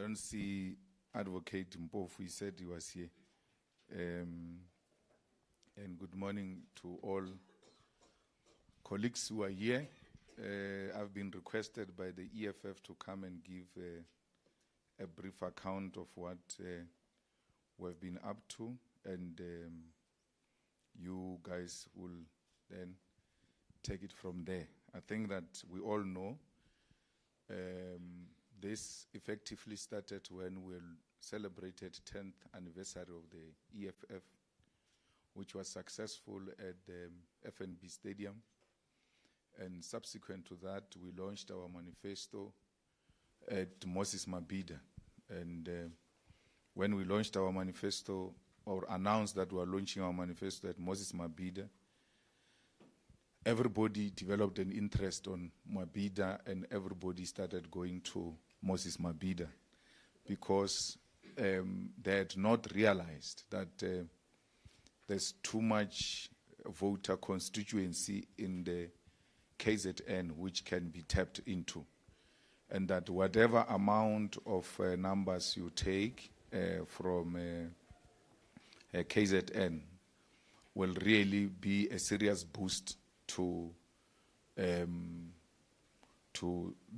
don't see Advocate Mpofu. He said he was here. And good morning to all colleagues who are here. I've been requested by the EFF to come and give a brief account of what we've been up to, and you guys will then take it from there. I think that we all know this effectively started when we celebrated 10th anniversary of the EFF, which was successful at the FNB Stadium. And subsequent to that, we launched our manifesto at Moses Mabhida. And when we launched our manifesto, or announced that we were launching our manifesto at Moses Mabhida, everybody developed an interest on Mabhida, and everybody started going to Moses Mabhida because they had not realized that there's too much voter constituency in the KZN which can be tapped into, and that whatever amount of numbers you take from KZN will really be a serious boost to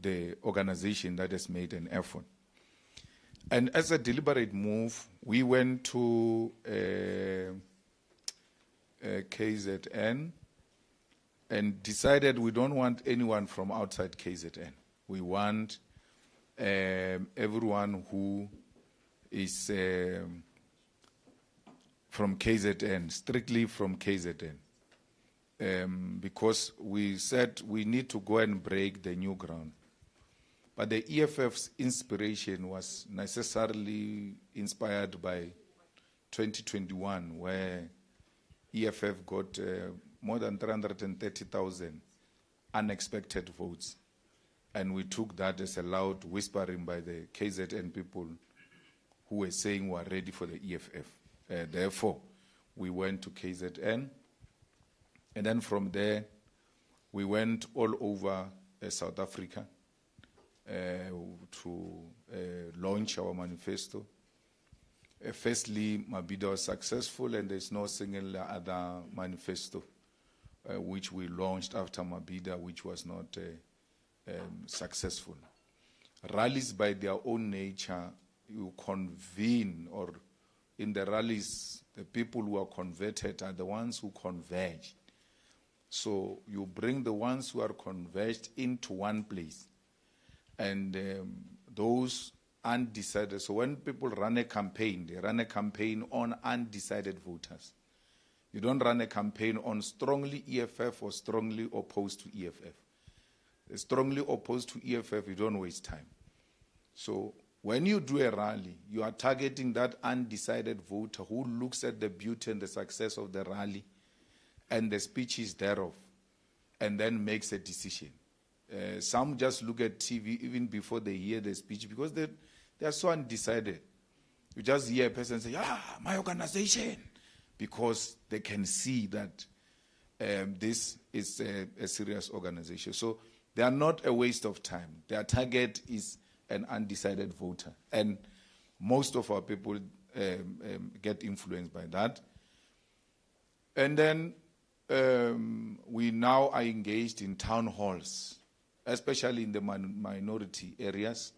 the organization that has made an effort. And as a deliberate move, we went to KZN and decided we don't want anyone from outside KZN. We want everyone who is from KZN, strictly from KZN. Because we said we need to go and break the new ground. But the EFF's inspiration was necessarily inspired by 2021, where EFF got more than 330,000 unexpected votes. And we took that as a loud whispering by the KZN people who were saying we are ready for the EFF. Therefore, we went to KZN. And then from there, we went all over South Africa to launch our manifesto. Firstly, Mabhida was successful, and there's no single other manifesto which we launched after Mabhida, which was not successful. Rallies by their own nature, you convene, or in the rallies, the people who are converted are the ones who converge. So you bring the ones who are converged into one place, and those undecided. So when people run a campaign, they run a campaign on undecided voters. You don't run a campaign on strongly EFF or strongly opposed to EFF. Strongly opposed to EFF, you don't waste time. So when you do a rally, you are targeting that undecided voter who looks at the beauty and the success of the rally and the speeches thereof, and then makes a decision. Some just look at TV even before they hear the speech because they are so undecided. You just hear a person say, my organization, because they can see that this is a serious organization. So they are not a waste of time. Their target is an undecided voter. And most of our people get influenced by that. And then we now are engaged in town halls, especially in the minority areas,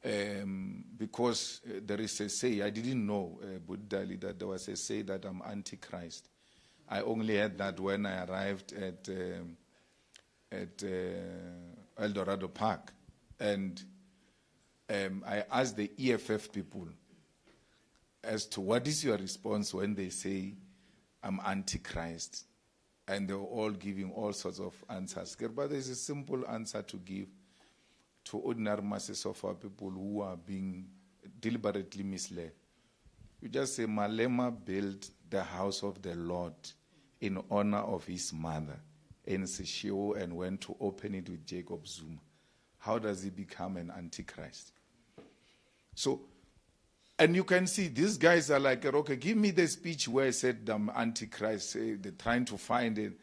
because there is a say. I didn't know, Buddhali, that there was a say that I'm anti-Christ. I only heard that when I arrived at El Dorado Park. And I asked the EFF people as to what is your response when they say, I'm anti-Christ. And they were all giving all sorts of answers. But there's a simple answer to give to ordinary masses of our people who are being deliberately misled. You just say, Malema built the house of the Lord in honor of his mother in Seshio and went to open it with Jacob Zuma. How does he become an antichrist? So, and you can see these guys are like, okay, give me the speech where I said I'm antichrist. They're trying to find it.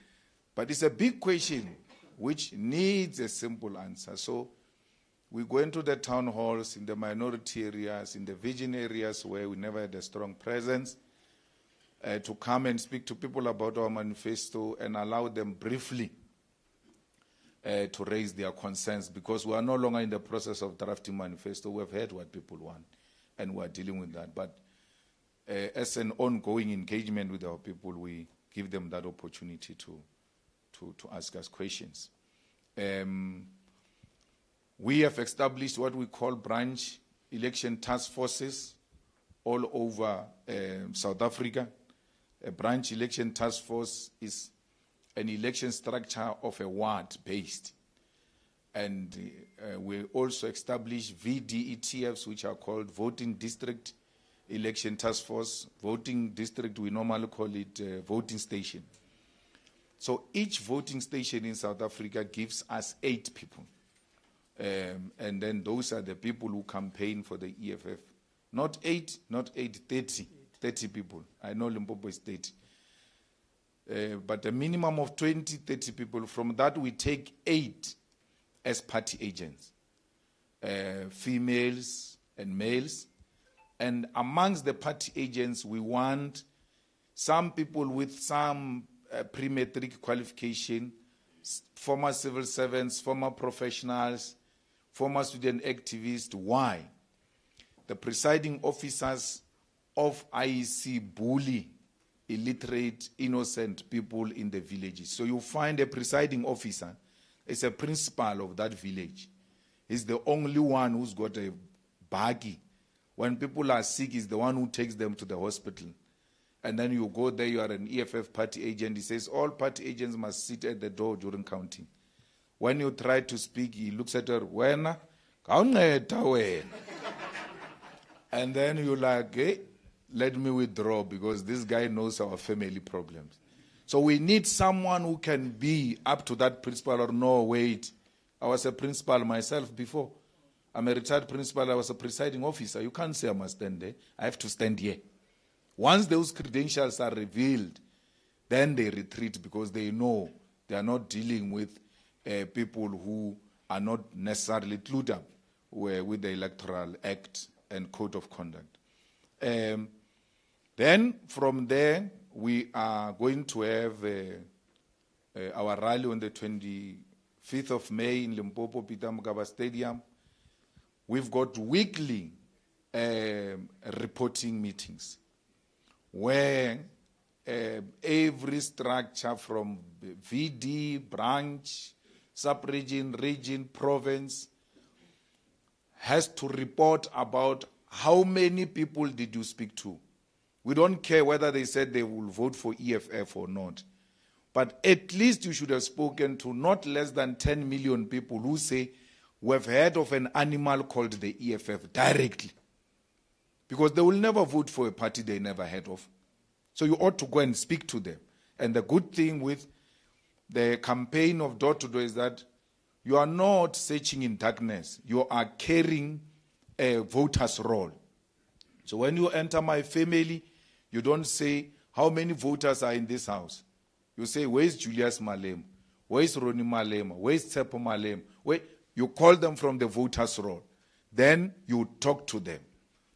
But it's a big question which needs a simple answer. So We go into the town halls in the minority areas, in the virgin areas where we never had a strong presence, to come and speak to people about our manifesto and allow them briefly to raise their concerns, because we are no longer in the process of drafting manifesto. We have heard what people want, and we are dealing with that. But as an ongoing engagement with our people, we give them that opportunity to ask us questions. We have established what we call branch election task forces all over South Africa. A branch election task force is an election structure of a ward-based. And we also establish VDETFs, which are called Voting District Election Task Force. Voting district, we normally call it voting station. So each voting station in South Africa gives us 8 people. And then those are the people who campaign for the EFF. Not 8, 30. 30 people. I know Limpopo is 30. But a minimum of 20, 30 people. From that, we take 8 as party agents, females and males. And amongst the party agents, we want some people with some pre-matric qualification, former civil servants, former professionals, former student activists. Why? The presiding officers of IEC bully illiterate, innocent people in the villages. So you find a presiding officer is a principal of that village. He's the only one who's got a baggie. When people are sick, he's the one who takes them to the hospital. And then you go there, you are an EFF party agent. He says all party agents must sit at the door during counting. When you try to speak, he looks at her, wena, and then you're like, hey, let me withdraw, because this guy knows our family problems. So we need someone who can be up to that principal, or no, wait, I was a principal myself before. I'm a retired principal, I was a presiding officer. You can't say I must stand there. I have to stand here. Once those credentials are revealed, then they retreat, because they know they are not dealing with people who are not necessarily clued up with the Electoral Act and Code of Conduct. Then from there, we are going to have our rally on the 25th of May in Limpopo, Peter Mokaba Stadium. We've got weekly reporting meetings where every structure from VD, branch, sub-region, region, province has to report about how many people did you speak to. We don't care whether they said they will vote for EFF or not. But at least you should have spoken to not less than 10 million people who say, we've heard of an animal called the EFF directly. Because they will never vote for a party they never heard of. So you ought to go and speak to them. And the good thing with the campaign of door-to-door is that you are not searching in darkness. You are carrying a voter's role. So when you enter my family, you don't say, how many voters are in this house? You say, where's Julius Malema? Where's Ronnie Malema? Where's Tsepo Malema? You call them from the voters' roll. Then you talk to them.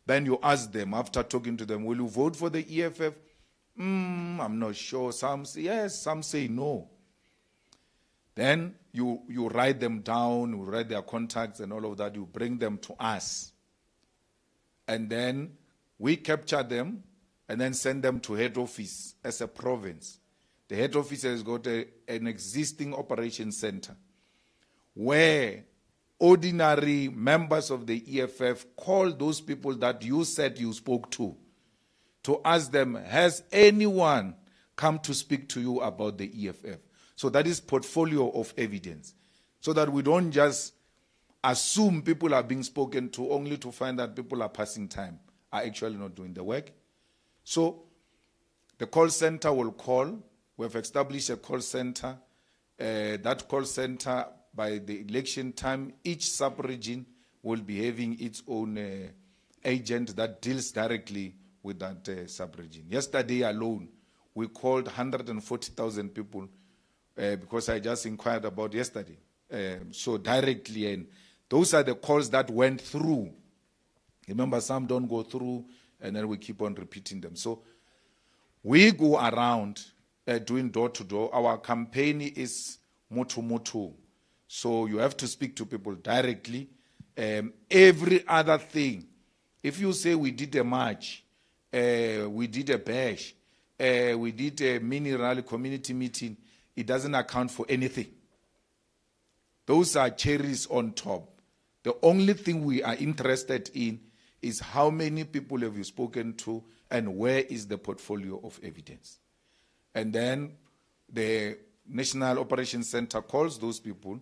Then you ask them, after talking to them, will you vote for the EFF? I'm not sure. Some say yes, some say no. Then you write them down, you write their contacts and all of that, you bring them to us. And then we capture them and then send them to head office as a province. The head office has got an existing operation center where ordinary members of the EFF call those people that you said you spoke to ask them, has anyone come to speak to you about the EFF? So that is portfolio of evidence. So that we don't just assume people are being spoken to only to find that people are passing time, are actually not doing the work. So the call center will call. We have established a call center. That call center, by the election time, each sub-region will be having its own agent that deals directly with that sub-region. Yesterday alone, we called 140,000 people because I just inquired about yesterday. So directly, and Those are the calls that went through. Remember, some don't go through, and then we keep on repeating them. So we go around doing door-to-door. Our campaign is mutu. So you have to speak to people directly. Every other thing, if you say we did a march, we did a bash, we did a mini rally community meeting, it doesn't account for anything. Those are cherries on top. The only thing we are interested in is how many people have you spoken to and where is the portfolio of evidence. And then the National Operations Center calls those people,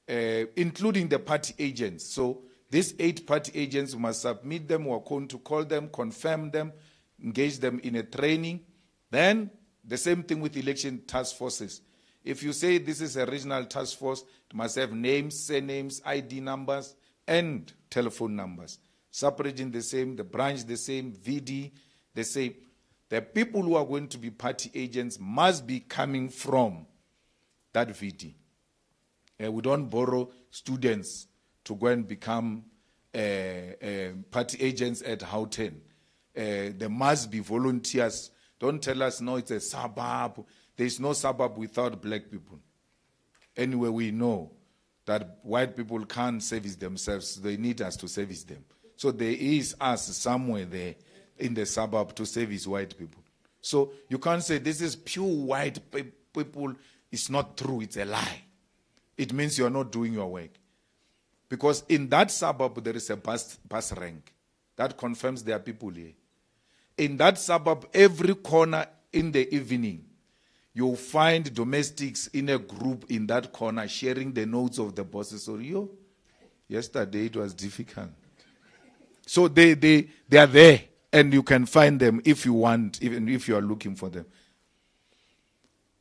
including the party agents. So these 8 party agents must submit them, we're going to call them, confirm them, engage them in a training. Then the same thing with election task forces. If you say this is a regional task force, it must have names, surnames, ID numbers, and telephone numbers. Sub-region the same, the branch the same, VD the same. The people who are going to be party agents must be coming from that VD. We don't borrow students to go and become party agents at Houghton. There must be volunteers. Don't tell us, no, it's a suburb. There's no suburb without black people. Anyway, we know that white people can't service themselves. They need us to service them. So there is us somewhere there in the suburb to service white people. So you can't say this is pure white people. It's not true. It's a lie. It means you're not doing your work. Because in that suburb, there is a bus rank. That confirms there are people here. In that suburb, every corner in the evening, you'll find domestics in a group in that corner sharing the notes of the bosses. So yesterday it was difficult. So they are there, and you can find them if you want, even if you are looking for them.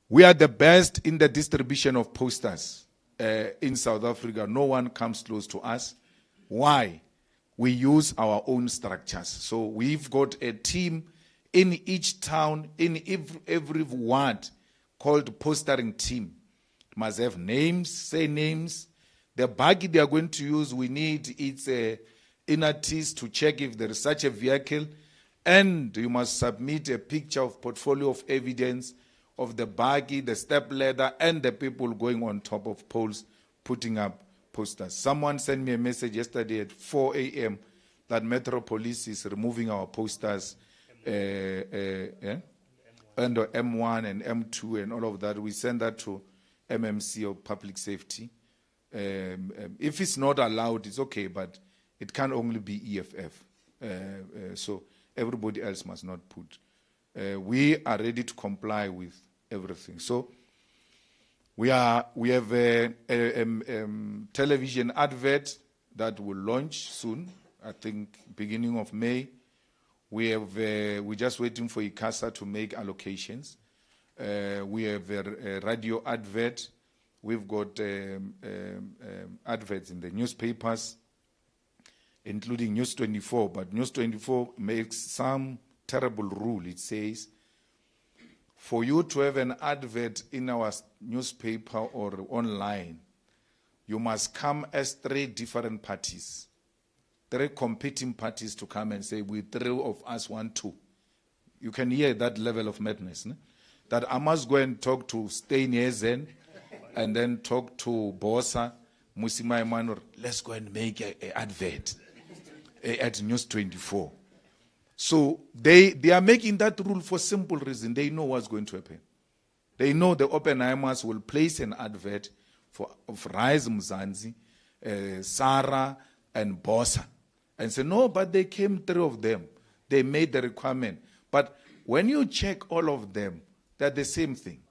We are the best in the distribution of posters in South Africa. No one comes close to us. Why? We use our own structures. So we've got a team in each town, in every ward, called postering team. It must have names, say names. The buggy they are going to use, we need its innerties to check if there is such a vehicle. And you must submit a picture of portfolio of evidence of the buggy, the step ladder, and the people going on top of poles, putting up posters. Someone sent me a message yesterday at 4 a.m. that Metro Police is removing our posters, and M1 and M2 and all of that. We send that to MMC or Public Safety. If it's not allowed, it's okay, but it can only be EFF. So everybody else must not put. We are ready to comply with everything. So we have a television advert that will launch soon, I think beginning of May. We're just waiting for ICASA to make allocations. We have a radio advert. We've got adverts in the newspapers, including News 24. But News 24 makes some terrible rule. It says, for you to have an advert in our newspaper or online, you must come as 3 different parties, 3 competing parties to come and say, we 3 of us want to. You can hear that level of madness. No? That I must go and talk to Steinesen and then talk to Bosa, Musima Emmanuel. Let's go and make an advert at News 24. So they are making that rule for simple reason. They know what's going to happen. They know the Oppenheimers will place an advert of Rise Mzansi, Sarah, and Bosa. And say, no, but they came 3 of them. They made the requirement. But when you check all of them, they're the same thing.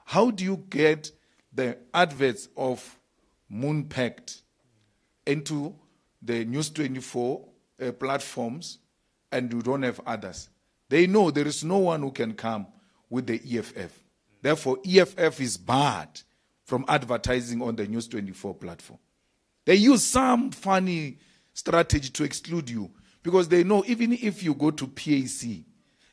How do you get the adverts of Moon Pact into the News 24 platforms and you don't have others? They know there is no one who can come with the EFF. Therefore, EFF is barred from advertising on the News 24 platform. They use some funny strategy to exclude you because they know even if you go to PAC,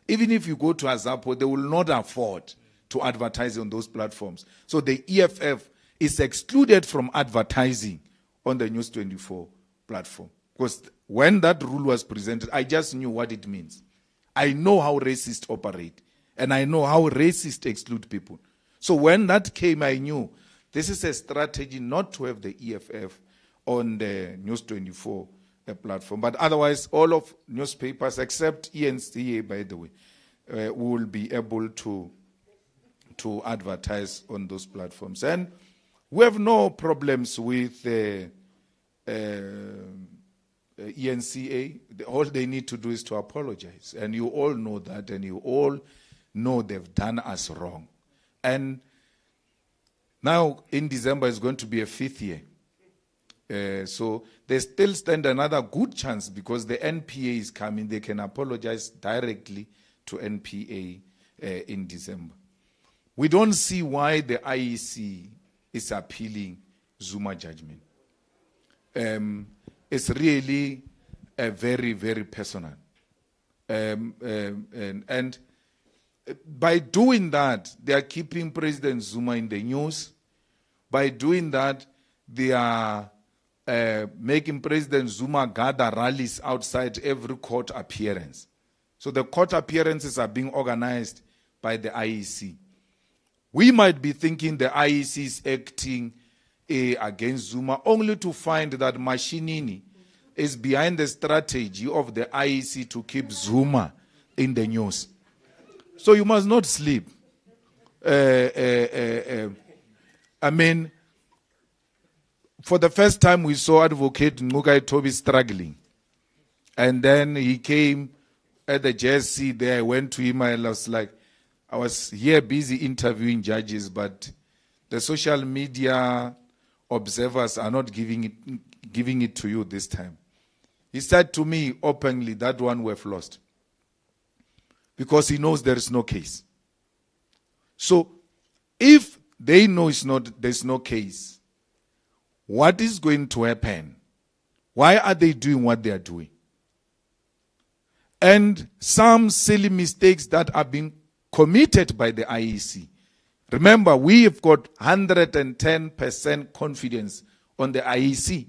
even if you go to Azapo, they will not afford to advertise on those platforms. So the EFF is excluded from advertising on the News 24 platform. Because when that rule was presented, I just knew what it means. I know how racists operate, and I know how racists exclude people. So when that came, I knew this is a strategy not to have the EFF on the News 24 platform. But otherwise, all of newspapers, except ENCA, by the way, will be able to advertise on those platforms. And we have no problems with ENCA. All they need to do is to apologize. And you all know that, and you all know they've done us wrong. And now in December is going to be a 5th year. So they still stand another good chance because the NPA is coming. They can apologize directly to NPA in December. We don't see why the IEC is appealing Zuma judgment. It's really very, very personal. And by doing that, they are keeping President Zuma in the news. By doing that, they are making President Zuma gather rallies outside every court appearance. So the court appearances are being organized by the IEC. We might be thinking the IEC is acting against Zuma, only to find that Mashinini is behind the strategy of the IEC to keep Zuma in the news. So you must not sleep. I mean, for the first time we saw Advocate Ngugai Tobi struggling. And then he came at the JSC there. I went to him. I was like, I was here busy interviewing judges, but the social media observers are not giving it to you this time. He said to me openly, that one we've lost. Because he knows there is no case. So if they know there's no case, what is going to happen? Why are they doing what they are doing? And some silly mistakes that are being committed by the IEC. Remember, we have got 110% confidence on the IEC.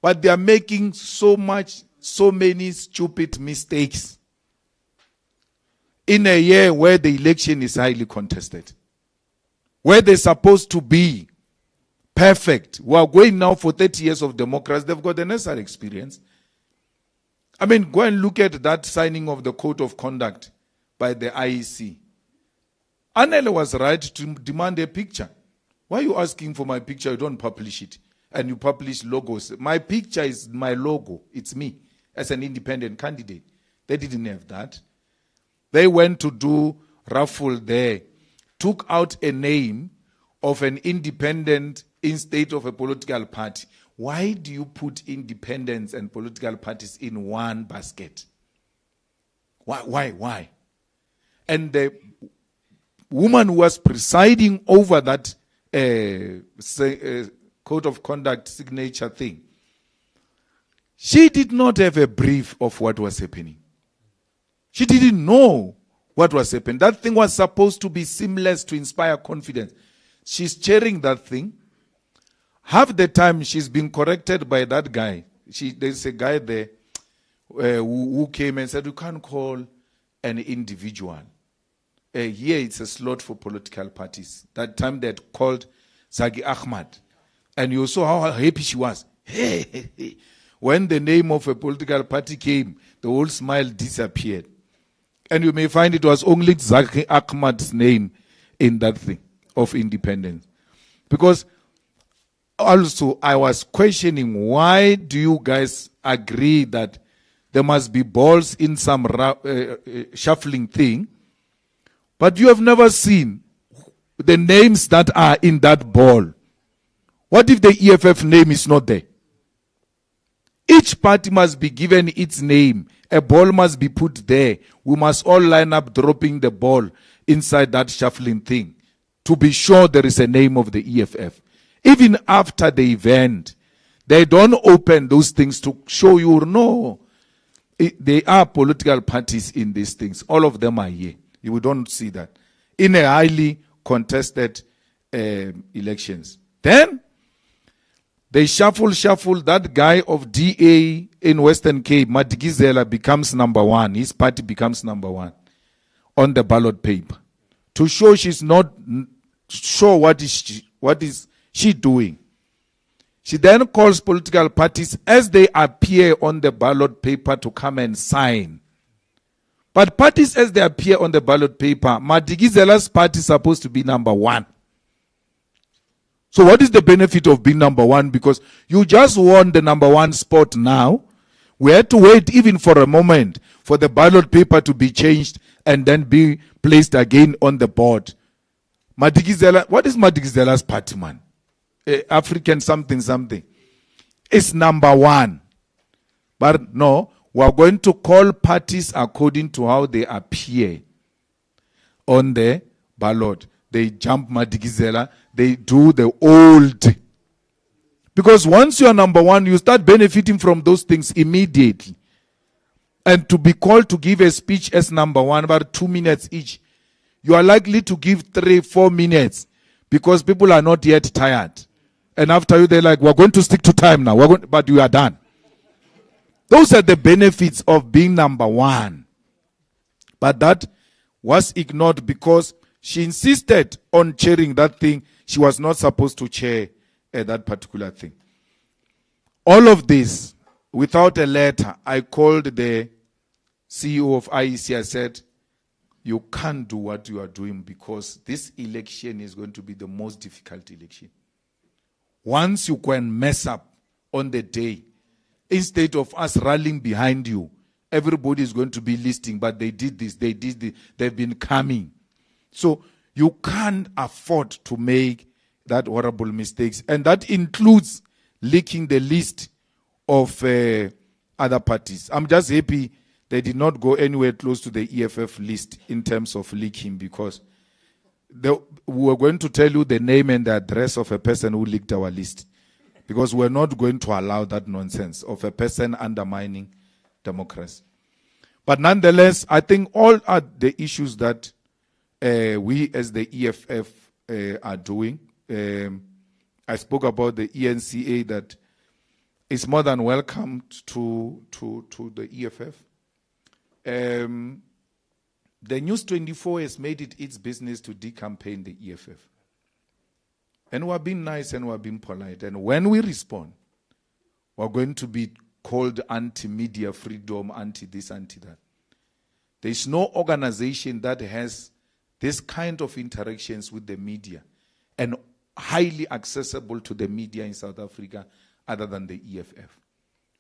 But they are making so many stupid mistakes in a year where the election is highly contested, where they're supposed to be perfect. We are going now for 30 years of democracy. They've got the necessary experience. I mean, go and look at that signing of the code of conduct by the IEC. Anele was right to demand a picture. Why are you asking for my picture? You don't publish it. And you publish logos. My picture is my logo. It's me as an independent candidate. They didn't have that. They went to do raffle there, took out a name of an independent instead of a political party. Why do you put independents and political parties in one basket? Why? And the woman who was presiding over that code of conduct signature thing, she did not have a brief of what was happening. She didn't know what was happening. That thing was supposed to be seamless to inspire confidence. She's chairing that thing. Half the time she's been corrected by that guy. There's a guy there who came and said, you can't call an individual. Here it's a slot for political parties. That time they had called Zagi Ahmad. And you saw how happy she was. When the name of a political party came, the whole smile disappeared. And you may find it was only Zagi Ahmad's name in that thing of independence. Because also I was questioning, why do you guys agree that there must be balls in some shuffling thing, but you have never seen the names that are in that ball? What if the EFF name is not there? Each party must be given its name. A ball must be put there. We must all line up dropping the ball inside that shuffling thing to be sure there is a name of the EFF. Even after the event, they don't open those things to show you, no. They are political parties in these things. All of them are here. You don't see that. In a highly contested elections. Then, They shuffle. That guy of DA in Western Cape, Madikizela, becomes number one. His party becomes number one on the ballot paper. To show she's not sure what is she doing. She then calls political parties as they appear on the ballot paper to come and sign. But parties as they appear on the ballot paper, Madikizela's party is supposed to be number one. So what is the benefit of being number one? Because you just won the number one spot now. We had to wait even for a moment for the ballot paper to be changed and then be placed again on the board. Madikizela, what is Madikizela's party, man? African something. It's number one. But no, we are going to call parties according to how they appear on the ballot. They jump Madikizela. They do the old. Because once you are number one, you start benefiting from those things immediately. And to be called to give a speech as number one, about 2 minutes each, you are likely to give 3-4 minutes because people are not yet tired. And after you, they're like, we're going to stick to time now, but you are done. Those are the benefits of being number one. But that was ignored because she insisted on chairing that thing. She was not supposed to chair that particular thing. All of this, without a letter, I called the CEO of IEC. I said, you can't do what you are doing because this election is going to be the most difficult election. Once you go and mess up on the day, instead of us rallying behind you, everybody is going to be listing, but they did this, they've been coming. So you can't afford to make that horrible mistakes. And that includes leaking the list of other parties. I'm just happy they did not go anywhere close to the EFF list in terms of leaking, because we were going to tell you the name and the address of a person who leaked our list, because we're not going to allow that nonsense of a person undermining democracy. But nonetheless, I think all are the issues that we as the EFF are doing. I spoke about the ENCA that is more than welcome to the EFF. The News 24 has made it its business to decampaign the EFF. And we're being nice and we're being polite. And when we respond, we're going to be called anti-media freedom, anti-this, anti-that. There's no organization that has this kind of interactions with the media and highly accessible to the media in South Africa other than the EFF.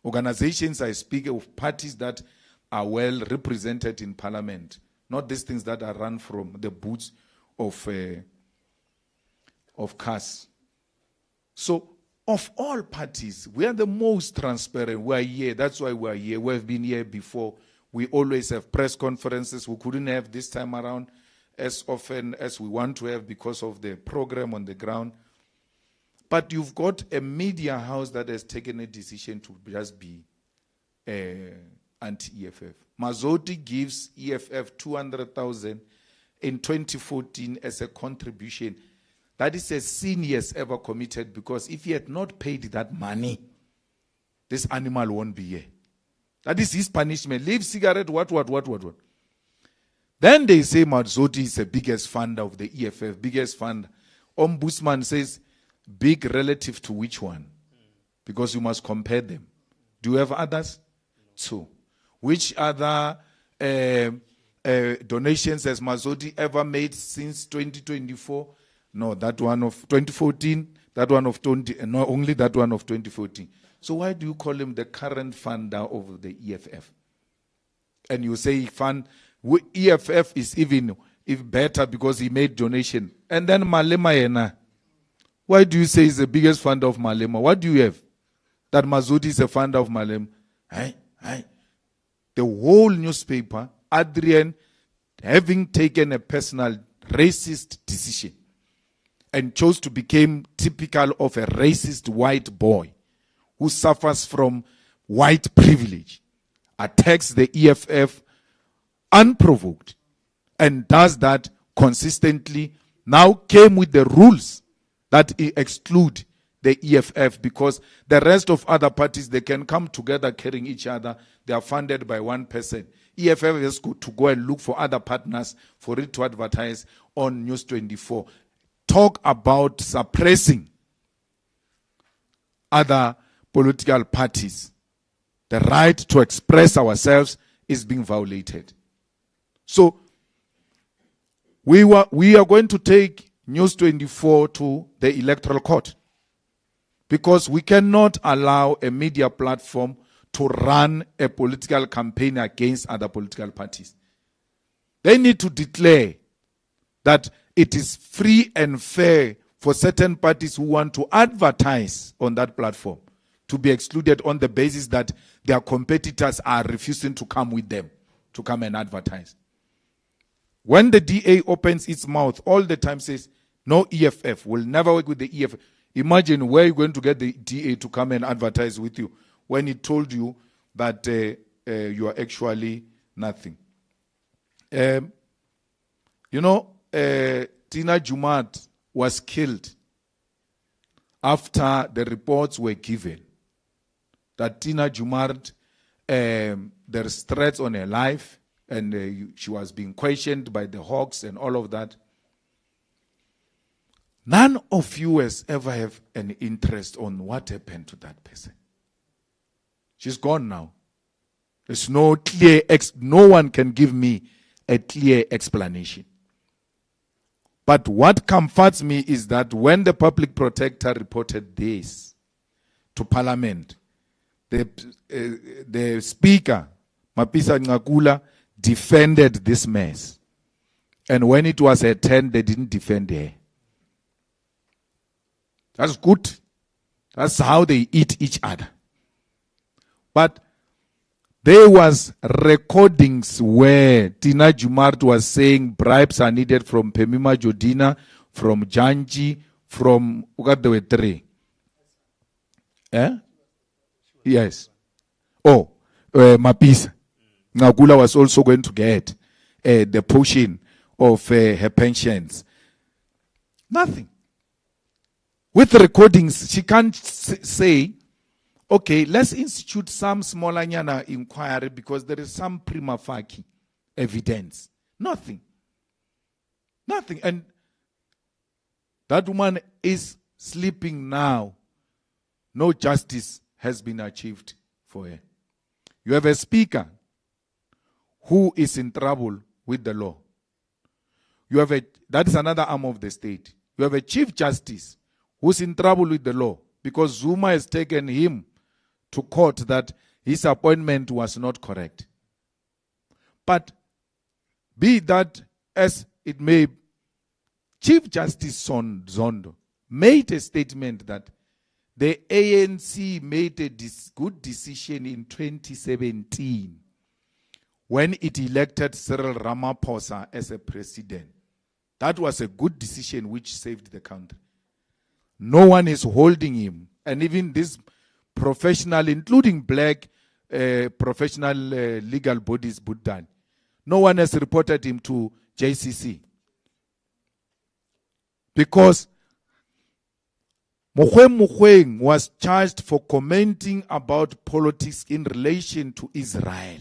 Organizations, I speak of parties that are well represented in parliament, not these things that are run from the boots of cars. So, of all parties, we are the most transparent. We are here. That's why we are here. We have been here before. We always have press conferences. We couldn't have this time around as often as we want to have because of the program on the ground. But you've got a media house that has taken a decision to just be anti-EFF. Mazoti gives EFF 200,000 in 2014 as a contribution. That is a sin he has ever committed, because if he had not paid that money, this animal won't be here. That is his punishment. Leave cigarette, what. Then they say Mazoti is the biggest funder of the EFF, biggest funder. Ombudsman says, big relative to which one? Because you must compare them. Do you have others? Two. Which other donations has Mazoti ever made since 2024? No, that one of 2014, that one of 20, no, only that one of 2014. So why do you call him the current funder of the EFF? And you say EFF is even better because he made donation. And then Malema, why do you say he's the biggest funder of Malema? What do you have? That Mazoti is a funder of Malema? The whole newspaper, Adrian, having taken a personal racist decision and chose to become typical of a racist white boy who suffers from white privilege, attacks the EFF unprovoked and does that consistently, now came with the rules that exclude the EFF, because the rest of other parties, they can come together carrying each other. They are funded by one person. EFF has to go and look for other partners for it to advertise on News 24. Talk about suppressing other political parties. The right to express ourselves is being violated. So we are going to take News 24 to the Electoral Court, because we cannot allow a media platform to run a political campaign against other political parties. They need to declare that it is free and fair for certain parties who want to advertise on that platform to be excluded on the basis that their competitors are refusing to come with them, to come and advertise. When the DA opens its mouth all the time, says, no EFF, will never work with the EFF. Imagine where you're going to get the DA to come and advertise with you when he told you that you are actually nothing. Tina Jumat was killed after the reports were given that Tina Jumat, there's threats on her life, and she was being questioned by the Hawks and all of that. None of you has ever have an interest on what happened to that person. She's gone now. There's no clear, no one can give me a clear explanation. But what comforts me is that when the public protector reported this to Parliament, the Speaker, Mapisa Ngakula, defended this mess. And when it was her turn, they didn't defend her. That's good. That's how they eat each other. But there was recordings where Tina Jumart was saying bribes are needed from Pemima Jodina, from Janji, from Ugadewetri. Yes. Mapisa. Ngagula was also going to get the portion of her pensions. Nothing. With recordings, she can't say, okay, let's institute some smaller inquiry because there is some prima facie evidence. Nothing. Nothing. And that woman is sleeping now. No justice has been achieved for her. You have a speaker who is in trouble with the law. That is another arm of the state. You have a chief justice who's in trouble with the law because Zuma has taken him to court that his appointment was not correct. But be that as it may, Chief Justice Zondo made a statement that the ANC made a good decision in 2017 when it elected Cyril Ramaphosa as a president. That was a good decision which saved the country. No one is holding him. And even this professional, including black professional legal bodies, Buddhan, no one has reported him to JCC. Because Mogoeng was charged for commenting about politics in relation to Israel.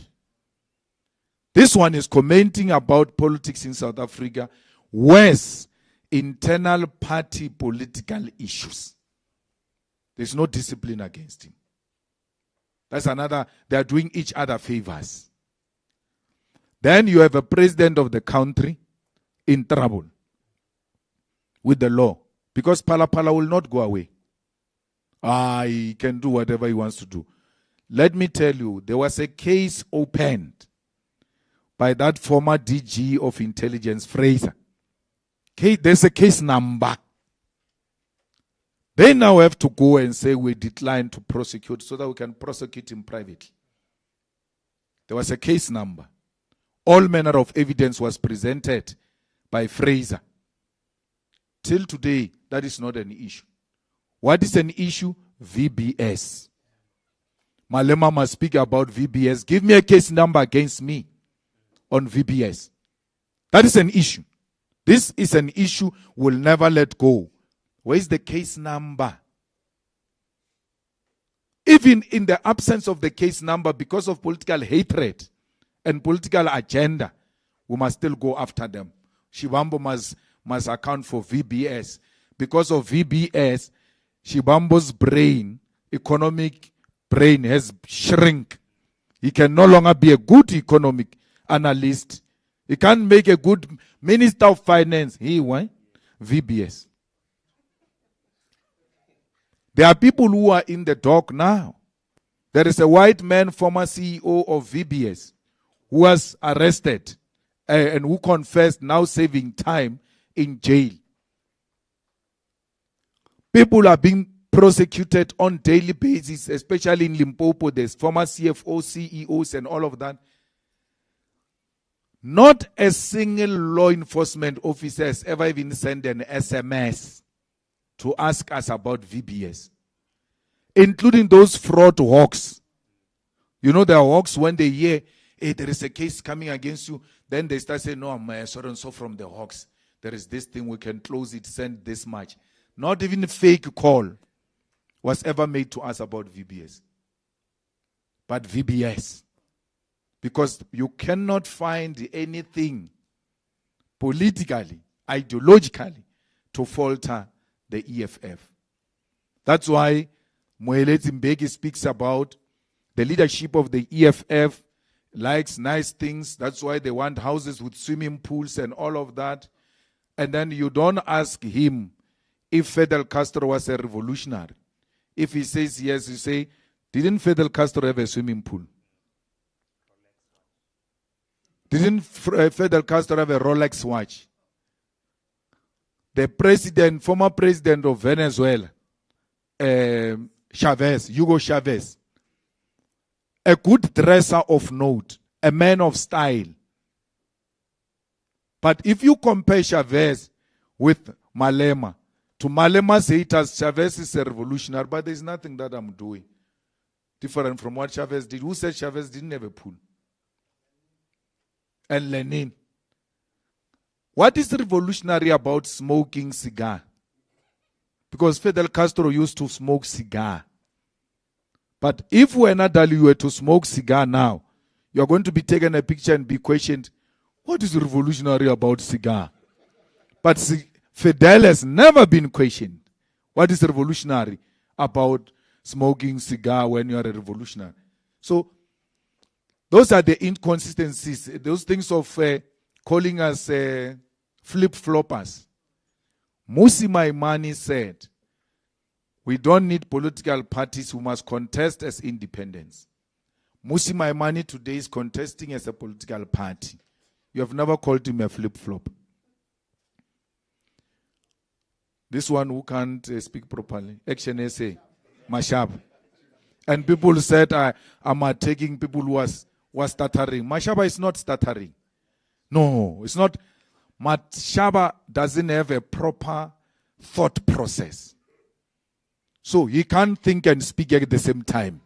This one is commenting about politics in South Africa, worse, internal party political issues. There's no discipline against him. That's another, they are doing each other favors. Then you have a president of the country in trouble with the law because Pala will not go away. He can do whatever he wants to do. Let me tell you, there was a case opened by that former DG of intelligence, Fraser. There's a case number. They now have to go and say we decline to prosecute so that we can prosecute him privately. There was a case number. All manner of evidence was presented by Fraser. Till today, that is not an issue. What is an issue? VBS. Malema must speak about VBS. Give me a case number against me on VBS. That is an issue. This is an issue we'll never let go. Where is the case number? Even in the absence of the case number, because of political hatred and political agenda, we must still go after them. Shivambo must account for VBS. Because of VBS, Shivambo's brain, economic brain, has shrunk. He can no longer be a good economic analyst. He can't make a good minister of finance. He went VBS. There are people who are in the dock now. There is a white man, former CEO of VBS, who was arrested and who confessed, now serving time in jail. People are being prosecuted on daily basis, especially in Limpopo. There's former CFOs, CEOs, and all of that. Not a single law enforcement officer has ever even sent an SMS to ask us about VBS, including those fraud hawks. You know, the hawks, when they hear, hey, there is a case coming against you, then they start saying, no, I'm so and so from the hawks. There is this thing, we can close it, send this much. Not even a fake call was ever made to us about VBS. But VBS. Because you cannot find anything politically, ideologically, to falter the EFF. That's why Moeletsi Mbeki speaks about the leadership of the EFF, likes nice things. That's why they want houses with swimming pools and all of that. And then you don't ask him if Fidel Castro was a revolutionary. If he says yes, you say, didn't Fidel Castro have a swimming pool? Didn't Fidel Castro have a Rolex watch? The former president of Venezuela, Hugo Chavez, a good dresser of note, a man of style. But if you compare Chavez with Malema, to Malema's haters, Chavez is a revolutionary, but there's nothing that I'm doing different from what Chavez did. Who said Chavez didn't have a pool? And Lenin. What is revolutionary about smoking cigar? Because Fidel Castro used to smoke cigar. But if Wenadali you were to smoke cigar now, you're going to be taken a picture and be questioned, what is revolutionary about cigar? But Fidel has never been questioned. What is revolutionary about smoking cigar when you are a revolutionary? So, those are the inconsistencies, those things of calling us flip-floppers. Musi Maimani said, we don't need political parties who must contest as independents. Musi Maimani today is contesting as a political party. You have never called him a flip-flop. This one who can't speak properly, Action SA, Mashab. And people said, I'm attacking people who was stuttering. Mashaba is not stuttering. No, it's not. Mashaba doesn't have a proper thought process. So he can't think and speak at the same time.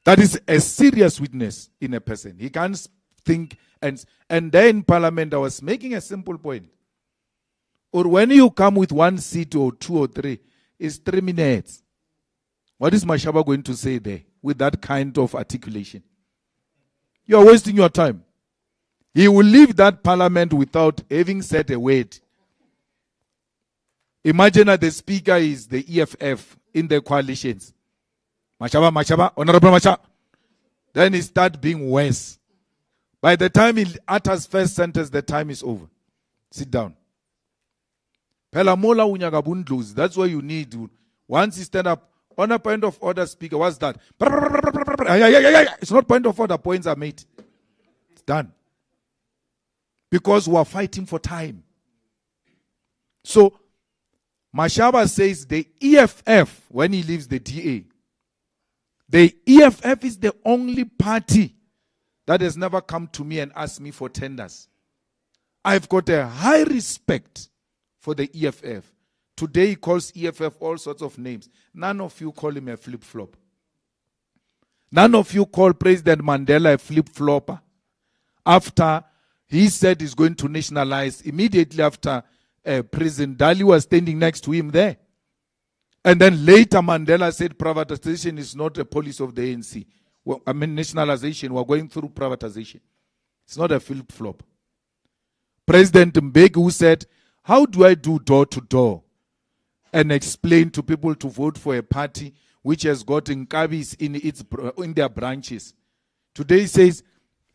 That is a serious weakness in a person. He can't think. And then in Parliament, I was making a simple point. Or when you come with 1 seat or 2 or 3, it's 3 minutes. What is Mashaba going to say there with that kind of articulation? You are wasting your time. He will leave that parliament without having said a word. Imagine that the speaker is the EFF in the coalitions. Mashaba, Honorable Mashaba. Then he starts being worse. By the time he utters first sentence, the time is over. Sit down. Pelamola unyagabundlus. That's what you need. Once you stand up, on a point of order, speaker, what's that? It's not point of order, points are made. It's done. Because we are fighting for time. So, Mashaba says the EFF, when he leaves the DA, the EFF is the only party that has never come to me and asked me for tenders. I've got a high respect for the EFF. Today he calls EFF all sorts of names. None of you call him a flip-flop. None of you call President Mandela a flip-flopper. After he said he's going to nationalize, immediately after President Dali was standing next to him there. And then later Mandela said privatization is not a policy of the ANC. Well, nationalization, we're going through privatization. It's not a flip-flop. President Mbeki, who said, how do I do door-to-door and explain to people to vote for a party which has got Nkabis in their branches? Today he says,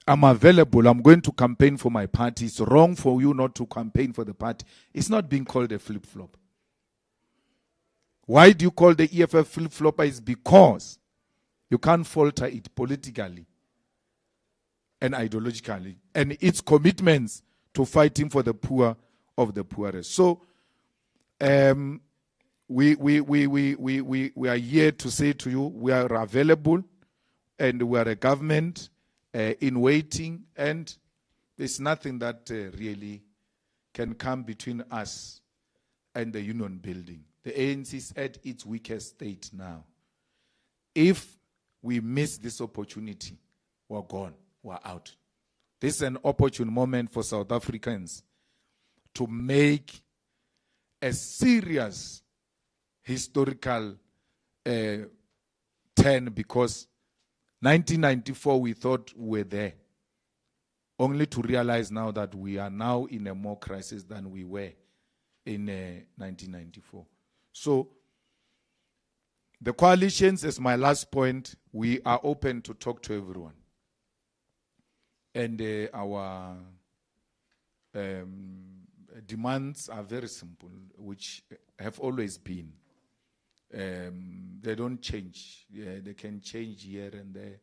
I'm available, I'm going to campaign for my party. It's wrong for you not to campaign for the party. It's not being called a flip-flop. Why do you call the EFF flip-flopper? It's because you can't falter it politically and ideologically, and its commitments to fighting for the poor of the poorest. So we are here to say to you, we are available and we are a government in waiting, and there's nothing that really can come between us and the union building. The ANC is at its weakest state now. If we miss this opportunity, we're gone, we're out. This is an opportune moment for South Africans to make a serious historical turn, because 1994 we thought we were there, only to realize now that we are now in a more crisis than we were in 1994. So the coalitions, as my last point, we are open to talk to everyone. And our demands are very simple, which have always been. They don't change. Yeah, they can change here and there.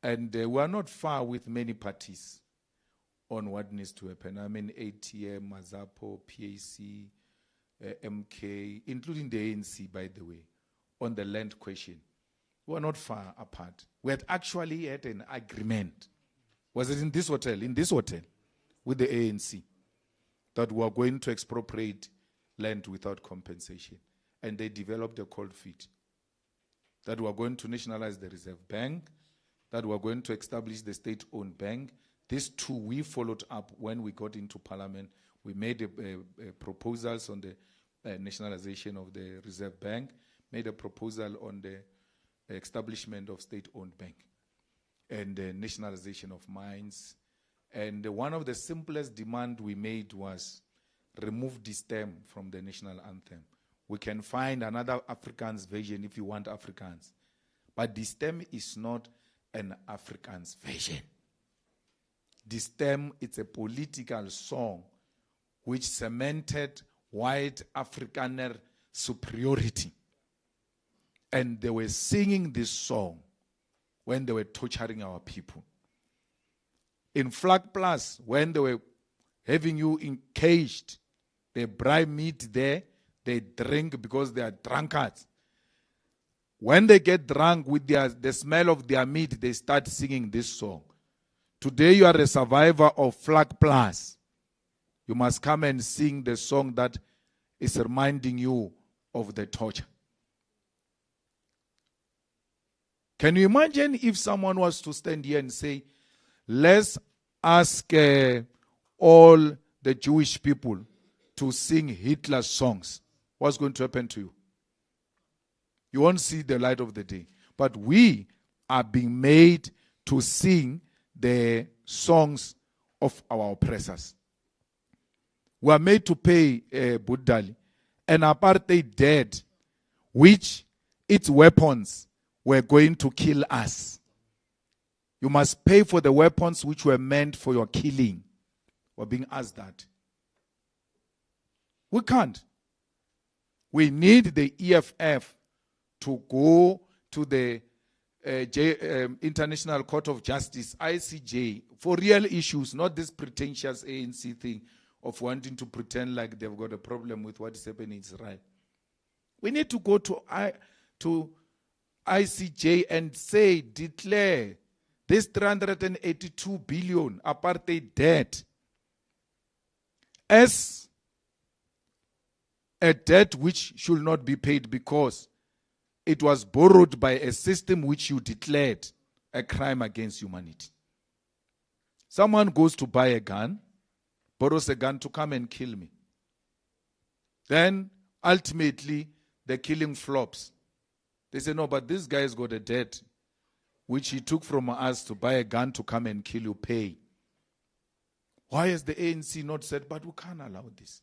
And we are not far with many parties on what needs to happen. I mean, ATM, Mazapo, PAC, MK, including the ANC, by the way, on the land question. We are not far apart. We had actually had an agreement. Was it in this hotel? In this hotel, with the ANC, that we are going to expropriate land without compensation. And they developed a cold feet. That we are going to nationalize the Reserve Bank, that we are going to establish the state-owned bank. These two we followed up when we got into Parliament. We made proposals on the nationalization of the Reserve Bank, made a proposal on the establishment of state-owned bank, and the nationalization of mines. And one of the simplest demands we made was remove the stem from the national anthem. We can find another Afrikaans version if you want Afrikaans. But the stem is not an Afrikaans version. The stem, it's a political song which cemented white Afrikaner superiority. And they were singing this song when they were torturing our people. In Flag Plus, when they were having you encaged, they bribe meat there, they drink because they are drunkards. When they get drunk with the smell of their meat, they start singing this song. Today you are a survivor of Flag Plus. You must come and sing the song that is reminding you of the torture. Can you imagine if someone was to stand here and say, let's ask all the Jewish people to sing Hitler's songs? What's going to happen to you? You won't see the light of the day. But we are being made to sing the songs of our oppressors. We are made to pay Budali, an apartheid debt, which its weapons were going to kill us. You must pay for the weapons which were meant for your killing. We're being asked that. We can't. We need the EFF to go to the International Court of Justice, ICJ, for real issues, not this pretentious ANC thing of wanting to pretend like they've got a problem with what is happening in Israel. We need to go to ICJ and say, declare this 382 billion apartheid debt as a debt which should not be paid because it was borrowed by a system which you declared a crime against humanity. Someone goes to buy a gun, borrows a gun to come and kill me. Then, ultimately, the killing flops. They say, no, but this guy's got a debt, which he took from us to buy a gun to come and kill you, pay. Why has the ANC not said, but we can't allow this?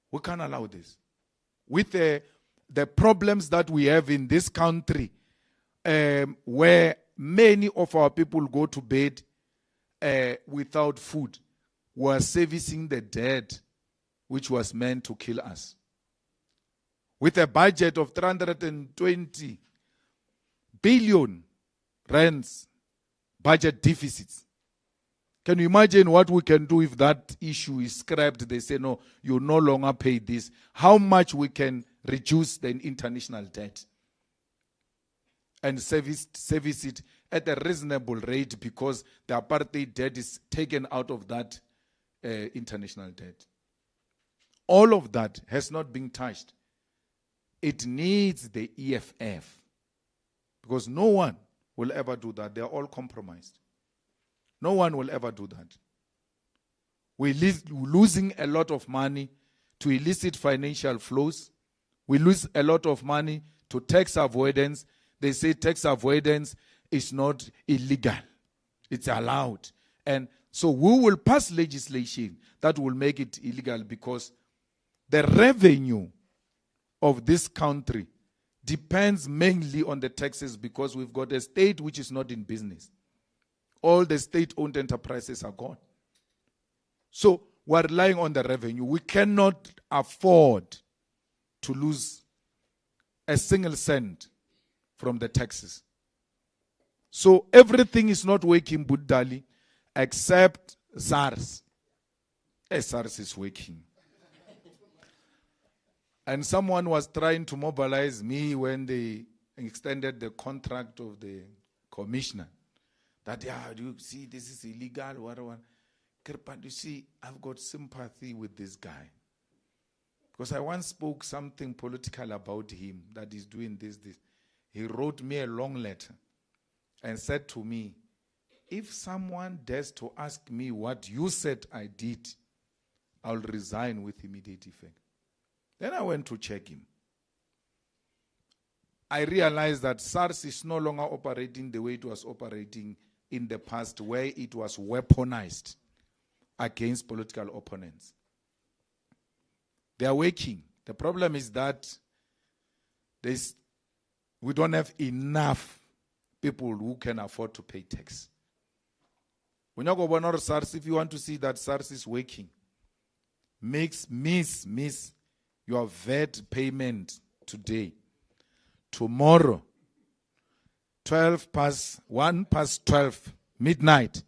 We can't allow this. With the problems that we have in this country, where many of our people go to bed without food, we are servicing the debt which was meant to kill us. With a budget of 320 billion rands budget deficits. Can you imagine what we can do if that issue is scrapped? They say, no, you no longer pay this. How much we can reduce the international debt and service it at a reasonable rate, because the apartheid debt is taken out of that international debt. All of that has not been touched. It needs the EFF, because no one will ever do that. They are all compromised. No one will ever do that. We're losing a lot of money to illicit financial flows. We lose a lot of money to tax avoidance. They say tax avoidance is not illegal. It's allowed. And so we will pass legislation that will make it illegal, because the revenue of this country depends mainly on the taxes, because we've got a state which is not in business. All the state-owned enterprises are gone. So we're relying on the revenue. We cannot afford to lose a single cent from the taxes. So everything is not working, Buddali, except SARS. SARS is working. And someone was trying to mobilize me when they extended the contract of the commissioner. That, do you see, this is illegal, whatever. But you see, I've got sympathy with this guy. Because I once spoke something political about him, that he's doing this. He wrote me a long letter and said to me, if someone dares to ask me what you said I did, I'll resign with immediate effect. Then I went to check him. I realized that SARS is no longer operating the way it was operating in the past, where it was weaponized against political opponents. They are working. The problem is that we don't have enough people who can afford to pay tax. When you go to SARS, if you want to see that SARS is working, miss your VAT payment today. Tomorrow, 1 past 12, midnight,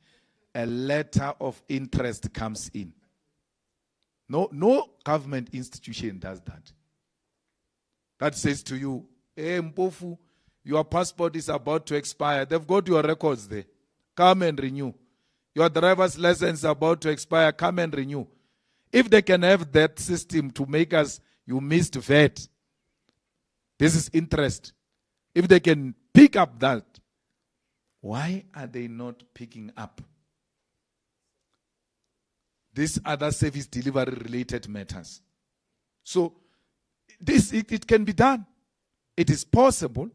a letter of interest comes in. No government institution does that. That says to you, hey, Mpofu, your passport is about to expire. They've got your records there. Come and renew. Your driver's license is about to expire. Come and renew. If they can have that system to make us, you missed VAT. This is interest. If they can pick up that, why are they not picking up these other service delivery related matters? So it can be done. It is possible.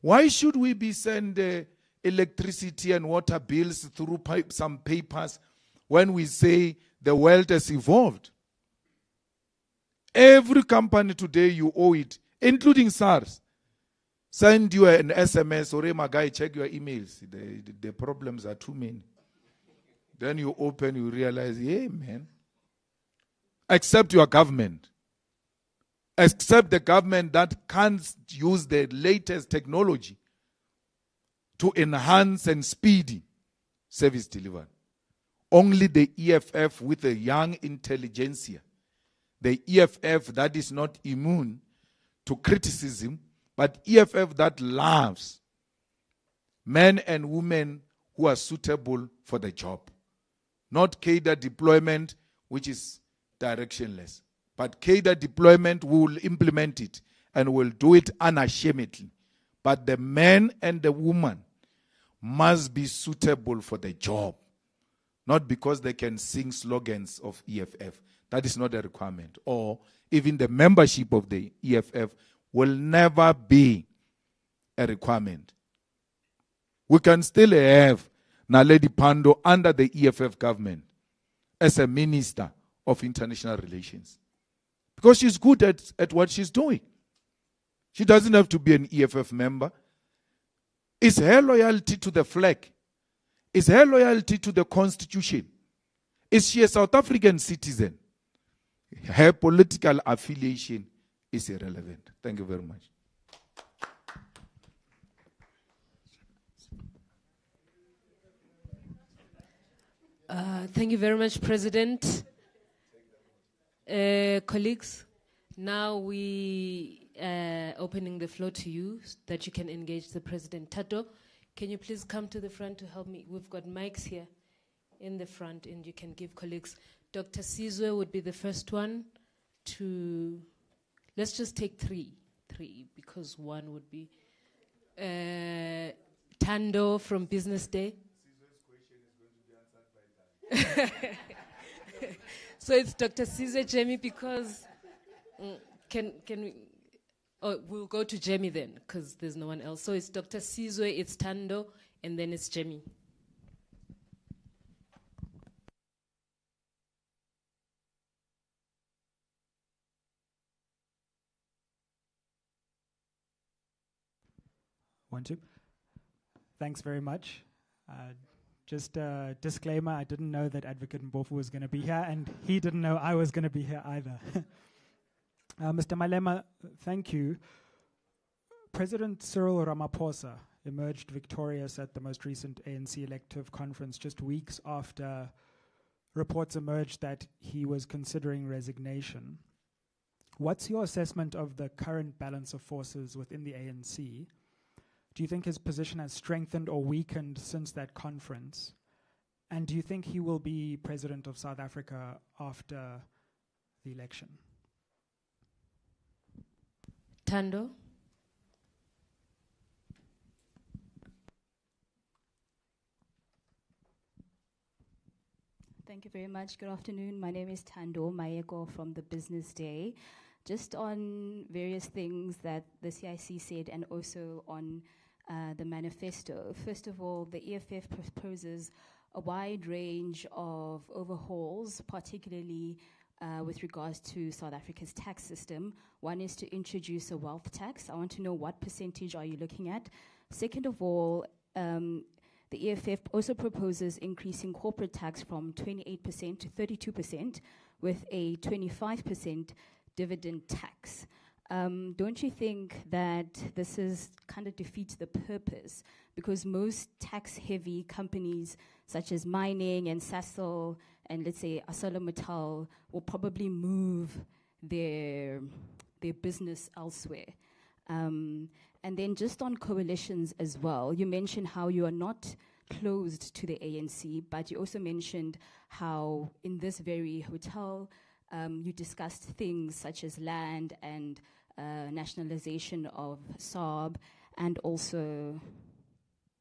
Why should we be sending electricity and water bills through some papers when we say the world has evolved? Every company today, you owe it, including SARS. Send you an SMS, or my guy, check your emails. The problems are too many. Then you open, you realize, yeah, man. Accept your government. Accept the government that can't use the latest technology to enhance and speed service delivery. Only the EFF with a young intelligentsia, the EFF that is not immune to criticism, but EFF that loves men and women who are suitable for the job. Not cadre deployment, which is directionless, but cadre deployment, we will implement it and will do it unashamedly. But the man and the woman must be suitable for the job, not because they can sing slogans of EFF. That is not a requirement. Or even the membership of the EFF will never be a requirement. We can still have Naledi Pandor under the EFF government as a minister of international relations, because she's good at what she's doing. She doesn't have to be an EFF member. It's her loyalty to the flag. It's her loyalty to the constitution. Is she a South African citizen? Her political affiliation is irrelevant. Thank you very much. Thank you very much, President. Colleagues, now we opening the floor to you so that you can engage the President. Tato, can you please come to the front to help me? We've got mics here in the front, and you can give colleagues. Dr. Sizwe would be the first one to, let's just take three, because one would be Tando from Business Day. So it's Dr. Sizwe, Jamie, because can we? Oh, we'll go to Jamie then, because there's no one else. So it's Dr. Sizwe, it's Tando, and then it's Jamie. One, two. Thanks very much. Just a disclaimer, I didn't know that Advocate Mbofu was going to be here, and he didn't know I was going to be here either. Mr. Malema, thank you. President Cyril Ramaphosa emerged victorious at the most recent ANC elective conference just weeks after reports emerged that he was considering resignation. What's your assessment of the current balance of forces within the ANC? Do you think his position has strengthened or weakened since that conference? And do you think he will be president of South Africa after the election? Tando? Thank you very much. Good afternoon. My name is Tando Mayeko from the Business Day. Just on various things that the CIC said and also on the manifesto. First of all, the EFF proposes a wide range of overhauls, particularly with regards to South Africa's tax system. One is to introduce a wealth tax. I want to know what percentage are you looking at. Second of all, the EFF also proposes increasing corporate tax from 28% to 32% with a 25% dividend tax. Don't you think that this is kind of defeats the purpose? Because most tax-heavy companies, such as mining and Sasol and let's say ArcelorMittal, will probably move their business elsewhere. And then just on coalitions as well, you mentioned how you are not closed to the ANC, but you also mentioned how in this very hotel, you discussed things such as land and nationalization of Saab and also,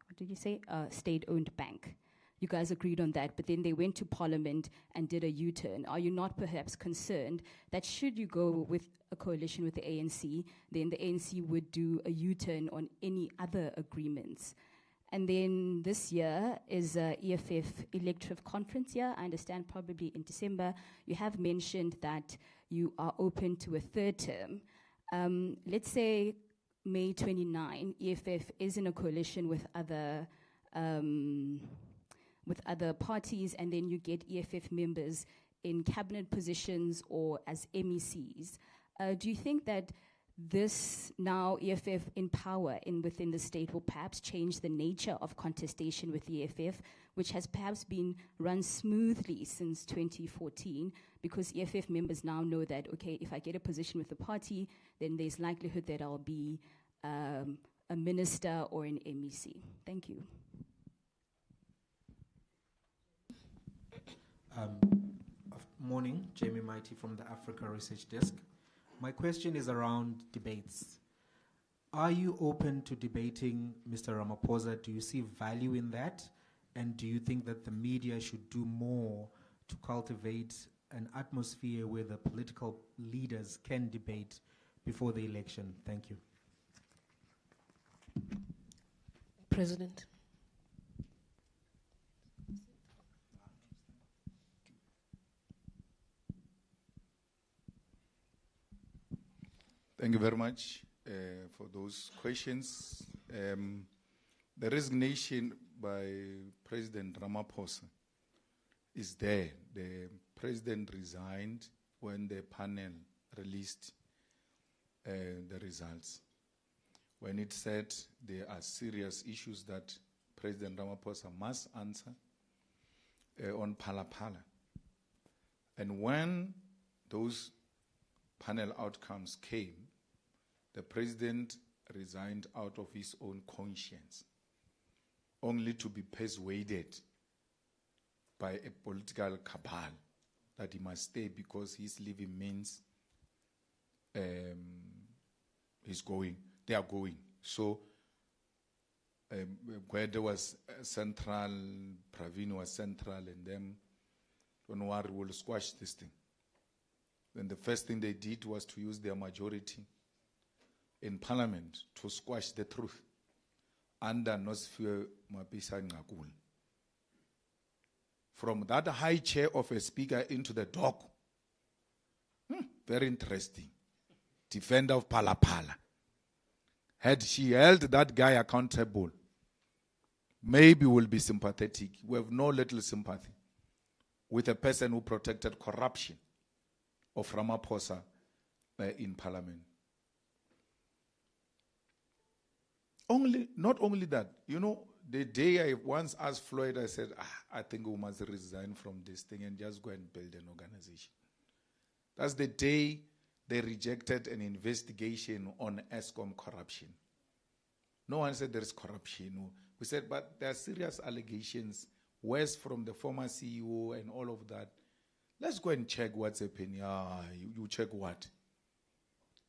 what did you say? State-owned bank. You guys agreed on that, but then they went to Parliament and did a U-turn. Are you not perhaps concerned that should you go with a coalition with the ANC, then the ANC would do a U-turn on any other agreements? And then this year is EFF elective conference year. I understand probably in December. You have mentioned that you are open to a third term. Let's say May 29, EFF is in a coalition with other parties, and then you get EFF members in cabinet positions or as MECs. Do you think that this now EFF in power within the state will perhaps change the nature of contestation with the EFF, which has perhaps been run smoothly since 2014, because EFF members now know that, okay, if I get a position with the party, then there's likelihood that I'll be a minister or an MEC. Thank you. Morning, Jamie Mighty from the Africa Research Desk. My question is around debates. Are you open to debating Mr. Ramaphosa? Do you see value in that? And do you think that the media should do more to cultivate an atmosphere where the political leaders can debate before the election? Thank you. President. Thank you very much for those questions. The resignation by President Ramaphosa is there. The president resigned when the panel released the results. When it said there are serious issues that President Ramaphosa must answer on Phala Phala. And when those panel outcomes came, the president resigned out of his own conscience, only to be persuaded by a political cabal that he must stay because his leaving means he's going. They are going. So where there was central, Praveen was central, and then don't worry, we'll squash this thing. Then the first thing they did was to use their majority in parliament to squash the truth under Nosfear Mapisa Ngakul. From that high chair of a speaker into the dock. Very interesting. Defender of Phala Phala. Had she held that guy accountable, maybe we'll be sympathetic. We have no little sympathy with a person who protected corruption of Ramaphosa in parliament. Not only that, you know, the day I once asked Floyd, I said, I think we must resign from this thing and just go and build an organization. That's the day they rejected an investigation on ESCOM corruption. No one said there is corruption. We said, but there are serious allegations, worse from the former CEO and all of that. Let's go and check what's happening. You check what?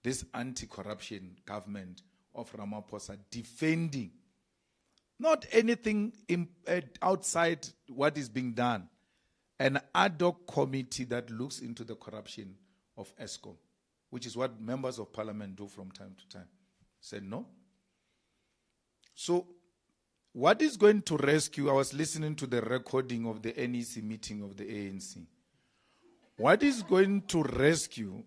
This anti-corruption government of Ramaphosa defending not anything outside what is being done. An ad hoc committee that looks into the corruption of ESCOM, which is what members of parliament do from time to time. Said no. So what is going to rescue, I was listening to the recording of the NEC meeting of the ANC. What is going to rescue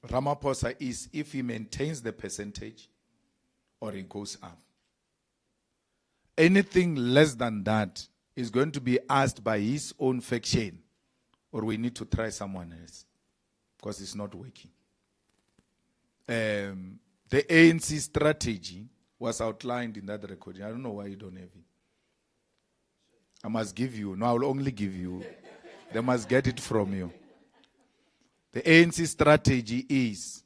Ramaphosa is if he maintains the percentage or it goes up. Anything less than that is going to be asked by his own faction, or we need to try someone else because it's not working. The ANC strategy was outlined in that recording. I don't know why you don't have it. I must give you. No, I will only give you. They must get it from you. The ANC strategy is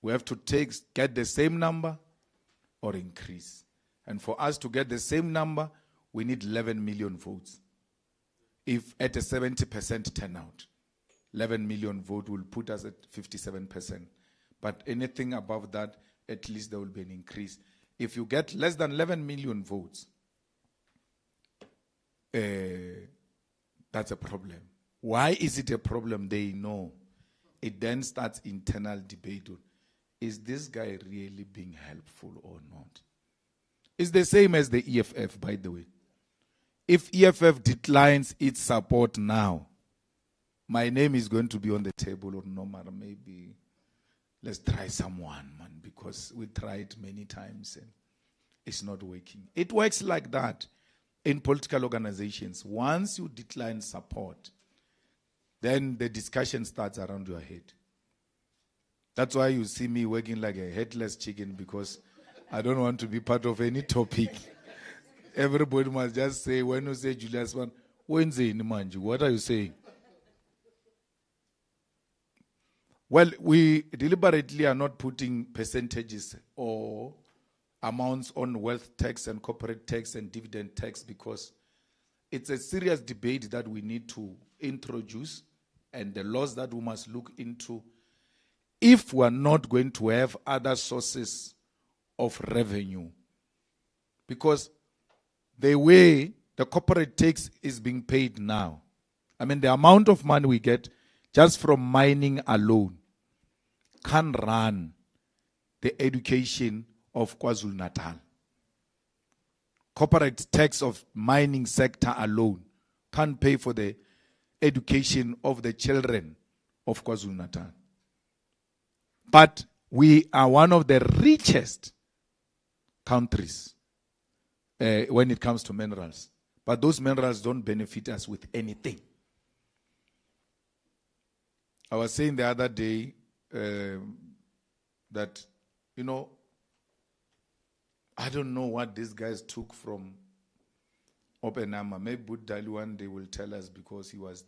we have to get the same number or increase. And for us to get the same number, we need 11 million votes. If at a 70% turnout, 11 million vote will put us at 57%. But anything above that, at least there will be an increase. If you get less than 11 million votes, that's a problem. Why is it a problem? They know. It then starts internal debate. Is this guy really being helpful or not? It's the same as the EFF, by the way. If EFF declines its support now, my name is going to be on the table, or no matter, maybe let's try someone, man, because we tried many times and it's not working. It works like that in political organizations. Once you decline support, then the discussion starts around your head. That's why you see me working like a headless chicken, because I don't want to be part of any topic. Everybody must just say, when you say Julius, what are you saying? Well, we deliberately are not putting percentages or amounts on wealth tax and corporate tax and dividend tax, because it's a serious debate that we need to introduce, and the laws that we must look into if we are not going to have other sources of revenue. Because the way the corporate tax is being paid now. I mean, the amount of money we get just from mining alone can run the education of KwaZulu-Natal. Corporate tax of mining sector alone can't pay for the education of the children of KwaZulu-Natal. But we are one of the richest countries when it comes to minerals. But those minerals don't benefit us with anything. I was saying the other day that, I don't know what these guys took from Oppenheimer. Maybe Budali one day will tell us because he was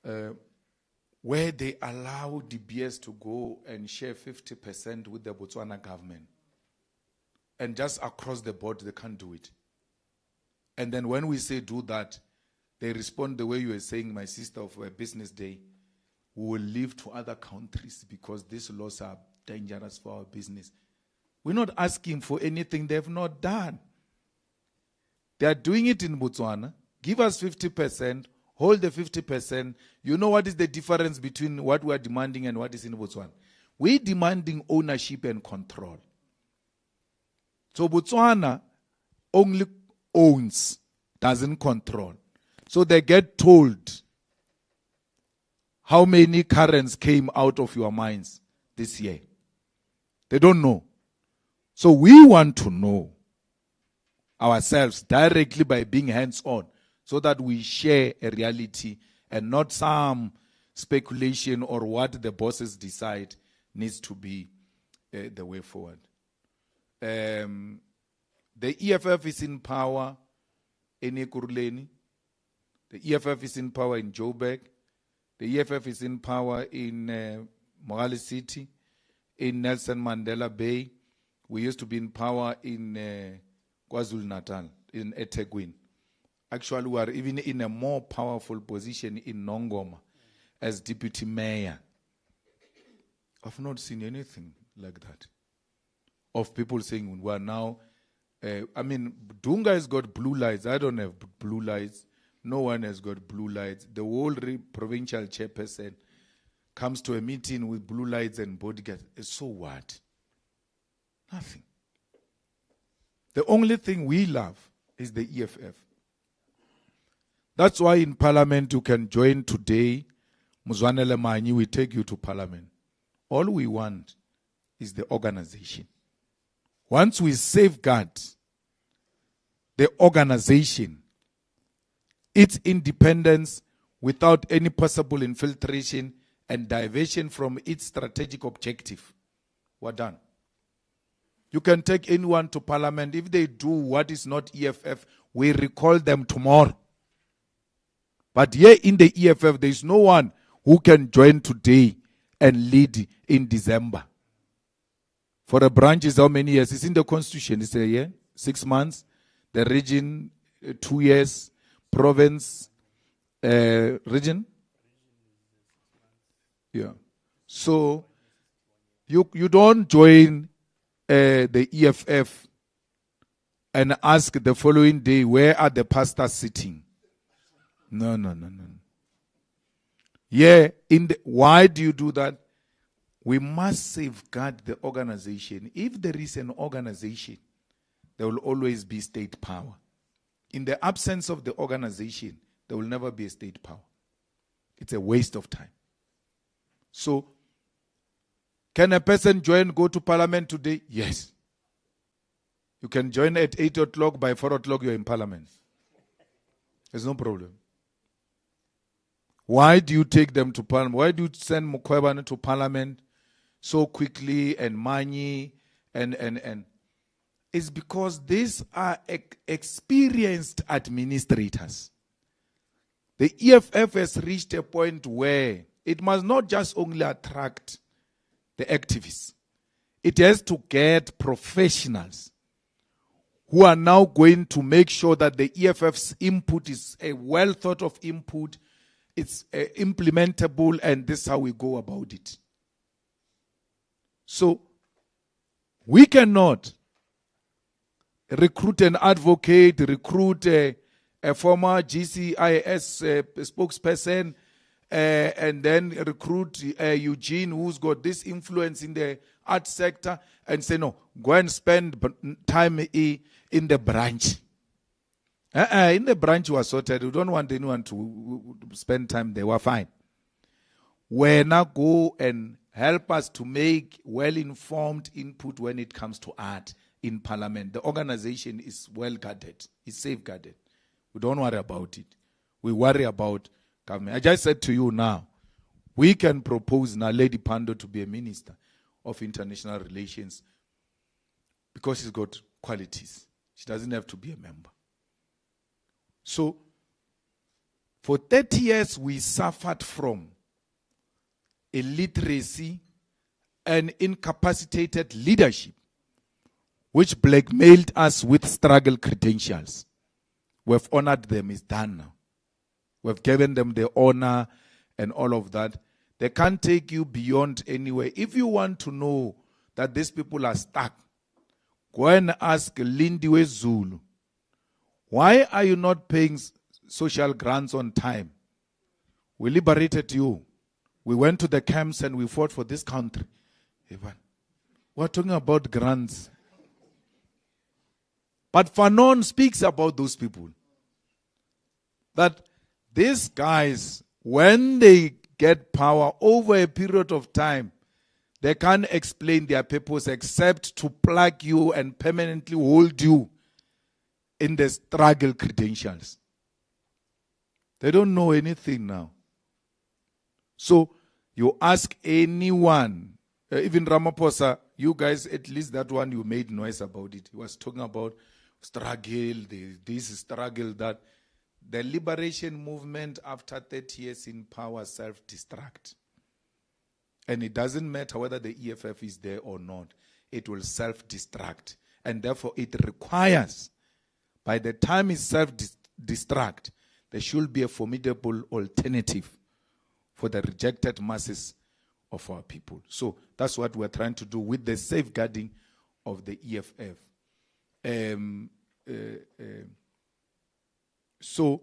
there. Where they allow DBS to go and share 50% with the Botswana government. And just across the board, they can't do it. And then when we say do that, they respond the way you were saying, my sister, of a business day. We will leave to other countries because these laws are dangerous for our business. We're not asking for anything they have not done. They are doing it in Botswana. Give us 50%, hold the 50%. You know what is the difference between what we are demanding and what is in Botswana? We're demanding ownership and control. So Botswana only owns, doesn't control. So they get told how many currents came out of your mines this year. They don't know. So we want to know ourselves directly by being hands-on so that we share a reality and not some speculation or what the bosses decide needs to be the way forward. The EFF is in power in Ekurhuleni. The EFF is in power in Joburg. The EFF is in power in Mogale City, in Nelson Mandela Bay. We used to be in power in KwaZulu-Natal, in eThekwini. Actually, we are even in a more powerful position in Nongoma as deputy mayor. I've not seen anything like that. Of people saying we are now, Dunga has got blue lights. I don't have blue lights. No one has got blue lights. The whole provincial chairperson comes to a meeting with blue lights and bodyguards. So what? Nothing. The only thing we love is the EFF. That's why in Parliament you can join today. Muzwanele Manyi, we take you to Parliament. All we want is the organization. Once we safeguard the organization, its independence without any possible infiltration and diversion from its strategic objective, we're done. You can take anyone to Parliament. If they do what is not EFF, we recall them tomorrow. But here in the EFF, there is no one who can join today and lead in December. For a branch is how many years? It's in the constitution. It's a year, 6 months. The region, 2 years. Province, region. Yeah. So you don't join the EFF and ask the following day, where are the pastors sitting? No. Yeah. Why do you do that? We must safeguard the organization. If there is an organization, there will always be state power. In the absence of the organization, there will never be a state power. It's a waste of time. So, can a person go to Parliament today? Yes. You can join at 8 o'clock, by 4 o'clock you're in Parliament. There's no problem. Why do you take them to Parliament? Why do you send Mukwebane to Parliament so quickly and money and it's because these are experienced administrators. The EFF has reached a point where it must not just only attract the activists. It has to get professionals who are now going to make sure that the EFF's input is a well thought of input, it's implementable, and this is how we go about it. So, we cannot recruit an advocate, recruit a former GCIS spokesperson, and then recruit Eugene, who's got this influence in the art sector, and say, no, go and spend time in the branch. In the branch was sorted. We don't want anyone to spend time there. We're fine. We're now go and help us to make well-informed input when it comes to art in Parliament. The organization is well-guarded. It's safeguarded. We don't worry about it. We worry about government. I just said to you now, we can propose now Lady Pando to be a minister of international relations because she's got qualities. She doesn't have to be a member. So, for 30 years, we suffered from illiteracy and incapacitated leadership, which blackmailed us with struggle credentials. We've honored them. It's done now. We've given them the honor and all of that. They can't take you beyond anywhere. If you want to know that these people are stuck, go and ask Lindiwe Zulu. Why are you not paying social grants on time? We liberated you. We went to the camps and we fought for this country. We're talking about grants. But Fanon speaks about those people. That these guys, when they get power over a period of time, they can't explain their purpose except to plug you and permanently hold you in the struggle credentials. They don't know anything now. So you ask anyone, even Ramaphosa, you guys, at least that one you made noise about it. He was talking about struggle, this struggle, that. The liberation movement after 30 years in power self-destruct. And it doesn't matter whether the EFF is there or not. It will self-destruct. And therefore it requires, by the time it self-destruct, there should be a formidable alternative for the rejected masses of our people. So that's what we're trying to do with the safeguarding of the EFF. So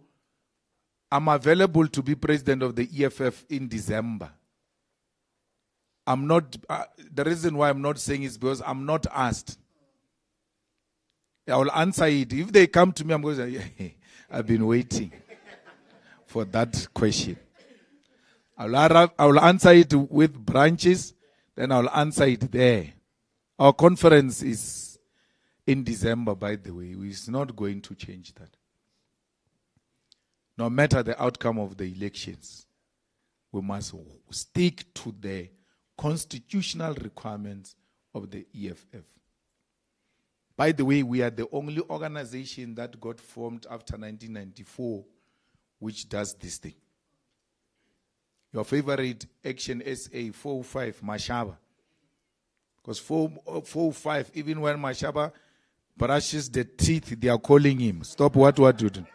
I'm available to be president of the EFF in December. I'm not, the reason why I'm not saying is because I'm not asked. I will answer it. If they come to me, I'm going to say, hey, I've been waiting for that question. I will answer it with branches, then I will answer it there. Our conference is in December, by the way. It's not going to change that. No matter the outcome of the elections, we must stick to the constitutional requirements of the EFF. By the way, we are the only organization that got formed after 1994 which does this thing. Your favorite Action SA 405, Mashaba. Because 405, even when Mashaba brushes the teeth, they are calling him. Stop what you do.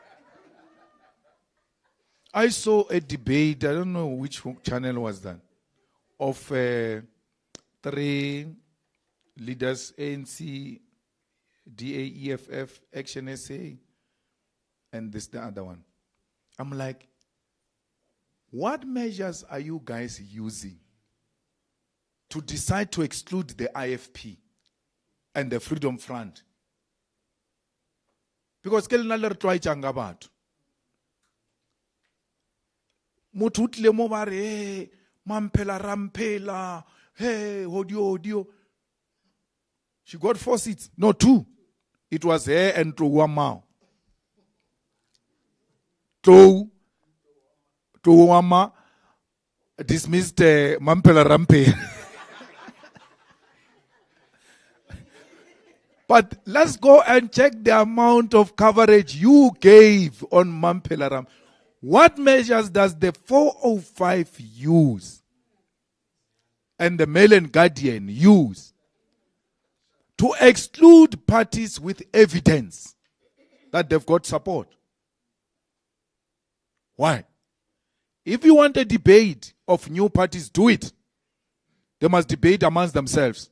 I saw a debate, I don't know which channel was that, of 3 leaders, ANC, DA, EFF, Action SA, and this the other one. I'm like, what measures are you guys using to decide to exclude the IFP and the Freedom Front? Because Mututile mobare, mampela rampela, hey, odio. She got 4 seats, no 2. It was her and Towama. Towama dismissed Mampela Rampe. But let's go and check the amount of coverage you gave on Mampela Rampe. What measures does the 405 use and the Mail and Guardian use to exclude parties with evidence that they've got support? Why? If you want a debate of new parties, do it. They must debate amongst themselves.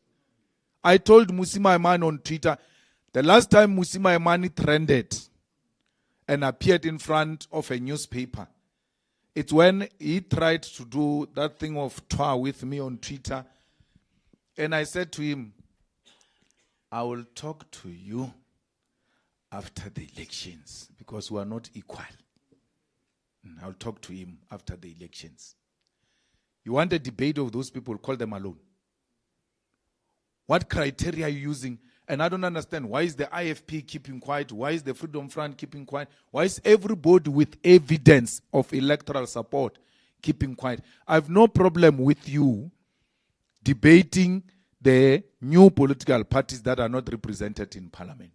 I told Musima Iman on Twitter, The last time Musi Maimane trended and appeared in front of a newspaper, it's when he tried to do that thing of tour with me on Twitter. And I said to him, I will talk to you after the elections because we are not equal. I'll talk to him after the elections. You want a debate of those people, call them alone. What criteria are you using? And I don't understand. Why is the IFP keeping quiet? Why is the Freedom Front keeping quiet? Why is everybody with evidence of electoral support keeping quiet? I have no problem with you debating the new political parties that are not represented in parliament.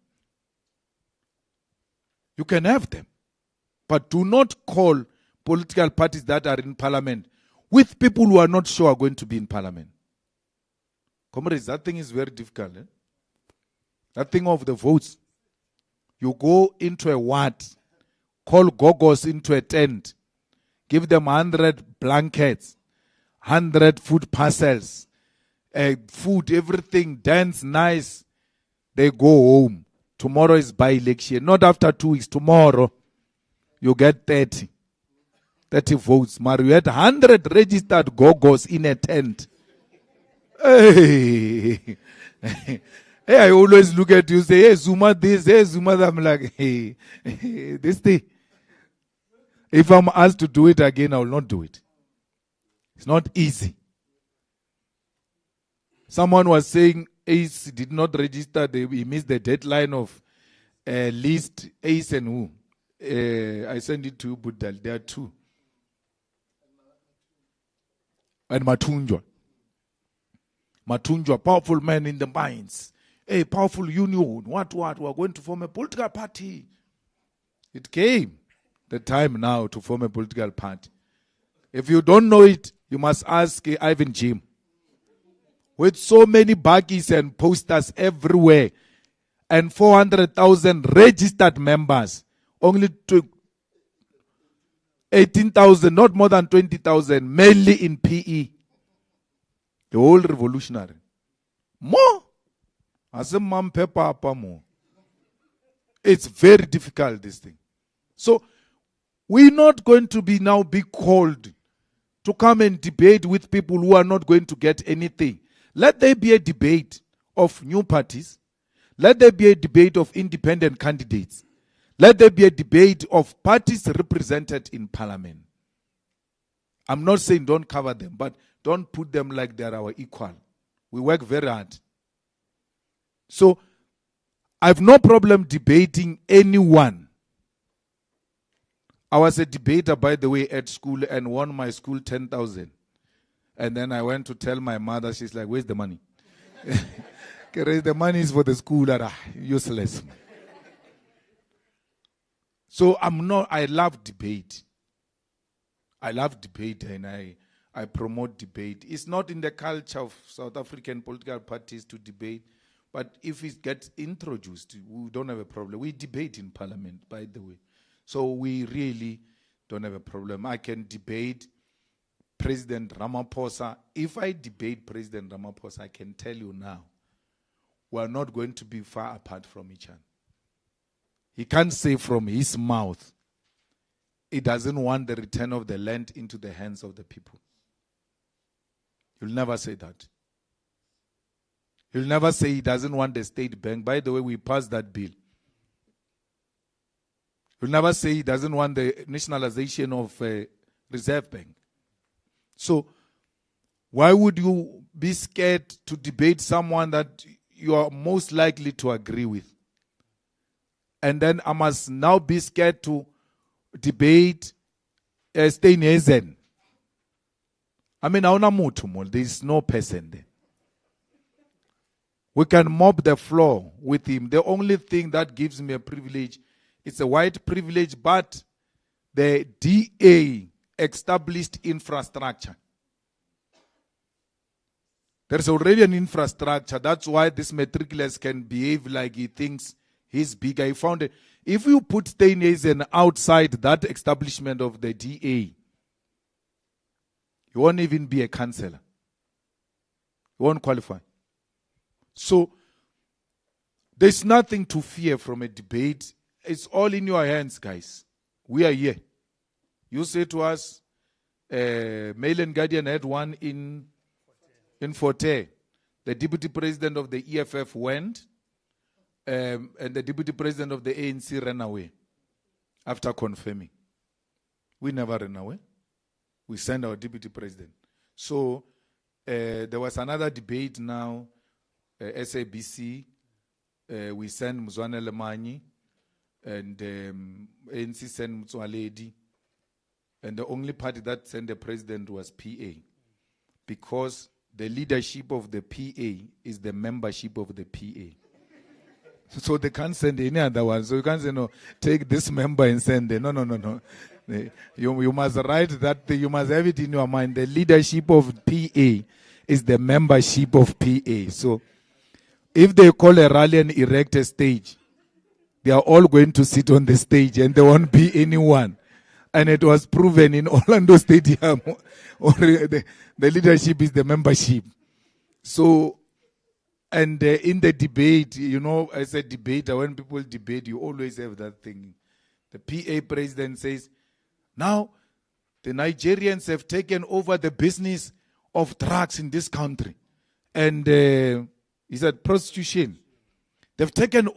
You can have them. But do not call political parties that are in parliament with people who are not sure are going to be in parliament. Comrades, that thing is very difficult. That thing of the votes. You go into a ward, call gogos into a tent, give them 100 blankets, 100 food parcels, food, everything, dance, nice. They go home. Tomorrow is by-election. Not after 2 weeks. Tomorrow, you get 30 votes. You had 100 registered gogos in a tent. Hey. Hey, I always look at you, say, hey, Zuma this, hey, Zuma that. I'm like, hey, this thing. If I'm asked to do it again, I will not do it. It's not easy. Someone was saying ACE did not register, he missed the deadline of list ACE and who. I send it to you, but there are two. And Matunjwa. Matunjwa, powerful man in the mines. A powerful union. What? We are going to form a political party. It came the time now to form a political party. If you don't know it, you must ask Ivan Jim. With so many buggies and posters everywhere, and 400,000 registered members, only 18,000, not more than 20,000, mainly in PE. The whole revolutionary. More. As a man paper, more. It's very difficult, this thing. So, we're not going to be called to come and debate with people who are not going to get anything. Let there be a debate of new parties. Let there be a debate of independent candidates. Let there be a debate of parties represented in parliament. I'm not saying don't cover them, but don't put them like they're our equal. We work very hard. So, I have no problem debating anyone. I was a debater, by the way, at school and won my school 10,000. And then I went to tell my mother, she's like, where's the money? The money is for the school. Useless. So I love debate. I love debate and I promote debate. It's not in the culture of South African political parties to debate, but if it gets introduced, we don't have a problem. We debate in parliament, by the way. So we really don't have a problem. I can debate President Ramaphosa. If I debate President Ramaphosa, I can tell you now, we are not going to be far apart from each other. He can't say from his mouth, he doesn't want the return of the land into the hands of the people. He'll never say that. He'll never say he doesn't want the state bank. By the way, we passed that bill. He'll never say he doesn't want the nationalization of Reserve Bank. So, why would you be scared to debate someone that you are most likely to agree with? And then I must now be scared to debate Steinhazen. I mean, there is no person there. We can mop the floor with him. The only thing that gives me a privilege, it's a white privilege, but the DA established infrastructure. There's already an infrastructure. That's why this matriculous can behave like he thinks he's bigger. He found it. If you put Steinhazen outside that establishment of the DA, he won't even be a councillor. He won't qualify. So, There's nothing to fear from a debate. It's all in your hands, guys. We are here. You say to us, Mail and Guardian had one in Forte. The deputy president of the EFF went, and the deputy president of the ANC ran away after confirming. We never ran away. We sent our deputy president. So there was another debate now, SABC. We sent Mzwane Lemanyi, and ANC sent Mtswaledi. And the only party that sent the president was PA, because the leadership of the PA is the membership of the PA. So they can't send any other one. So you can't say, no, take this member and send them. No. You must write that, you must have it in your mind. The leadership of PA is the membership of PA. So if they call a rally and erect a stage, they are all going to sit on the stage and there won't be anyone. And it was proven in Orlando Stadium. The leadership is the membership. So, and in the debate, as a debater, when people debate, you always have that thing. The PA president says, now the Nigerians have taken over the business of drugs in this country. And he said, prostitution. They've taken,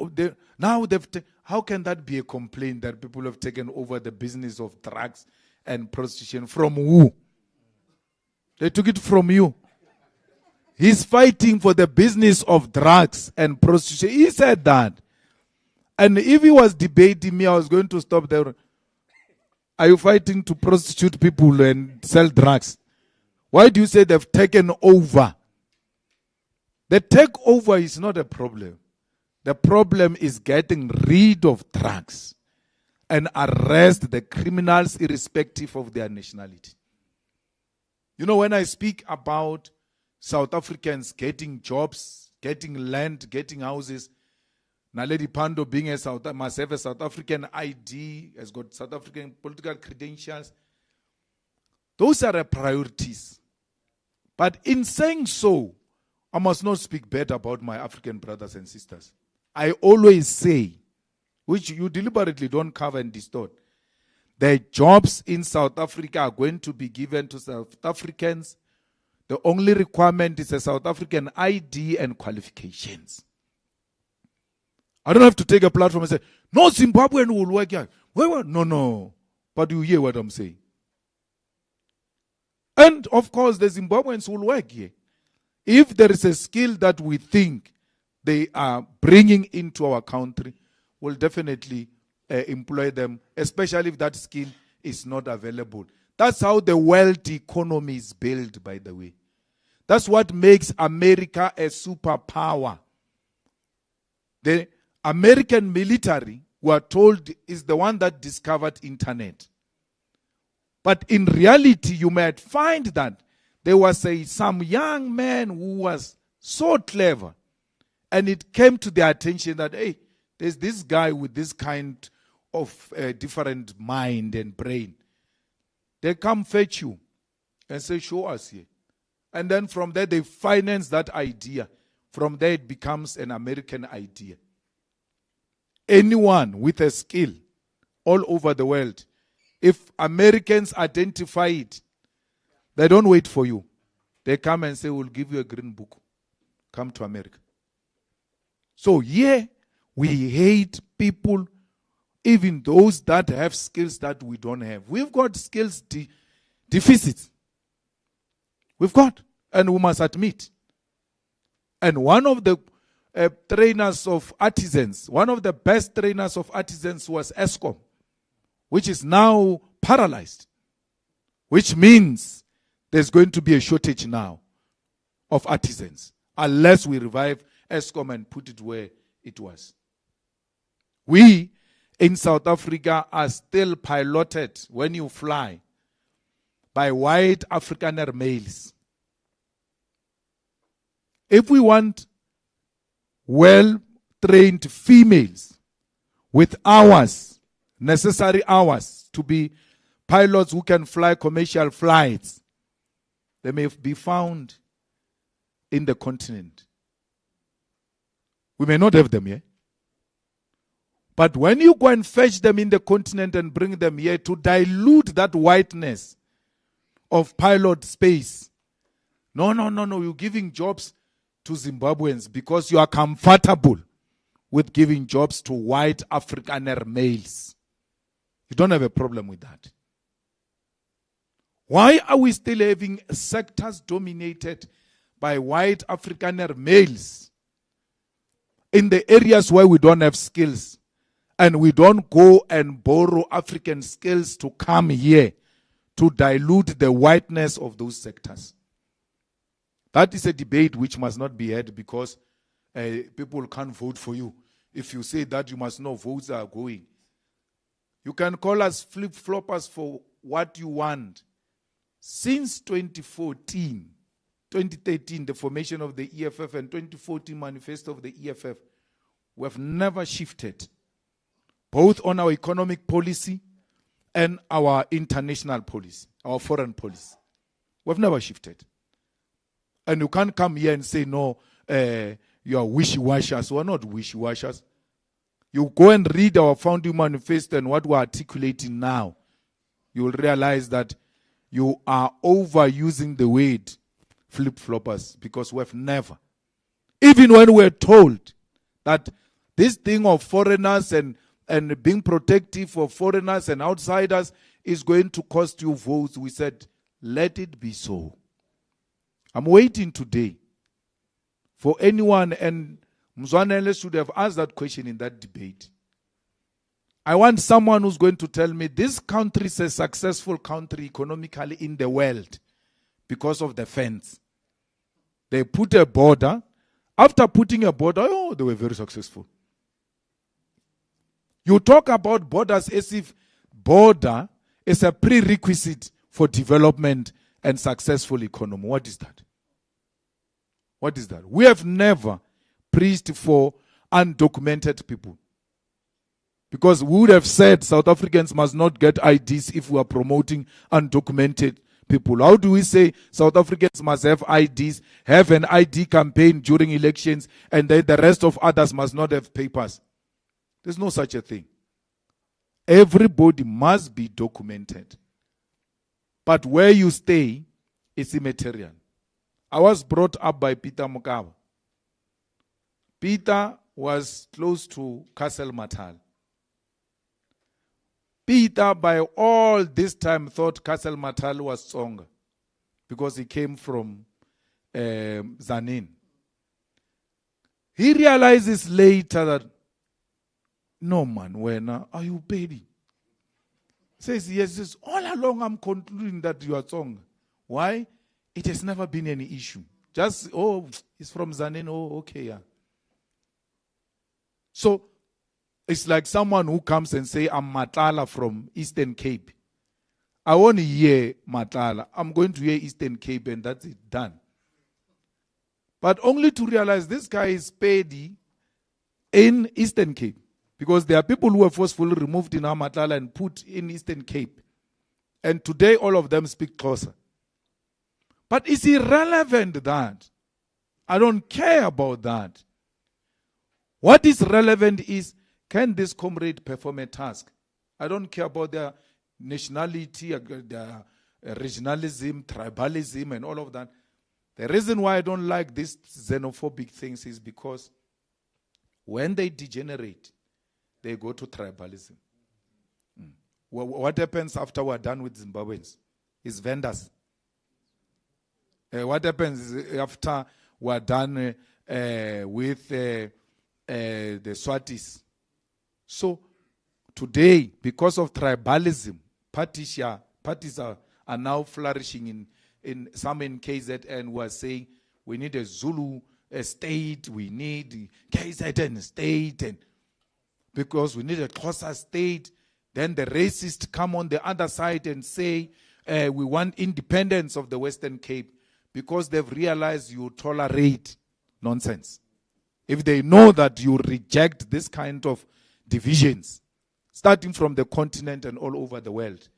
how can that be a complaint that people have taken over the business of drugs and prostitution? From who? They took it from you. He's fighting for the business of drugs and prostitution. He said that. And if he was debating me, I was going to stop there. Are you fighting to prostitute people and sell drugs? Why do you say they've taken over? The takeover is not a problem. The problem is getting rid of drugs and arrest the criminals irrespective of their nationality. When I speak about South Africans getting jobs, getting land, getting houses, Naledi Pando being must have a South African ID, has got South African political credentials. Those are the priorities. But in saying so, I must not speak bad about my African brothers and sisters. I always say, which you deliberately don't cover and distort, the jobs in South Africa are going to be given to South Africans. The only requirement is a South African ID and qualifications. I don't have to take a platform and say, no Zimbabwean will work here. No. But you hear what I'm saying. And of course, the Zimbabweans will work here. If there is a skill that we think they are bringing into our country, we'll definitely employ them, especially if that skill is not available. That's how the world economy is built, by the way. That's what makes America a superpower. The American military, we are told, is the one that discovered internet. But in reality, you might find that there was some young man who was so clever, and it came to their attention that, hey, there's this guy with this kind of different mind and brain. They come fetch you and say, show us here. And then from there, they finance that idea. From there, it becomes an American idea. Anyone with a skill all over the world, if Americans identify it, they don't wait for you. They come and say, we'll give you a green book. Come to America. So we hate people, even those that have skills that we don't have. We've got skills deficits. We've got, and we must admit. And one of the trainers of artisans, one of the best trainers of artisans was Eskom, which is now paralyzed, which means there's going to be a shortage now of artisans unless we revive Eskom and put it where it was. We in South Africa are still piloted when you fly by white Afrikaner males. If we want well-trained females with hours, necessary hours to be pilots who can fly commercial flights, they may be found in the continent. We may not have them here, But when you go and fetch them in the continent and bring them here to dilute that whiteness of pilot space, no, you're giving jobs to Zimbabweans because you are comfortable with giving jobs to white Afrikaner males. You don't have a problem with that. Why are we still having sectors dominated by white Afrikaner males in the areas where we don't have skills, and we don't go and borrow African skills to come here to dilute the whiteness of those sectors? That is a debate which must not be had, because people can't vote for you. If you say that, you must know votes are going. You can call us flip-floppers for what you want. Since 2013, the formation of the EFF, and 2014 manifesto of the EFF, we have never shifted, both on our economic policy and our international policy, our foreign policy. We have never shifted. And you can't come here and say, no, you are wishy-washers. We are not wishy-washers. You go and read our founding manifesto and what we are articulating now, you will realize that you are overusing the word flip-floppers, because we have never. Even when we're told that this thing of foreigners and being protective of foreigners and outsiders is going to cost you votes, we said, let it be so. I'm waiting today for anyone, and Mzwanele should have asked that question in that debate. I want someone who's going to tell me this country is a successful country economically in the world because of the fence. They put a border. After putting a border, they were very successful. You talk about borders as if border is a prerequisite for development and successful economy. What is that? What is that? We have never preached for undocumented people, because we would have said South Africans must not get IDs if we are promoting undocumented people. How do we say South Africans must have IDs, have an ID campaign during elections, and then the rest of others must not have papers? There's no such a thing. Everybody must be documented. But where you stay is immaterial. I was brought up by Peter Mokaba. Peter was close to Castle Matal. Peter, by all this time, thought Castle Matal was Tsonga, because he came from Zanin. He realizes later that, no man, when are you baby? Says, yes, says, all along I'm concluding that you are Tsonga. Why? It has never been any issue. Just, he's from Zanin, okay, yeah. So, it's like someone who comes and say, I'm Matala from Eastern Cape. I want to hear Matala. I'm going to hear Eastern Cape, and that's it, done. But only to realize this guy is Pedi in Eastern Cape. Because there are people who were forcefully removed in Matala and put in Eastern Cape. And today all of them speak Xhosa. But it's irrelevant that. I don't care about that. What is relevant is, can this comrade perform a task? I don't care about their nationality, their regionalism, tribalism, and all of that. The reason why I don't like these xenophobic things is because when they degenerate, they go to tribalism. What happens after we're done with Zimbabweans is vendors. What happens after we're done with the Swatis? So today, because of tribalism, parties are now flourishing in some in KZN who are saying we need a Zulu state, we need KZN state, and because we need a Xhosa state. Then the racists come on the other side and say we want independence of the Western Cape, because they've realized you tolerate nonsense. If they know that you reject this kind of divisions, starting from the continent and all over the world,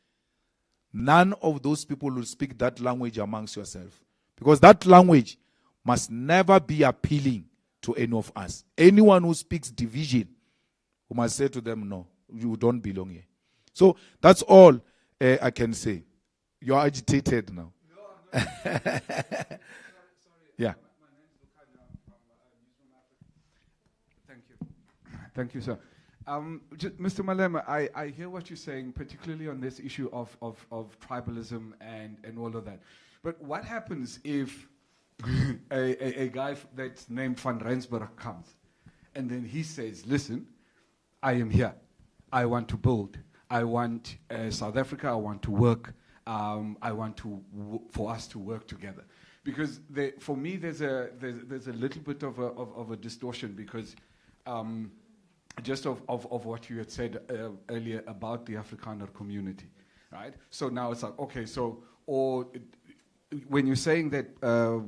none of those people will speak that language amongst yourself, because that language must never be appealing to any of us. Anyone who speaks division We must say to them, no, you don't belong here. So that's all I can say. You're agitated now. Yeah. Thank you, sir. Mr. Malema, I hear what you're saying, particularly on this issue of tribalism and all of that. But what happens if a guy that's named Van Rensburg comes and then he says, listen, I am here. I want to build. I want South Africa. I want to work. I want for us to work together. Because for me, there's a little bit of a distortion because just of what you had said earlier about the Afrikaner community, right? So now it's like, okay, so when you're saying that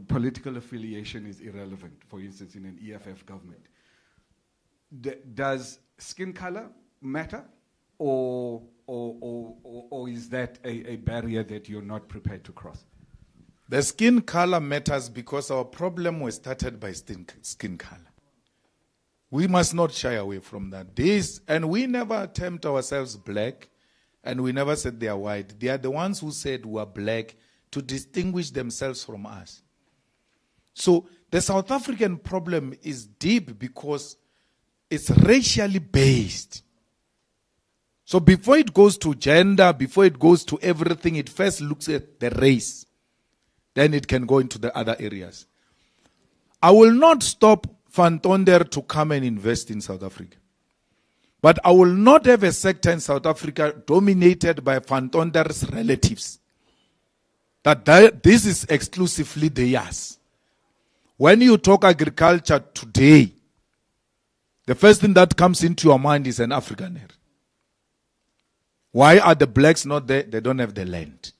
political affiliation is irrelevant, for instance, in an EFF government, does skin color matter, or is that a barrier that you're not prepared to cross? The skin color matters because our problem was started by skin color. We must not shy away from that. And we never termed ourselves black, and we never said they are white. They are the ones who said we are black to distinguish themselves from us. So the South African problem is deep because it's racially based. So before it goes to gender, before it goes to everything, it first looks at the race. Then it can go into the other areas. I will not stop Van Tonder to come and invest in South Africa. But I will not have a sector in South Africa dominated by Van Tonder's relatives. This is exclusively theirs. When you talk agriculture today, the first thing that comes into your mind is an Afrikaner. Why are the blacks not there? They don't have the land.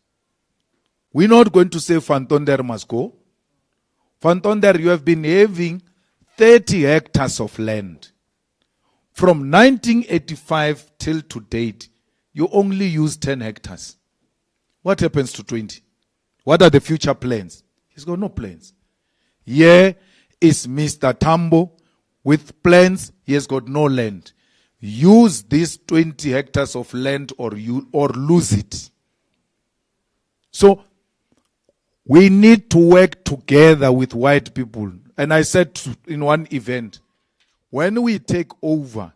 We're not going to say Van Tonder must go. Van Tonder, you have been having 30 hectares of land. From 1985 till to date, you only use 10 hectares. What happens to 20? What are the future plans? He's got no plans. Here is Mr. Tambo with plans. He has got no land. Use these 20 hectares of land or lose it. So we need to work together with white people. And I said in one event, when we take over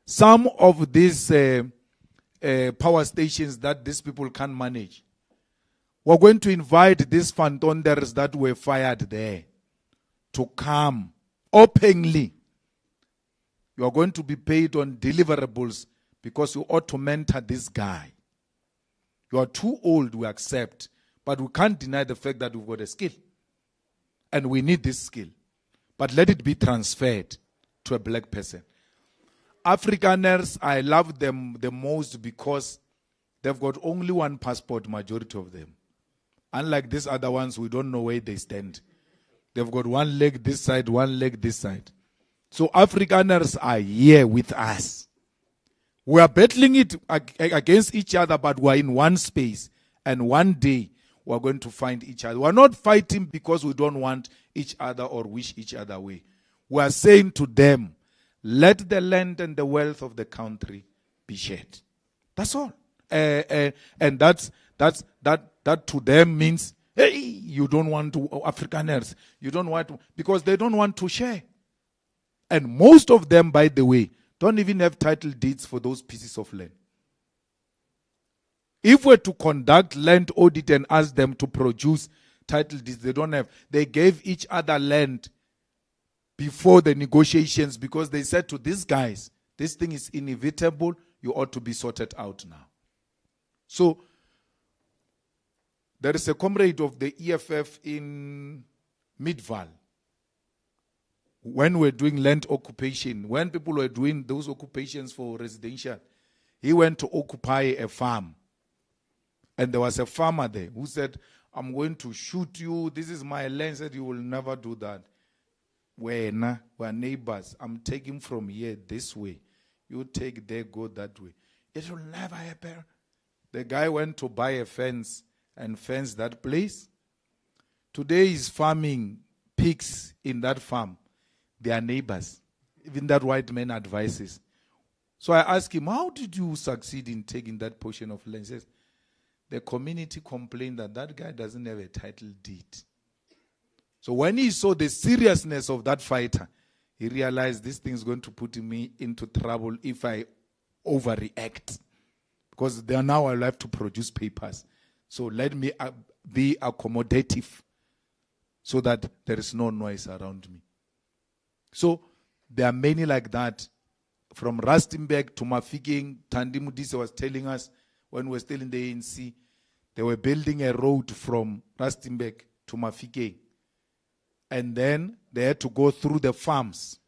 some of these power stations that these people can't manage, we're going to invite these Van Tonders that were fired there to come openly. You are going to be paid on deliverables because you ought to mentor this guy. You are too old, we accept. But we can't deny the fact that we've got a skill. And we need this skill. But let it be transferred to a black person. Afrikaners, I love them the most because they've got only one passport, majority of them. Unlike these other ones, we don't know where they stand. They've got one leg this side, one leg this side. So Afrikaners are here with us. We are battling it against each other, but we are in one space. And one day, we are going to find each other. We are not fighting because we don't want each other or wish each other away. We are saying to them, let the land and the wealth of the country be shared. That's all. And that to them means, hey, you don't want to, Afrikaners, you don't want to, because they don't want to share. And most of them, by the way, don't even have title deeds for those pieces of land. If we're to conduct land audit and ask them to produce title deeds, they don't have. They gave each other land before the negotiations because they said to these guys, this thing is inevitable, you ought to be sorted out now. So, there is a comrade of the EFF in Midval. When we're doing land occupation, when people were doing those occupations for residential, he went to occupy a farm. And there was a farmer there who said, I'm going to shoot you. This is my land. He said, you will never do that. We're neighbors. I'm taking from here this way. You take there, go that way. It will never happen. The guy went to buy a fence and fence that place. Today he's farming pigs in that farm. They are neighbors. Even that white man advises. So I asked him, how did you succeed in taking that portion of land? He says, the community complained that that guy doesn't have a title deed. So when he saw the seriousness of that fighter, he realized this thing is going to put me into trouble if I overreact. Because now I'll have to produce papers. So let me be accommodative so that there is no noise around me. So there are many like that. From Rustenburg to Mafikeng, Thandi Modise was telling us when we were still in the ANC, they were building a road from Rustenburg to Mafikeng. And then they had to go through the farms.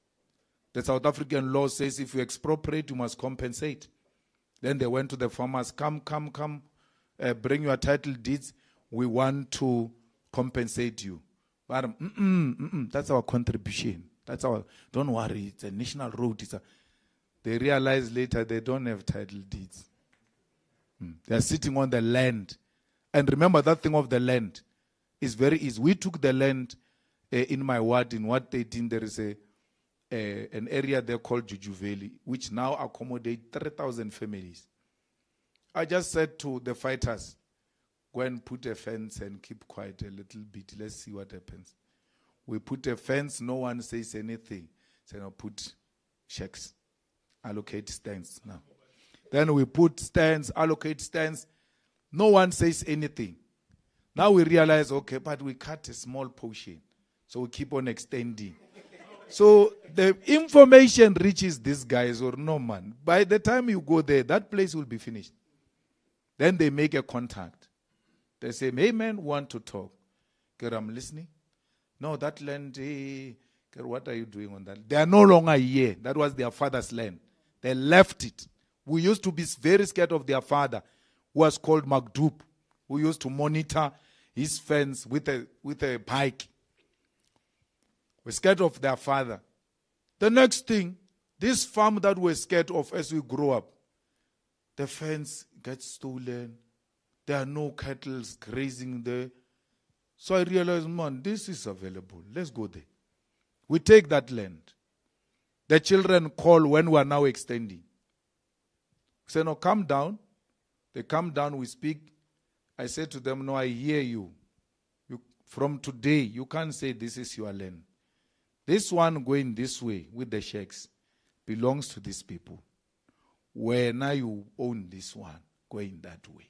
The South African law says if you expropriate, you must compensate. Then they went to the farmers, come, bring your title deeds. We want to compensate you. But, that's our contribution. Don't worry, it's a national road. They realized later they don't have title deeds. They are sitting on the land. And remember that thing of the land is very easy. We took the land in my ward, in Ward 13, there is an area there called Juju Valley, which now accommodates 3,000 families. I just said to the fighters, go and put a fence and keep quiet a little bit. Let's see what happens. We put a fence, no one says anything. So now put checks, allocate stands now. Then we put stands, allocate stands. No one says anything. Now we realize, okay, but we cut a small portion. So we keep on extending. So the information reaches these guys or no man. By the time you go there, that place will be finished. Then they make a contact. They say, hey man, want to talk. Okay, I'm listening. No, that land, hey, what are you doing on that? They are no longer here. That was their father's land. They left it. We used to be very scared of their father, who was called Magdub, who used to monitor his fence with a pike. We're scared of their father. The next thing, this farm that we're scared of as we grow up, the fence gets stolen. There are no cattle grazing there. So I realized, man, this is available. Let's go there. We take that land. The children call when we are now extending. We say, no, come down. They come down, we speak. I say to them, no, I hear you. From today, you can't say this is your land. This one going this way with the sheikhs belongs to these people. Where now you own this one, going that way.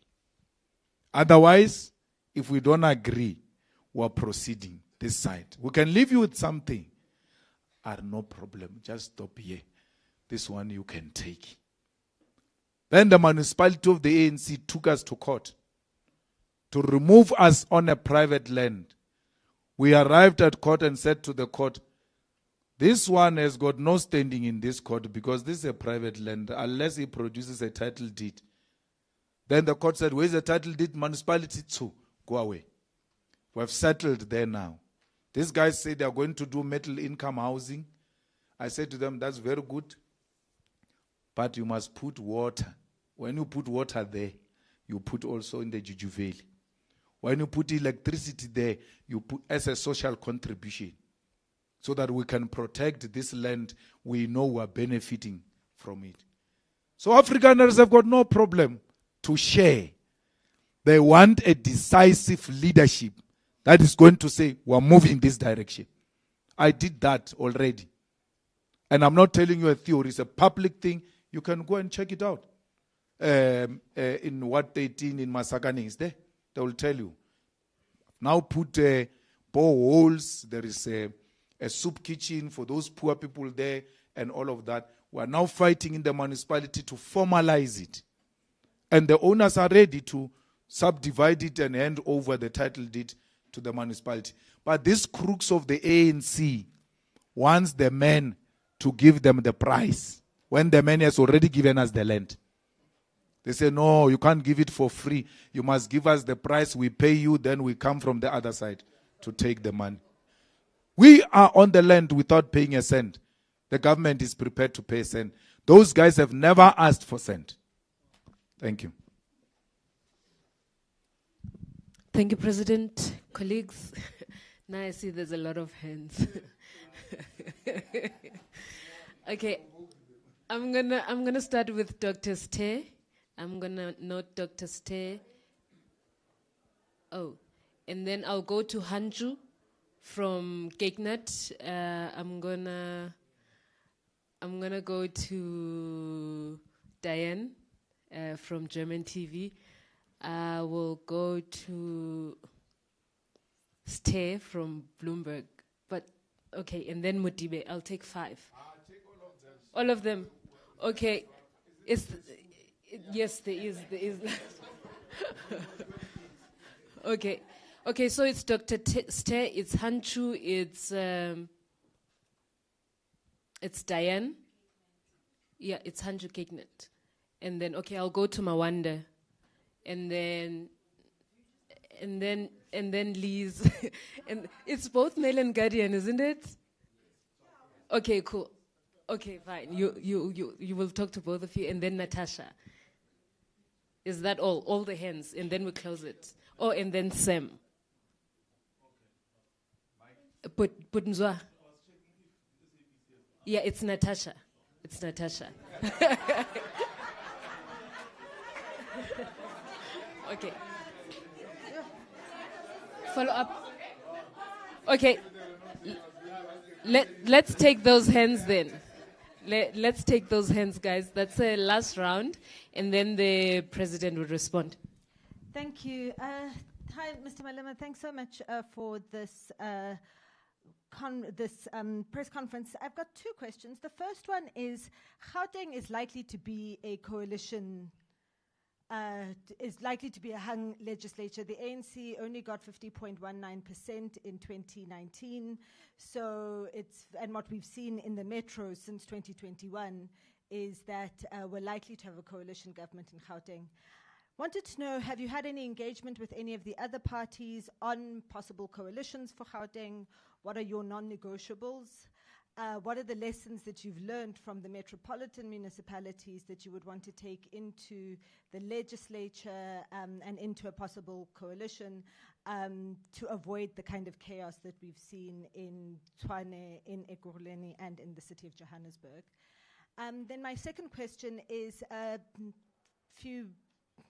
Otherwise, if we don't agree, we're proceeding this side. We can leave you with something. No problem. Just stop here. This one you can take. Then the municipality of the ANC took us to court to remove us on a private land. We arrived at court and said to the court, this one has got no standing in this court because this is a private land unless he produces a title deed. Then the court said, where's the title deed? Municipality 2. Go away. We have settled there now. These guys say they are going to do middle income housing. I said to them, that's very good. But you must put water. When you put water there, you put also in the Juju Valley. When you put electricity there, you put as a social contribution. So that we can protect this land, we know we are benefiting from it. So Afrikaners have got no problem to share. They want a decisive leadership that is going to say, we're moving in this direction. I did that already. And I'm not telling you a theory, it's a public thing. You can go and check it out. In Ward 13 in Masakane is there. They will tell you. Now put boreholes, there is a soup kitchen for those poor people there and all of that. We are now fighting in the municipality to formalize it. And the owners are ready to subdivide it and hand over the title deed to the municipality. But these crooks of the ANC wants the men to give them the price when the man has already given us the land. They say, no, you can't give it for free. You must give us the price. We pay you, then we come from the other side to take the money. We are on the land without paying a cent. The government is prepared to pay a cent. Those guys have never asked for cent. Thank you. Thank you, President. Colleagues, now I see there's a lot of hands. Okay. I'm gonna start with Dr. Ste. I'm gonna note Dr. Ste. Oh, and then I'll go to Hanju from Cakenut. I'm gonna go to Diane from German TV. I will go to Ste from Bloomberg. But okay, and then Mutibe. I'll take 5. Take All of them. Okay. Yes, there is. Okay. Okay, so it's Dr. Ste, it's Hanchu, it's Diane. Yeah, it's Hanchu Cakenet. And then, okay, I'll go to Mawanda. And then Liz. And it's both male and guardian, isn't it? Okay, cool. Okay, fine. You will talk to both of you, and then Natasha. Is that all? All the hands, and then we close it. Oh, and then Sam. Put Nzwa. Yeah, it's Natasha. It's Natasha. Okay. Follow up. Okay. Let's take those hands then. Let's take those hands, guys. That's the last round, and then the president will respond. Thank you. Hi, Mr. Malema. Thanks so much for this press conference. I've got 2 questions. The first one is, Gauteng is likely to be a coalition, is likely to be a hung legislature. The ANC only got 50.19% in 2019. So and what we've seen in the metro since 2021 is that we're likely to have a coalition government in Gauteng. Wanted to know, have you had any engagement with any of the other parties on possible coalitions for Gauteng? What are your non-negotiables? What are the lessons that you've learned from the metropolitan municipalities that you would want to take into the legislature and into a possible coalition to avoid the kind of chaos that we've seen in Tshwane, in Ekurhuleni, and in the city of Johannesburg? Then my second question is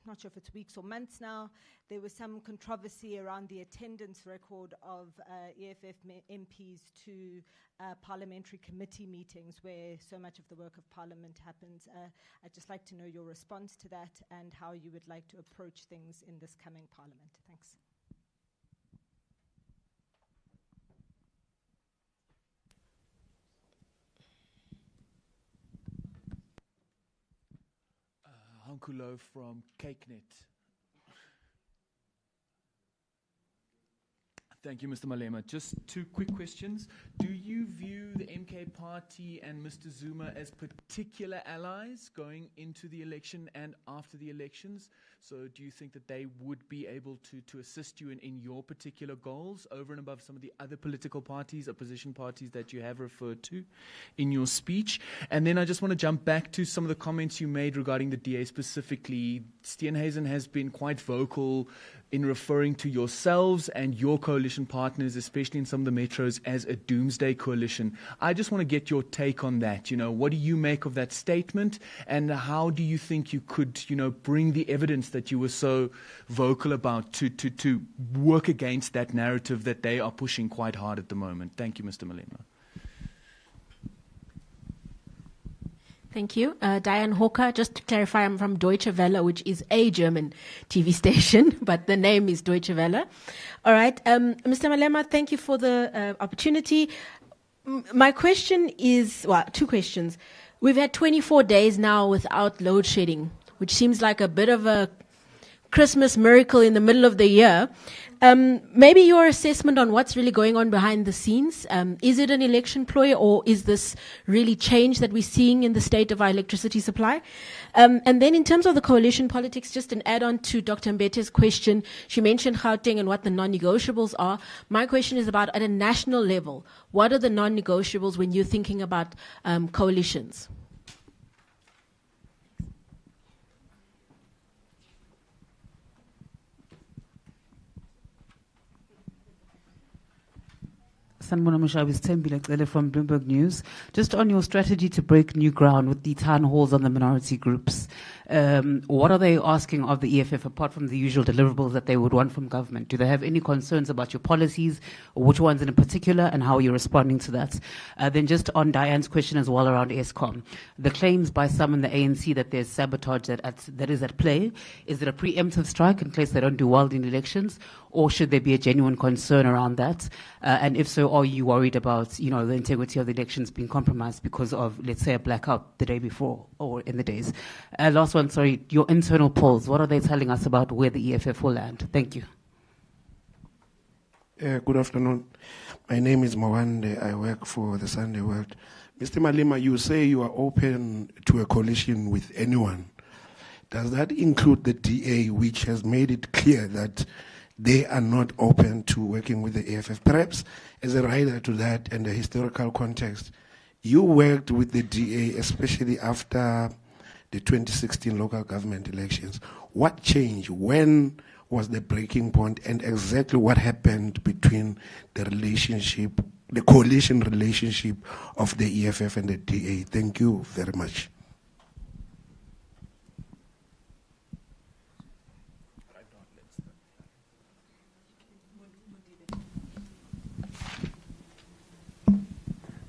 not sure if it's weeks or months now, there was some controversy around the attendance record of EFF MPs to parliamentary committee meetings where so much of the work of parliament happens. I'd just like to know your response to that and how you would like to approach things in this coming parliament. Thanks. Hankulo from CakeNet. Thank you, Mr. Malema. Just 2 quick questions. Do you view the MK party and Mr. Zuma as particular allies going into the election and after the elections? So do you think that they would be able to assist you in your particular goals over and above some of the other political parties, opposition parties that you have referred to in your speech? And then I just want to jump back to some of the comments you made regarding the DA specifically. Steenhuisen has been quite vocal in referring to yourselves and your coalition partners, especially in some of the metros, as a doomsday coalition. I just want to get your take on that. What do you make of that statement, and how do you think you could, bring the evidence that you were so vocal about to work against that narrative that they are pushing quite hard at the moment? Thank you, Mr. Malema. Thank you. Diane Hawker, just to clarify, I'm from Deutsche Welle, which is a German TV station, but the name is Deutsche Welle. All right. Mr. Malema, thank you for the opportunity. My question is, 2 questions. We've had 24 days now without load shedding, which seems like a bit of a Christmas miracle in the middle of the year. Maybe your assessment on what's really going on behind the scenes. Is it an election ploy, or is this really change that we're seeing in the state of our electricity supply? And then in terms of the coalition politics, just an add-on to Dr. Mbete's question, she mentioned Gauteng and what the non-negotiables are. My question is about, at a national level, what are the non-negotiables when you're thinking about coalitions? Sanibona Mushabi, Thembile Cele from Bloomberg News. Just on your strategy to break new ground with the town halls on the minority groups, what are they asking of the EFF apart from the usual deliverables that they would want from government? Do they have any concerns about your policies, or which ones in particular, and how are you responding to that? Then just on Diane's question as well around ESCOM, the claims by some in the ANC that there's sabotage that is at play, is it a preemptive strike in case they don't do well in elections, or should there be a genuine concern around that? And if so, are you worried about, the integrity of the elections being compromised because of, let's say, a blackout the day before or in the days? Last one, sorry, your internal polls, what are they telling us about where the EFF will land? Thank you. Good afternoon. My name is Mwande. I work for the Sunday World. Mr. Malema, you say you are open to a coalition with anyone. Does that include the DA, which has made it clear that they are not open to working with the EFF? Perhaps as a rider to that and a historical context, you worked with the DA, especially after the 2016 local government elections. What changed? When was the breaking point, and exactly what happened between the relationship, the coalition relationship of the EFF and the DA? Thank you very much.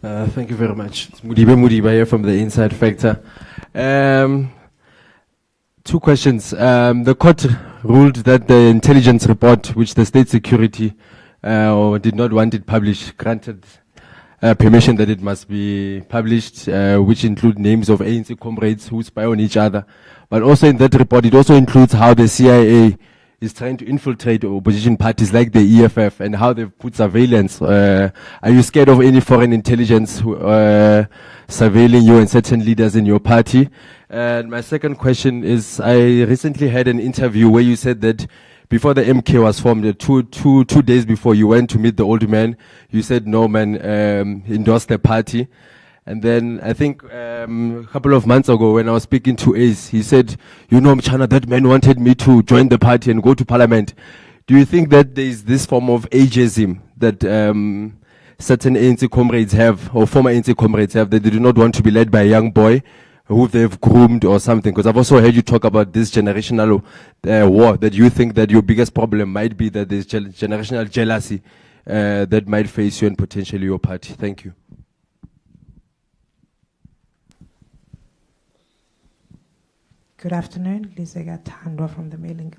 Thank you very much. It's Mudibe here from the Inside Factor. Two questions. The court ruled that the intelligence report, which the state security did not want it published, granted permission that it must be published, which include names of ANC comrades who spy on each other. But also in that report, it also includes how the CIA is trying to infiltrate opposition parties like the EFF and how they've put surveillance. Are you scared of any foreign intelligence surveilling you and certain leaders in your party? And my second question is, I recently had an interview where you said that before the MK was formed, two days before you went to meet the old man, you said no man endorsed the party. And then I think a couple of months ago when I was speaking to Ace, he said, Mchana, that man wanted me to join the party and go to parliament. Do you think that there is this form of ageism that certain ANC comrades have, or former ANC comrades have, that they do not want to be led by a young boy who they've groomed or something? Because I've also heard you talk about this generational war, that you think that your biggest problem might be that there's generational jealousy that might face you and potentially your party. Thank you. Good afternoon, Lizega Tandwa from the Mailing.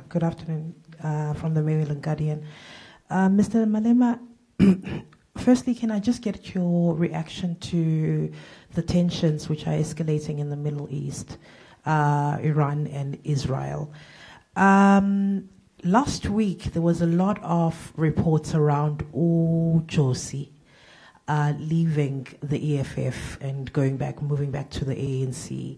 Good afternoon from the Mailing Guardian. Mr. Malema, firstly, can I just get your reaction to the tensions which are escalating in the Middle East, Iran and Israel? Last week, there was a lot of reports around Josi leaving the EFF and moving back to the ANC.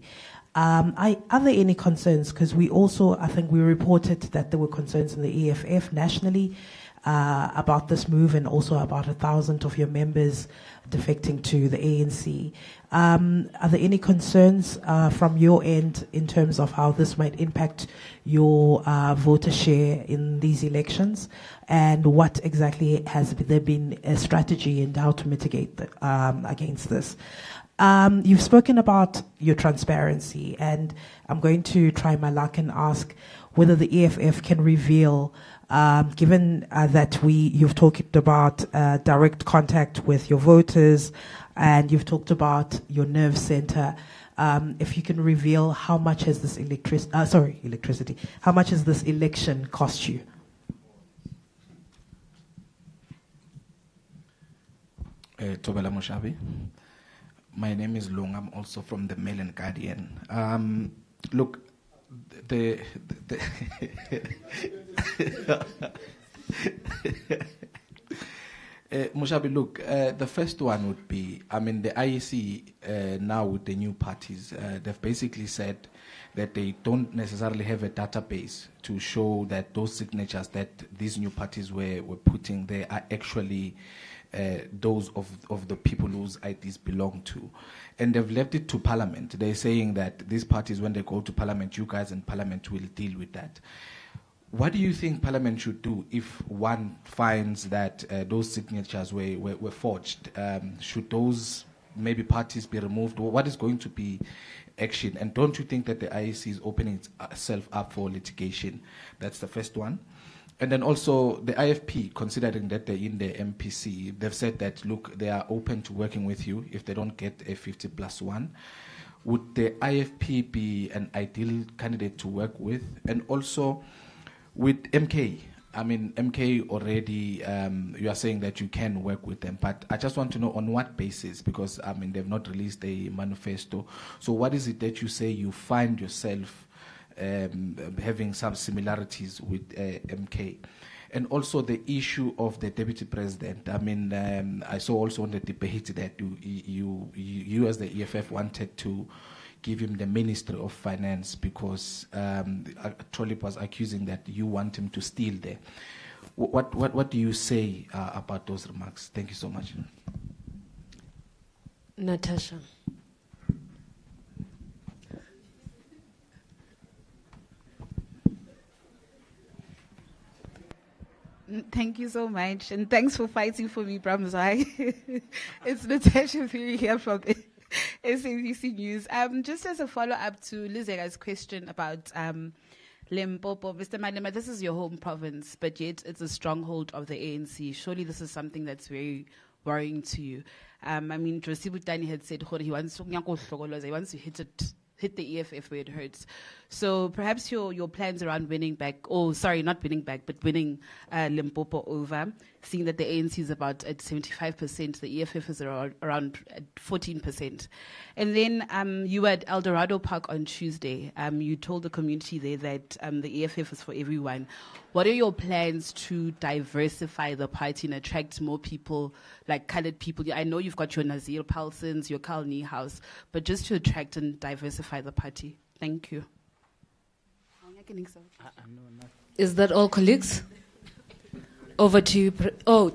Are there any concerns? Because I think we reported that there were concerns in the EFF nationally about this move, and also about 1,000 of your members defecting to the ANC. Are there any concerns from your end in terms of how this might impact your voter share in these elections? And what exactly has there been a strategy and how to mitigate against this? You've spoken about your transparency, and I'm going to try my luck and ask whether the EFF can reveal, given that you've talked about direct contact with your voters, and you've talked about your nerve center, if you can reveal how much has this electricity, how much has this election cost you? Tobela Moshabi. My name is Long. I'm also from the Mail and Guardian. Look, Mushabi, look, the first one would be, the IEC now with the new parties, they've basically said that they don't necessarily have a database to show that those signatures that these new parties were putting there are actually those of the people whose IDs belong to. And they've left it to Parliament. They're saying that these parties, when they go to Parliament, you guys in Parliament will deal with that. what do you think Parliament should do if one finds that those signatures were forged? Should those maybe parties be removed? Or what is going to be action? And don't you think that the IEC is opening itself up for litigation? That's the first one. And then also the IFP, considering that they're in the MPC, they've said that, look, they are open to working with you if they don't get a 50+1. Would the IFP be an ideal candidate to work with? And also with MK, I mean, MK already, you are saying that you can work with them, but I just want to know on what basis, because, I mean, they've not released a manifesto. So what is it that you say you find yourself having some similarities with MK? And also the issue of the deputy president. I mean, I saw also on the debate that you as the EFF wanted to give him the Ministry of Finance because Trolip was accusing that you want him to steal there. What do you say about those remarks? Thank you so much. Natasha. Thank you so much, and thanks for fighting for me, Bramzai. It's Natasha Fury here from SABC News. Just as a follow-up to Lizega's question about Limpopo, Mr. Malema, this is your home province, but yet it's a stronghold of the ANC. Surely this is something that's very worrying to you. I mean, Josi Butani had said he wants to hit the EFF where it hurts. So perhaps your plans around winning back, not winning back, but winning Limpopo over, seeing that the ANC is about at 75%, the EFF is around at 14%. And then you were at El Dorado Park on Tuesday. You told the community there that the EFF is for everyone. What are your plans to diversify the party and attract more people, like colored people? I know you've got your Nazir Paulsons, your Carl Niehaus, but just to attract and diversify the party. Thank you. Is that all, colleagues? Over to you.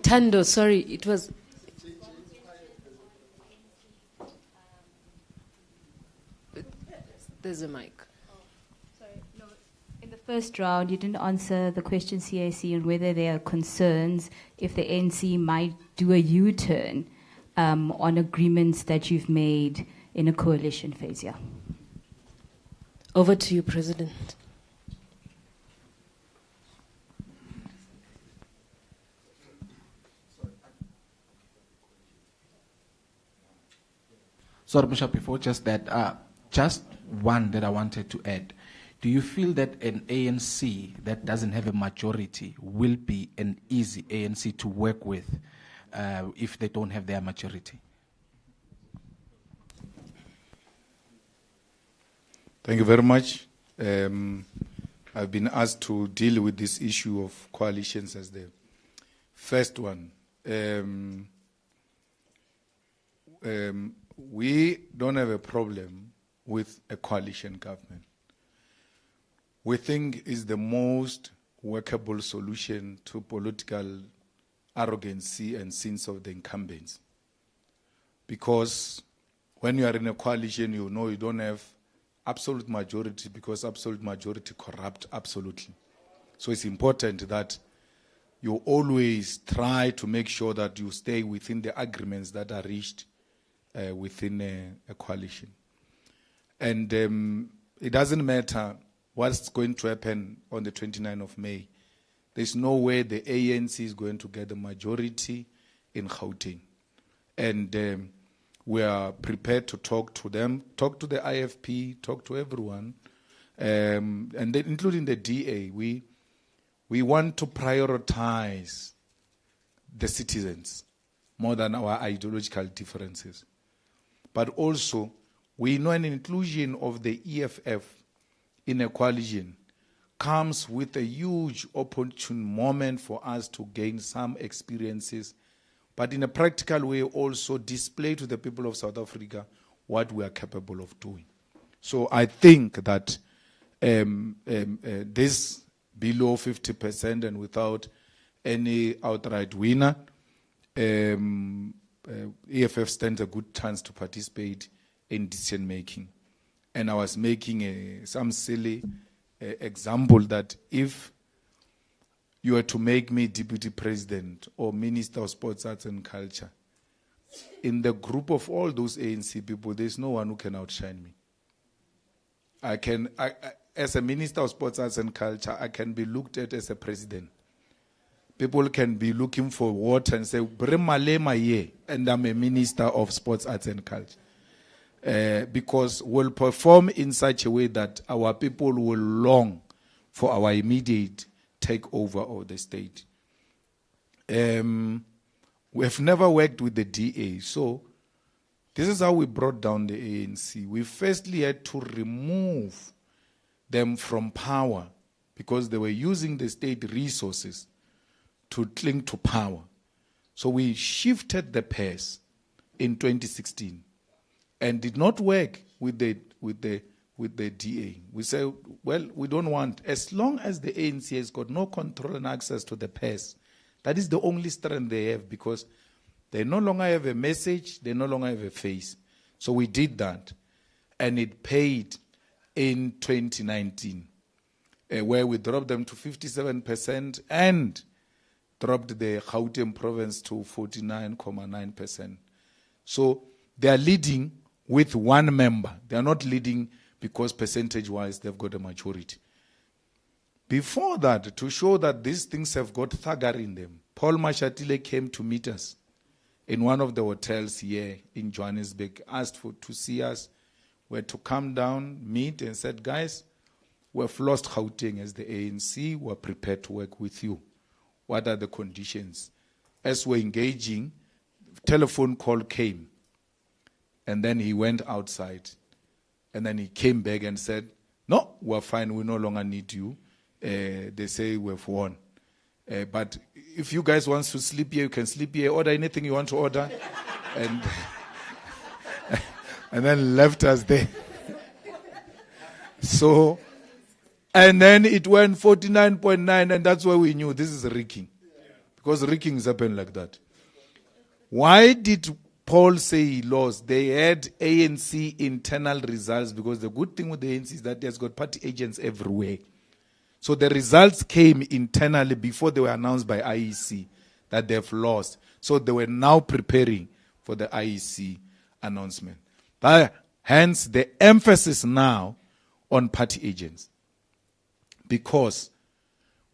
Tando, sorry, it was... There's a mic. In the first round, you didn't answer the question, CIC, on whether there are concerns if the ANC might do a U-turn on agreements that you've made in a coalition phase, yeah. Over to you, President. Sorry, Bishop, before just that, just one that I wanted to add. Do you feel that an ANC that doesn't have a majority will be an easy ANC to work with if they don't have their majority? Thank you very much. I've been asked to deal with this issue of coalitions as the first one. We don't have a problem with a coalition government. We think is the most workable solution to political arrogancy and sins of the incumbents. Because when you are in a coalition, you know you don't have absolute majority because absolute majority corrupt absolutely. So it's important that you always try to make sure that you stay within the agreements that are reached within a coalition. And it doesn't matter what's going to happen on the 29th of May. There's no way the ANC is going to get the majority in Gauteng. And we are prepared to talk to them, talk to the IFP, talk to everyone, and then including the DA. We want to prioritize the citizens more than our ideological differences. But also, we know an inclusion of the EFF in a coalition comes with a huge opportune moment for us to gain some experiences, but in a practical way also display to the people of South Africa what we are capable of doing. So I think that this below 50% and without any outright winner, EFF stands a good chance to participate in decision making. And I was making some silly example that if you were to make me deputy president or minister of sports, arts and culture, in the group of all those ANC people, there's no one who can outshine me. As a minister of sports, arts and culture, I can be looked at as a president. People can be looking for water and say, bring Malema here, and I'm a minister of sports, arts and culture. Because we'll perform in such a way that our people will long for our immediate takeover of the state. We've never worked with the DA, so this is how we brought down the ANC. We firstly had to remove them from power because they were using the state resources to cling to power. So we shifted the pace in 2016 and did not work with the DA. We said, well, we don't want, as long as the ANC has got no control and access to the purse, that is the only strength they have, because they no longer have a message, they no longer have a face. So we did that, and it paid in 2019, where we dropped them to 57% and dropped the Gauteng province to 49.9%. So they are leading with one member. They are not leading because percentage-wise they've got a majority. Before that, to show that these things have got thuggery in them, Paul Mashatile came to meet us in one of the hotels here in Johannesburg, asked to see us, were to come down, meet, and said, guys, we've lost Gauteng as the ANC, we're prepared to work with you. What are the conditions? As we're engaging, telephone call came, and then he went outside, and then he came back and said, no, we're fine, we no longer need you. They say we've won. But if you guys want to sleep here, you can sleep here, order anything you want to order. And, and then left us there. So, and then it went 49.9, and that's why we knew this is rigging. Because riggings happen like that. Why did Paul say he lost? They had ANC internal results, because the good thing with the ANC is that there's got party agents everywhere. So the results came internally before they were announced by IEC that they've lost. So they were now preparing for the IEC announcement. Hence the emphasis now on party agents. Because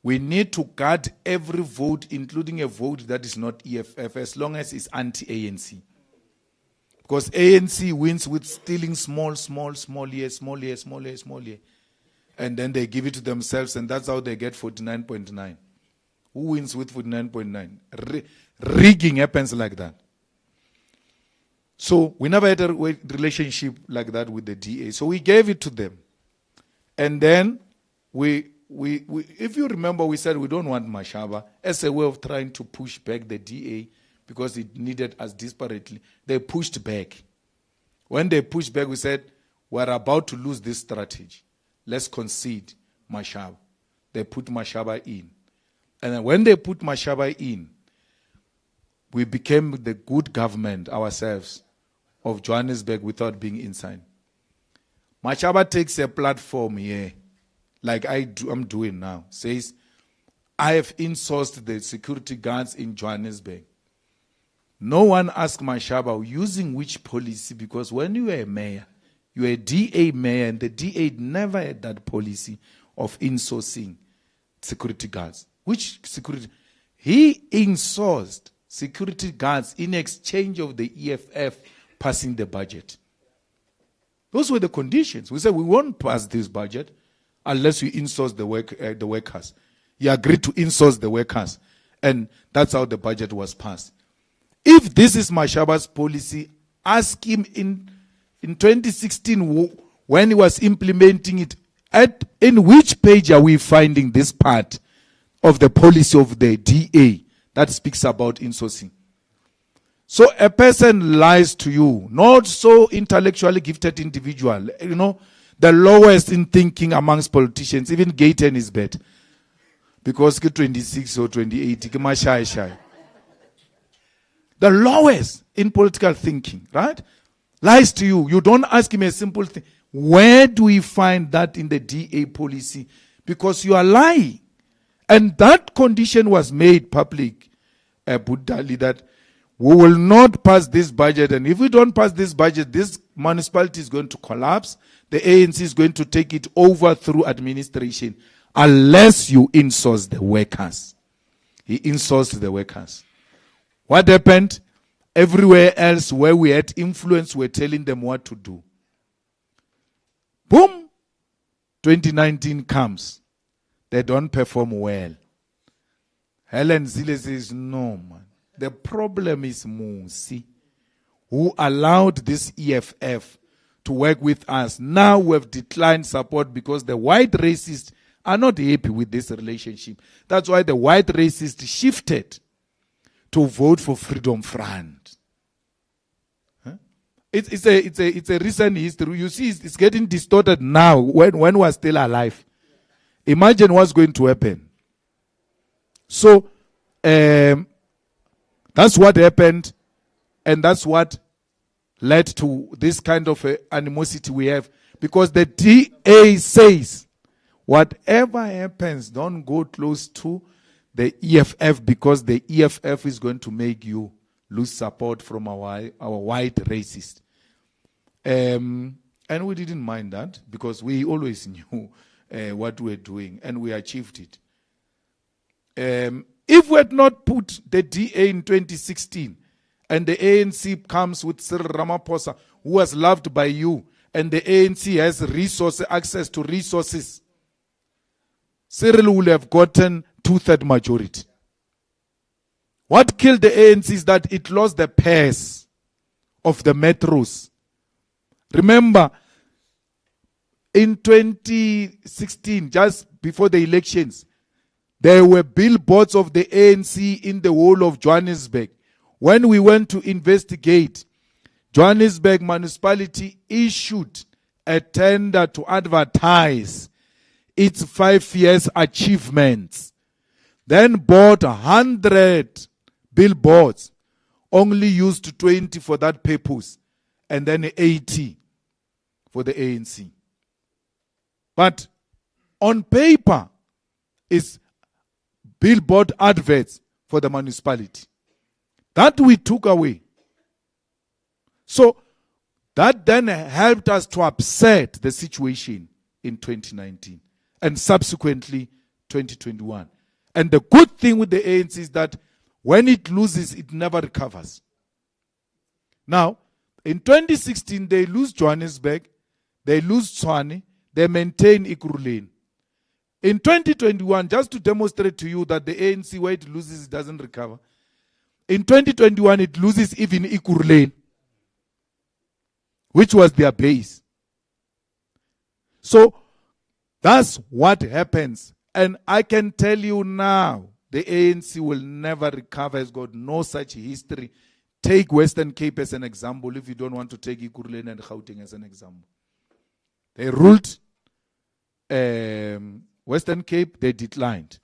we need to guard every vote, including a vote that is not EFF, as long as it's anti-ANC. Because ANC wins with stealing small here. And then they give it to themselves, and that's how they get 49.9. Who wins with 49.9? Rigging happens like that. So we never had a relationship like that with the DA. So we gave it to them. And then we if you remember, we said we don't want Mashaba as a way of trying to push back the DA because it needed us desperately. They pushed back. When they pushed back, we said, we're about to lose this strategy. Let's concede Mashaba. They put Mashaba in. And then when they put Mashaba in, we became the good government ourselves of Johannesburg without being inside. Mashaba takes a platform here, like I'm doing now, says, I have insourced the security guards in Johannesburg. No one asked Mashaba using which policy, because when you were a mayor, you were a DA mayor, and the DA never had that policy of insourcing security guards. Which security? He insourced security guards in exchange of the EFF passing the budget. Those were the conditions. We said we won't pass this budget unless we insource the workers. He agreed to insource the workers, and that's how the budget was passed. If this is Mashaba's policy, ask him in 2016 when he was implementing it, in which page are we finding this part of the policy of the DA that speaks about insourcing? So a person lies to you, not so intellectually gifted individual, the lowest in thinking amongst politicians, even Gayton is better. Because 26 or 28, the lowest in political thinking, right? Lies to you. You don't ask him a simple thing. Where do we find that in the DA policy? Because you are lying. And that condition was made public, Budali, that we will not pass this budget. And if we don't pass this budget, this municipality is going to collapse. The ANC is going to take it over through administration unless you insource the workers. He insourced the workers. What happened? Everywhere else where we had influence, we're telling them what to do. Boom! 2019 comes. They don't perform well. Helen Zille says, no, man. The problem is Musi, who allowed this EFF to work with us. Now we have declined support because the white racists are not happy with this relationship. That's why the white racists shifted to vote for Freedom Front. Huh? It's a recent history. You see, it's getting distorted now when we're still alive. Imagine what's going to happen. So, that's what happened, and that's what led to this kind of animosity we have. Because the DA says, whatever happens, don't go close to the EFF because the EFF is going to make you lose support from our white racists. And we didn't mind that because we always knew what we were doing, and we achieved it. If we had not put the DA in 2016, and the ANC comes with Cyril Ramaphosa, who was loved by you, and the ANC has access to resources, Cyril would have gotten 2/3 majority. What killed the ANC is that it lost the pairs of the metros. Remember, in 2016, just before the elections, there were billboards of the ANC in the whole of Johannesburg. When we went to investigate, Johannesburg municipality issued a tender to advertise its 5 years achievements. Then bought 100 billboards, only used 20 for that purpose, and then 80 for the ANC. But on paper, it's billboard adverts for the municipality. That we took away. So that then helped us to upset the situation in 2019 and subsequently 2021. And the good thing with the ANC is that when it loses, it never recovers. Now, in 2016, they lose Johannesburg, they lose Tshwane, they maintain Ekurhuleni. In 2021, just to demonstrate to you that the ANC, where it loses, it doesn't recover. In 2021, it loses even Ekurhuleni, which was their base. So, that's what happens. And I can tell you now, the ANC will never recover. It's got no such history. Take Western Cape as an example if you don't want to take Ekurhuleni and Gauteng as an example. They ruled Western Cape, they declined.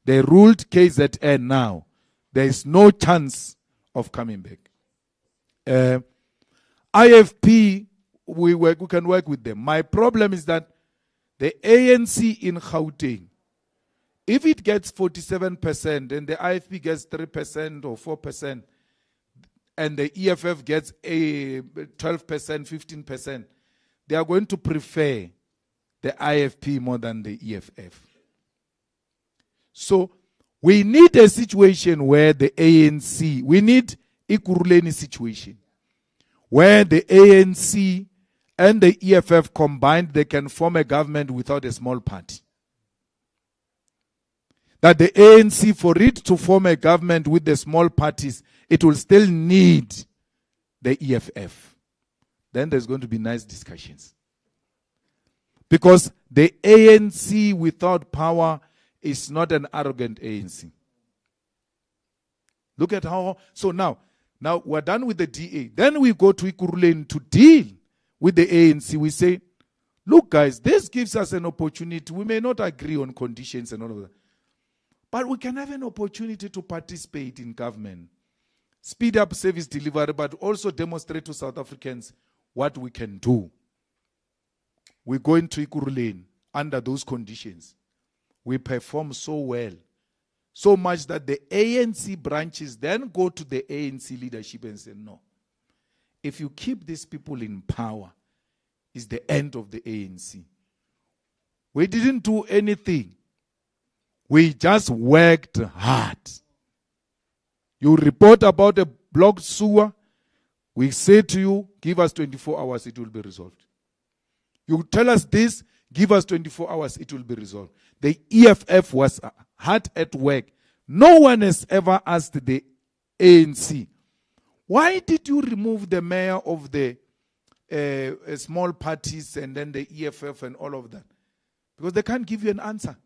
They ruled KZN now. There is no chance of coming back. IFP, we can work with them. My problem is that the ANC in Gauteng, if it gets 47% and the IFP gets 3% or 4%, and the EFF gets a 12%, 15%, they are going to prefer the IFP more than the EFF. So we need a situation where the ANC, we need Ekurhuleni situation, where the ANC and the EFF combined, they can form a government without a small party. That the ANC, for it to form a government with the small parties, it will still need the EFF. Then there's going to be nice discussions. Because the ANC without power is not an arrogant ANC. Look at how, so now we're done with the DA. Then we go to Ekurhuleni to deal with the ANC. We say, look guys, this gives us an opportunity. We may not agree on conditions and all of that, but we can have an opportunity to participate in government, speed up service delivery, but also demonstrate to South Africans what we can do. We go into Ekurhuleni under those conditions. We perform so well. So much that the ANC branches then go to the ANC leadership and say, no. If you keep these people in power, it's the end of the ANC. We didn't do anything. We just worked hard. You report about a blocked sewer, we say to you, give us 24 hours, it will be resolved. You tell us this, give us 24 hours, it will be resolved. The EFF was hard at work. No one has ever asked the ANC, why did you remove the mayor of the small parties and then the EFF and all of that? Because they can't give you an answer.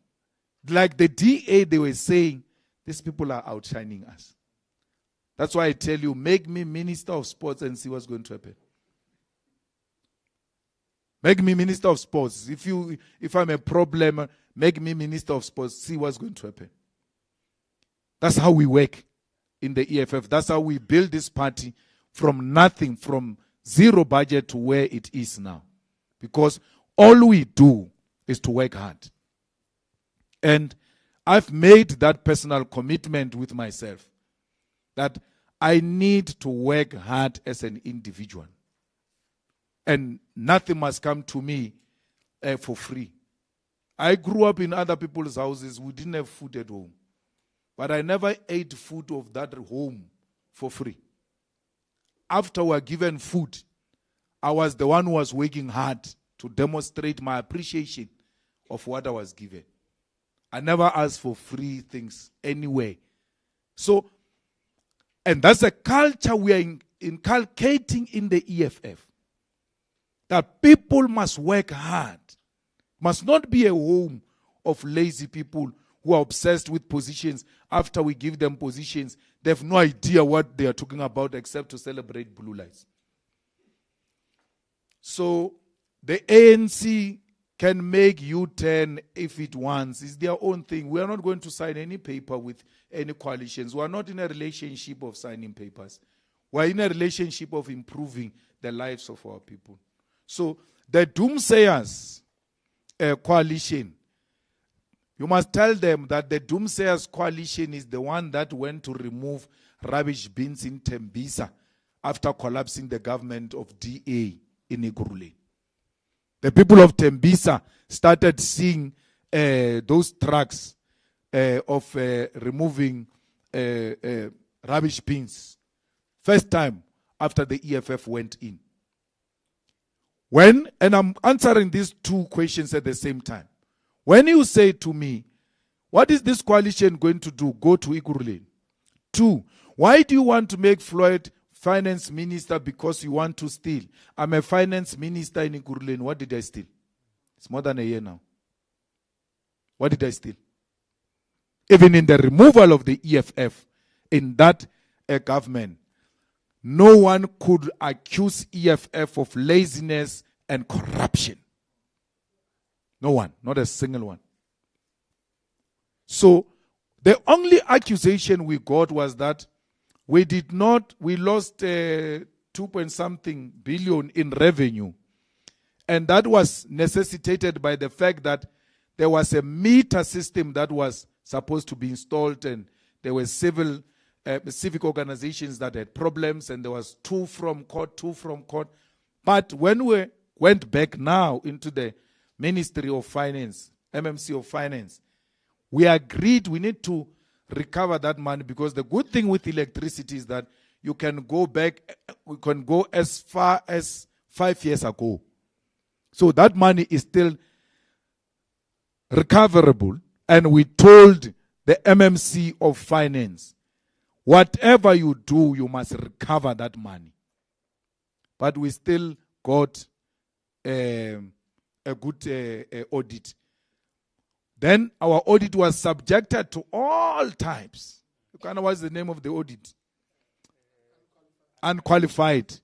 Like the DA, they were saying, these people are outshining us. That's why I tell you, make me Minister of Sports and see what's going to happen. Make me Minister of Sports. If I'm a problem, make me Minister of Sports, see what's going to happen. That's how we work in the EFF. That's how we build this party from nothing, from zero budget to where it is now. Because all we do is to work hard. And I've made that personal commitment with myself that I need to work hard as an individual. And nothing must come to me for free. I grew up in other people's houses. We didn't have food at home. But I never ate food of that home for free. After we were given food, I was the one who was working hard to demonstrate my appreciation of what I was given. I never asked for free things anywhere. So, and that's a culture we are inculcating in the EFF. That people must work hard. Must not be a home of lazy people who are obsessed with positions. After we give them positions, they have no idea what they are talking about except to celebrate blue lights. So the ANC can make U-turn if it wants. It's their own thing. We are not going to sign any paper with any coalitions. We are not in a relationship of signing papers. We are in a relationship of improving the lives of our people. So the doomsayers coalition, you must tell them that the doomsayers coalition is the one that went to remove rubbish bins in Tembisa after collapsing the government of DA in Igurule. The people of Tembisa started seeing those trucks of removing rubbish bins. First time after the EFF went in. And I'm answering these two questions at the same time. When you say to me, what is this coalition going to do? Go to Igurule. 2, why do you want to make Floyd finance minister because you want to steal? I'm a finance minister in Igurule. What did I steal? It's more than a year now. What did I steal? Even in the removal of the EFF in that government, no one could accuse EFF of laziness and corruption. No one, not a single one. So the only accusation we got was that we lost 2-point-something billion in revenue. And that was necessitated by the fact that there was a meter system that was supposed to be installed, and there were civic organizations that had problems, and there was 2 from court. But when we went back now into the Ministry of Finance, MMC of Finance, we agreed we need to recover that money, because the good thing with electricity is that you can go back, we can go as far as 5 years ago. So that money is still recoverable, and we told the MMC of Finance, whatever you do, you must recover that money. But we still got a good audit. Then our audit was subjected to all types. What's the name of the audit? Unqualified.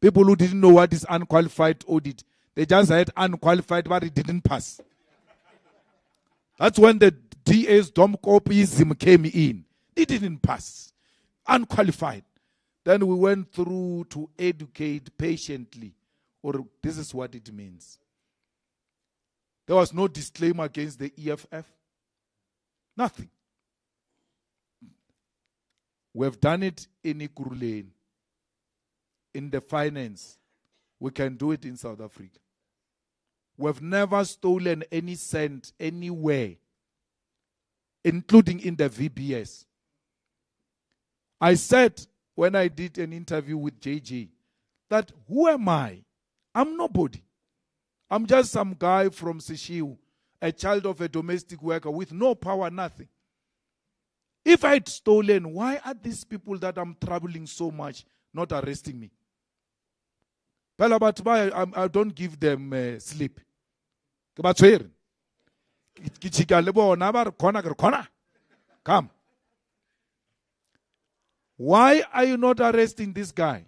People who didn't know what is unqualified audit, they just had unqualified, but it didn't pass. That's when the DA's domcopism came in. It didn't pass. Unqualified. Then we went through to educate patiently. Or this is what it means. There was no disclaimer against the EFF. Nothing. We've done it in Ikuruleni, in the finance. We can do it in South Africa. We've never stolen any cent anywhere, including in the VBS. I said when I did an interview with JJ that who am I? I'm nobody. I'm just some guy from Sishiu, a child of a domestic worker with no power, nothing. If I'd stolen, why are these people that I'm troubling so much not arresting me? I don't give them sleep. Come. Why are you not arresting this guy?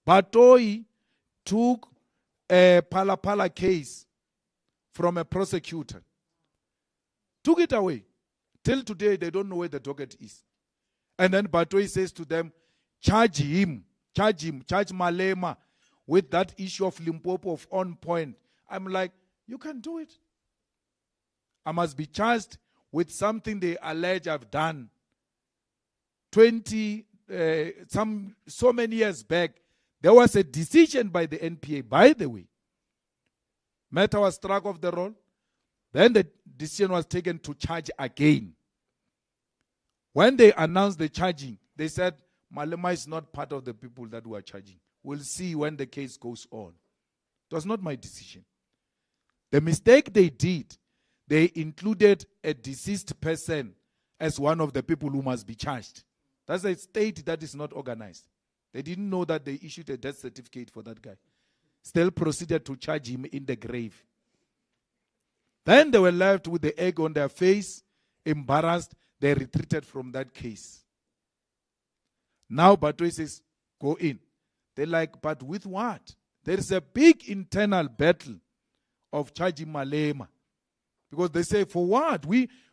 Batoi took a Pala case from a prosecutor. Took it away. Till today, they don't know where the docket is. And then Batoi says to them, charge Malema with that issue of Limpopo of On Point. I'm like, you can do it. I must be charged with something they allege I've done. So many years back, there was a decision by the NPA, by the way. Matter was struck off the roll. Then the decision was taken to charge again. When they announced the charging, they said, Malema is not part of the people that were charging. We'll see when the case goes on. It was not my decision. The mistake they did, they included a deceased person as one of the people who must be charged. That's a state that is not organized. They didn't know that they issued a death certificate for that guy. Still proceeded to charge him in the grave. Then they were left with the egg on their face, embarrassed. They retreated from that case. Now Batoi says, go in. They're like, but with what? There is a big internal battle of charging Malema. Because they say, for what?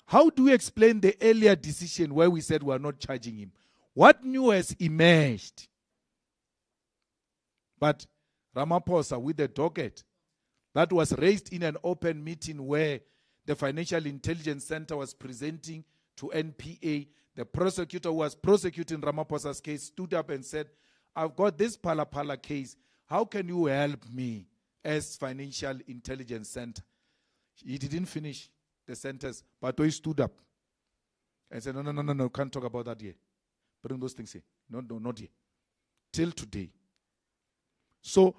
How do we explain the earlier decision where we said we are not charging him? What new has emerged? But Ramaphosa, with the docket that was raised in an open meeting where the Financial Intelligence Center was presenting to NPA, the prosecutor who was prosecuting Ramaphosa's case stood up and said, I've got this Pala case. How can you help me as Financial Intelligence Center? He didn't finish the sentence, but he stood up and said, no, can't talk about that here. Bring those things here. No, not here. Till today. So,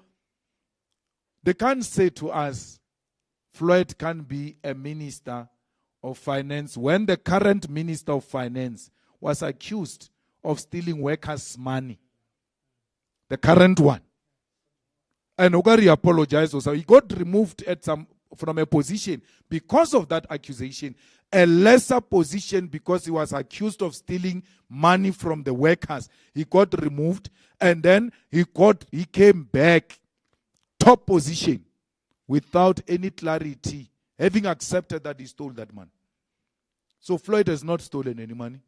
they can't say to us, Floyd can be a minister of finance when the current minister of finance was accused of stealing workers' money. The current one. And Ogari apologized also. He got removed from a position because of that accusation. A lesser position because he was accused of stealing money from the workers. He got removed and then he came back top position without any clarity, having accepted that he stole that money. So Floyd has not stolen any money.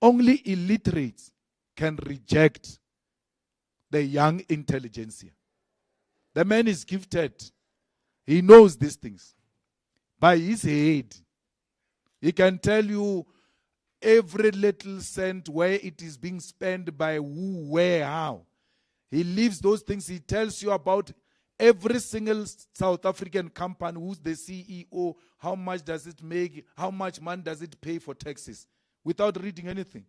Only illiterates can reject the young intelligentsia. The man is gifted. He knows these things. By his head, he can tell you every little cent, where it is being spent, by who, where, how. He leaves those things. He tells you about every single South African company, who's the CEO, how much does it make, how much money does it pay for taxes, without reading anything.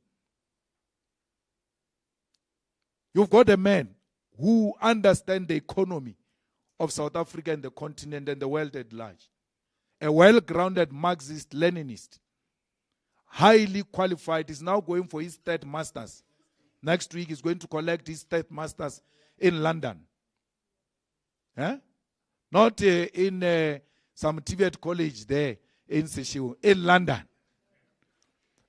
You've got a man who understands the economy of South Africa and the continent and the world at large. A well-grounded Marxist-Leninist, highly qualified, is now going for his third master's. Next week he's going to collect his third master's in London. Not in some TVET college there in Sishiu, in London.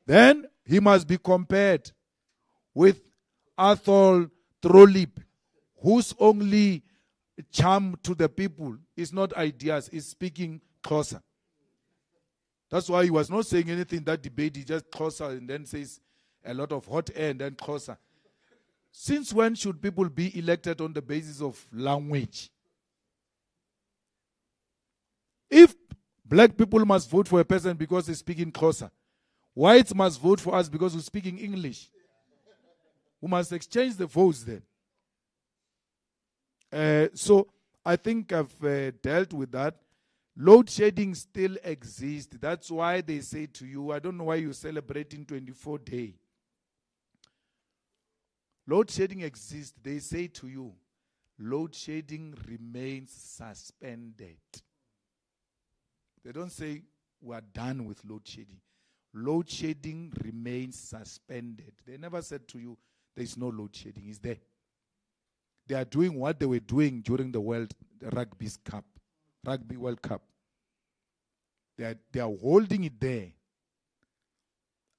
Then he must be compared with Athol Trollip, whose only charm to the people is not ideas, is speaking closer. That's why he was not saying anything in that debate. He just closer and then says a lot of hot air and then closer. Since when should people be elected on the basis of language? If Black people must vote for a person because he's speaking closer. Whites must vote for us because we're speaking English. We must exchange the votes then. So I think I've dealt with that. Load shedding still exists. That's why they say to you, I don't know why you're celebrating 24 days. Load shedding exists. They say to you, load shedding remains suspended. They don't say we are done with load shedding. Load shedding remains suspended. They never said to you, there is no load shedding. It's there. They are doing what they were doing during the Rugby World Cup. They are holding it there.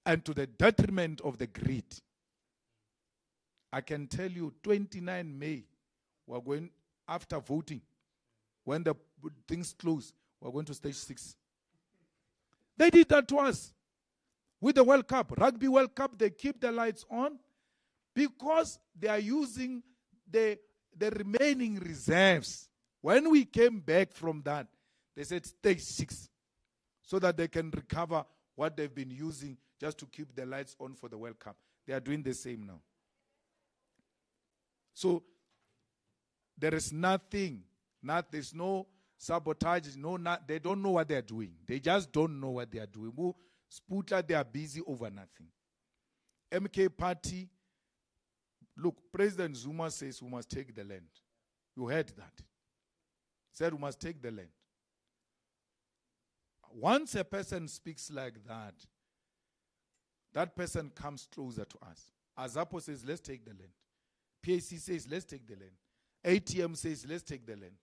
And to the detriment of the grid. I can tell you, 29 May, we're going, after voting, when the things close, we're going to stage 6. They did that to us. With the World Cup, Rugby World Cup, they keep the lights on because they are using the remaining reserves. When we came back from that, they said stage 6 so that they can recover what they've been using just to keep the lights on for the World Cup. They are doing the same now. So there is nothing, there's no sabotage, they don't know what they are doing. They just don't know what they are doing. Sputla, they are busy over nothing. MK party, look, President Zuma says we must take the land. You heard that. Said we must take the land. Once a person speaks like that, that person comes closer to us. Azapo says, let's take the land. PAC says, let's take the land. ATM says, let's take the land.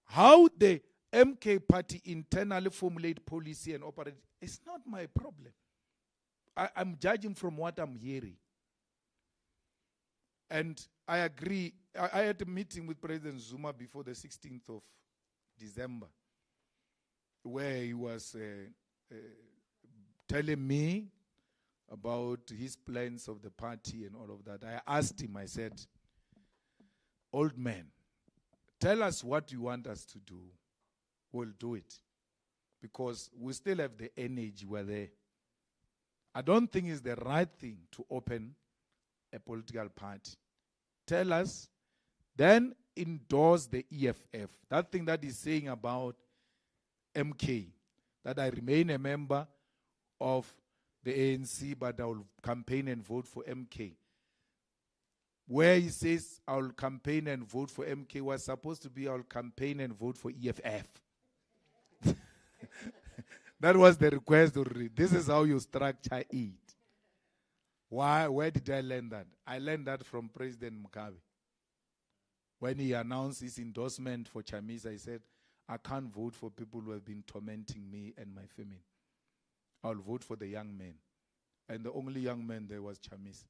How the MK party internally formulate policy and operate is not my problem. I'm judging from what I'm hearing. And I agree. I had a meeting with President Zuma before the 16th of December, where he was telling me about his plans of the party and all of that. I asked him, I said, old man, tell us what you want us to do. We'll do it. Because we still have the energy, we're there. I don't think it's the right thing to open a political party. Tell us, then endorse the EFF. That thing that he's saying about MK, that I remain a member of the ANC, but I will campaign and vote for MK. Where he says I will campaign and vote for MK was supposed to be I will campaign and vote for EFF. That was the request already. This is how you structure it. Why? Where did I learn that? I learned that from President Mugabe. When he announced his endorsement for Chamisa, he said, I can't vote for people who have been tormenting me and my family. I'll vote for the young men. And the only young man there was Chamisa.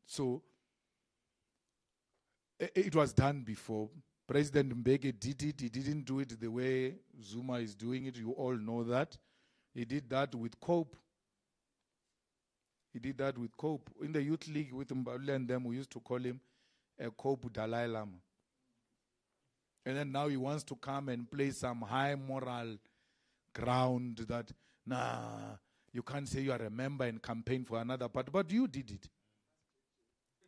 So, it was done before. President Mbeki did it. He didn't do it the way Zuma is doing it. You all know that. He did that with COPE. He did that with COPE. In the Youth League with Mbalula and them, we used to call him a COPE Dalai Lama. And then now he wants to come and play some high moral ground that, you can't say you are a member and campaign for another party. But you did it.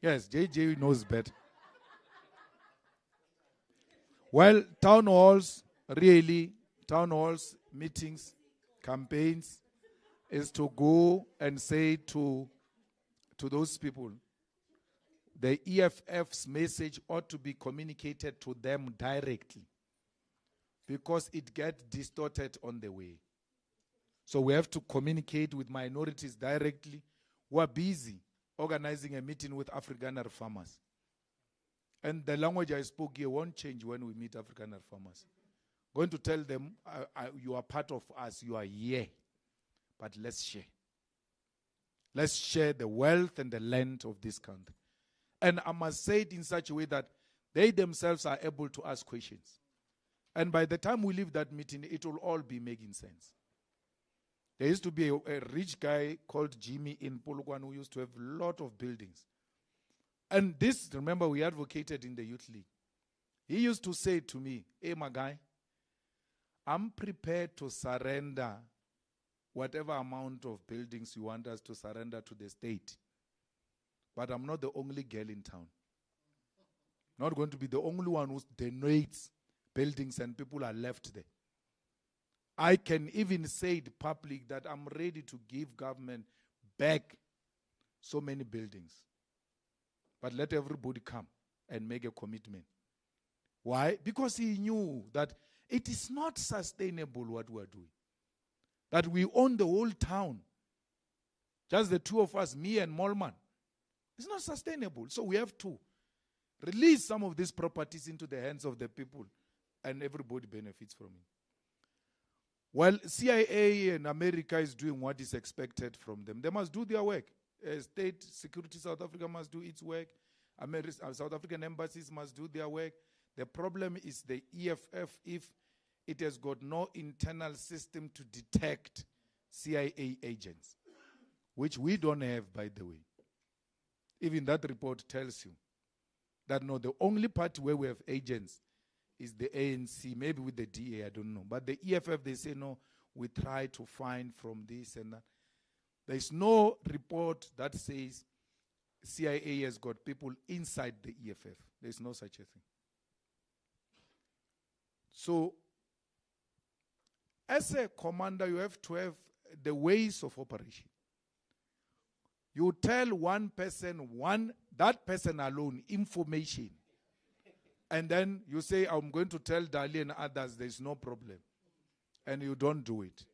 Yes, JJ knows better. Well, town halls, meetings, campaigns, is to go and say to those people, the EFF's message ought to be communicated to them directly because it gets distorted on the way. So we have to communicate with minorities directly who are busy organizing a meeting with Afrikaner farmers. And the language I spoke here won't change when we meet Afrikaner farmers. Going to tell them, you are part of us, you are here. But let's share. Let's share the wealth and the land of this country. And I must say it in such a way that they themselves are able to ask questions. And by the time we leave that meeting, it will all be making sense. There used to be a rich guy called Jimmy in Polokwane who used to have a lot of buildings. And this, remember, we advocated in the Youth League. He used to say to me, hey, my guy, I'm prepared to surrender whatever amount of buildings you want us to surrender to the state. But I'm not the only girl in town. Not going to be the only one who donates buildings and people are left there. I can even say in public that I'm ready to give government back so many buildings. But let everybody come and make a commitment. Why? Because he knew that it is not sustainable what we're doing. That we own the whole town. Just the two of us, me and Molman. It's not sustainable. So we have to release some of these properties into the hands of the people and everybody benefits from it. Well, CIA in America is doing what is expected from them. They must do their work. State Security South Africa must do its work. South African embassies must do their work. The problem is the EFF, if it has got no internal system to detect CIA agents, which we don't have, by the way. Even that report tells you that no, the only party where we have agents is the ANC, maybe with the DA, I don't know. But the EFF, they say, no, we try to find from this and that. There is no report that says CIA has got people inside the EFF. There is no such a thing. So, as a commander, you have to have the ways of operation. You tell one person, that person alone, information. And then you say, I'm going to tell Dali and others, there's no problem. And you don't do it.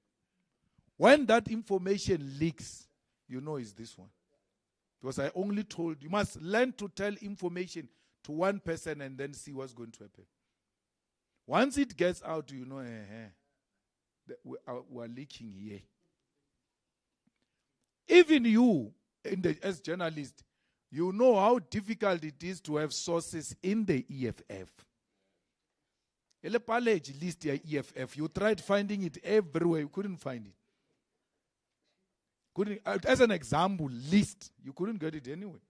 When that information leaks, you know it's this one. Because I only told you must learn to tell information to one person and then see what's going to happen. Once it gets out, you know, we're leaking here. Even you, as journalist, you know how difficult it is to have sources in the EFF. Ele page list ya EFF. You tried finding it everywhere. You couldn't find it. As an example, list. You couldn't get it anyway.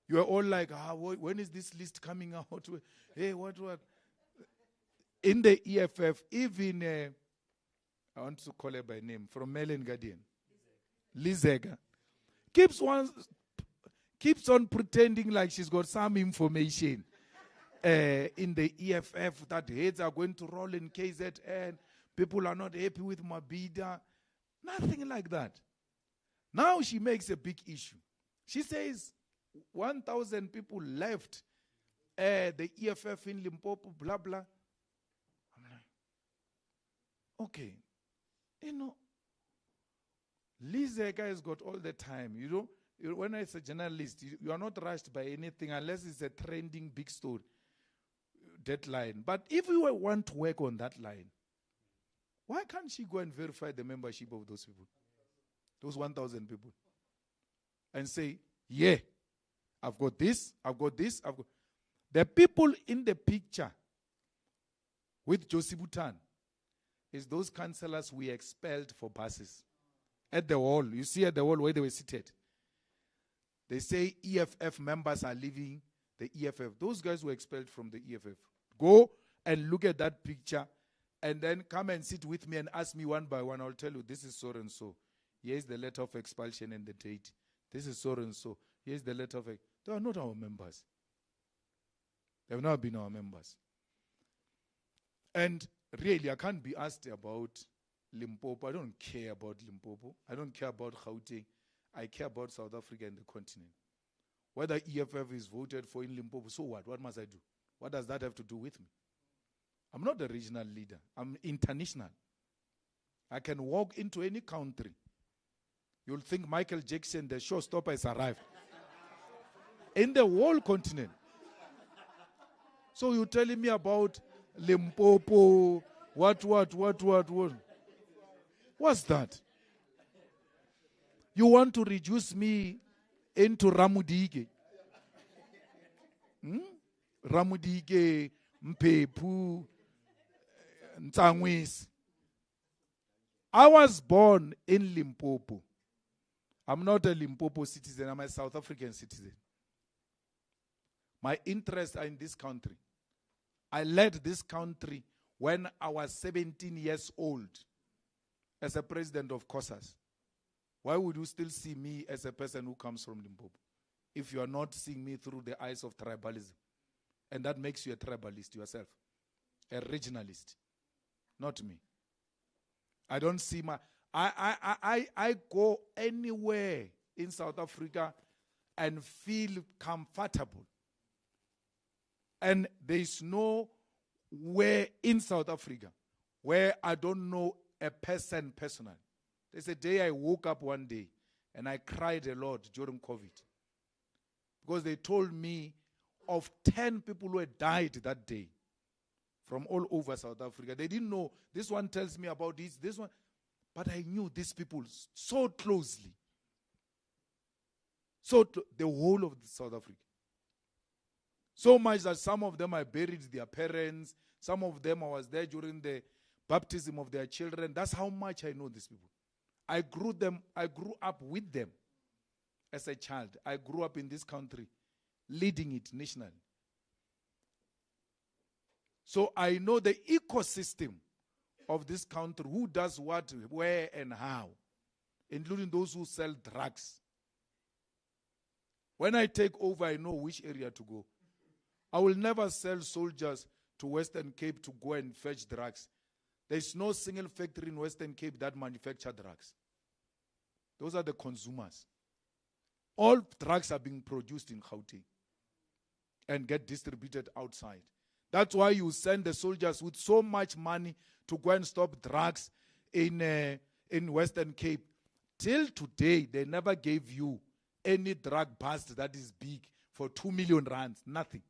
You are all like, when is this list coming out? Hey, what? In the EFF, even, I want to call her by name, from Melen Guardian, Lizega, keeps on pretending like she's got some information in the EFF that heads are going to roll in KZN. People are not happy with Mabida. Nothing like that. Now she makes a big issue. She says 1,000 people left the EFF in Limpopo, blah, blah. I'm like, okay. You know, Lizeka has got all the time. You know, when it's a journalist, you are not rushed by anything unless it's a trending big story, deadline. But if you want to work on that line, why can't she go and verify the membership of those people? Those 1,000 people. And say, yeah, I've got this, I've got this, I've got... The people in the picture with Josie Butan is those councillors we expelled for buses. At the wall, you see at the wall where they were seated. They say EFF members are leaving the EFF. Those guys were expelled from the EFF. Go and look at that picture and then come and sit with me and ask me one by one. I'll tell you, this is so and so. Here's the letter of expulsion and the date. This is so and so. Here's the letter of... They are not our members. They have not been our members. And really, I can't be asked about Limpopo. I don't care about Limpopo. I don't care about Gauteng. I care about South Africa and the continent. Whether EFF is voted for in Limpopo, so what? What must I do? What does that have to do with me? I'm not a regional leader. I'm international. I can walk into any country. You'll think Michael Jackson, the showstopper, has arrived. In the whole continent. So you're telling me about Limpopo, what? What's that? You want to reduce me into Ramudige? Ramudige, Mpepu, Ntangwis. I was born in Limpopo. I'm not a Limpopo citizen, I'm a South African citizen. My interests are in this country. I led this country when I was 17 years old as a president of COSAS, why would you still see me as a person who comes from Limpopo if you are not seeing me through the eyes of tribalism? And that makes you a tribalist yourself, a regionalist, not me. I don't see my... I go anywhere in South Africa and feel comfortable. And there is nowhere in South Africa where I don't know a person personally. There's a day I woke up one day and I cried a lot during COVID. Because they told me of 10 people who had died that day from all over South Africa. They didn't know. This one tells me about this one. But I knew these people so closely. The whole of South Africa. So much that some of them I buried their parents. Some of them I was there during the baptism of their children. That's how much I know these people. I grew up with them as a child. I grew up in this country, leading it nationally. So I know the ecosystem of this country, who does what, where, and how, including those who sell drugs. When I take over, I know which area to go. I will never sell soldiers to Western Cape to go and fetch drugs. There's no single factory in Western Cape that manufacture drugs. Those are the consumers. All drugs are being produced in Gauteng and get distributed outside. That's why you send the soldiers with so much money to go and stop drugs in Western Cape. Till today, they never gave you any drug bust that is big for 2 million rands. Nothing.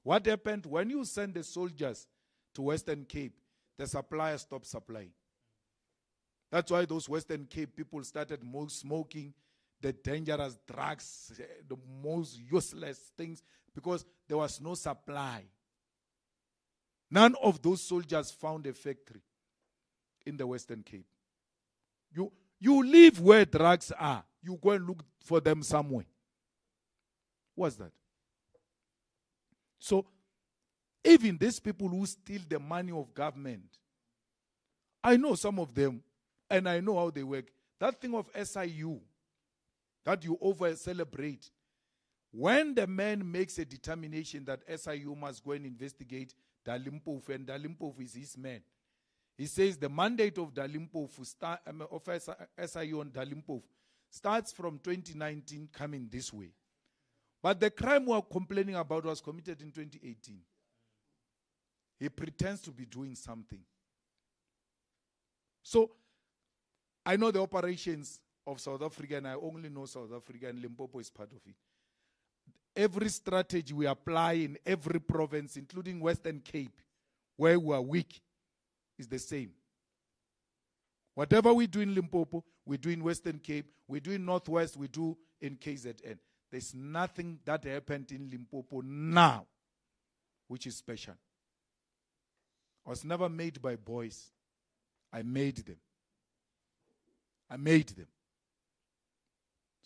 What happened? When you send the soldiers to Western Cape, the supplier stopped supplying. That's why those Western Cape people started smoking the dangerous drugs, the most useless things, because there was no supply. None of those soldiers found a factory in the Western Cape. You live where drugs are. You go and look for them somewhere. What's that? So, even these people who steal the money of government, I know some of them, and I know how they work. That thing of SIU, that you over-celebrate, when the man makes a determination that SIU must go and investigate Dalimpofu, and Dalimpofu is his man, he says the mandate of Dalimpofu, of SIU on Dalimpofu, starts from 2019 coming this way. But the crime we are complaining about was committed in 2018. He pretends to be doing something. So, I know the operations of South Africa, and I only know South Africa, and Limpopo is part of it. Every strategy we apply in every province, including Western Cape, where we are weak, is the same. Whatever we do in Limpopo, we do in Western Cape, we do in Northwest, we do in KZN. There's nothing that happened in Limpopo now which is special. I was never made by boys. I made them. I made them.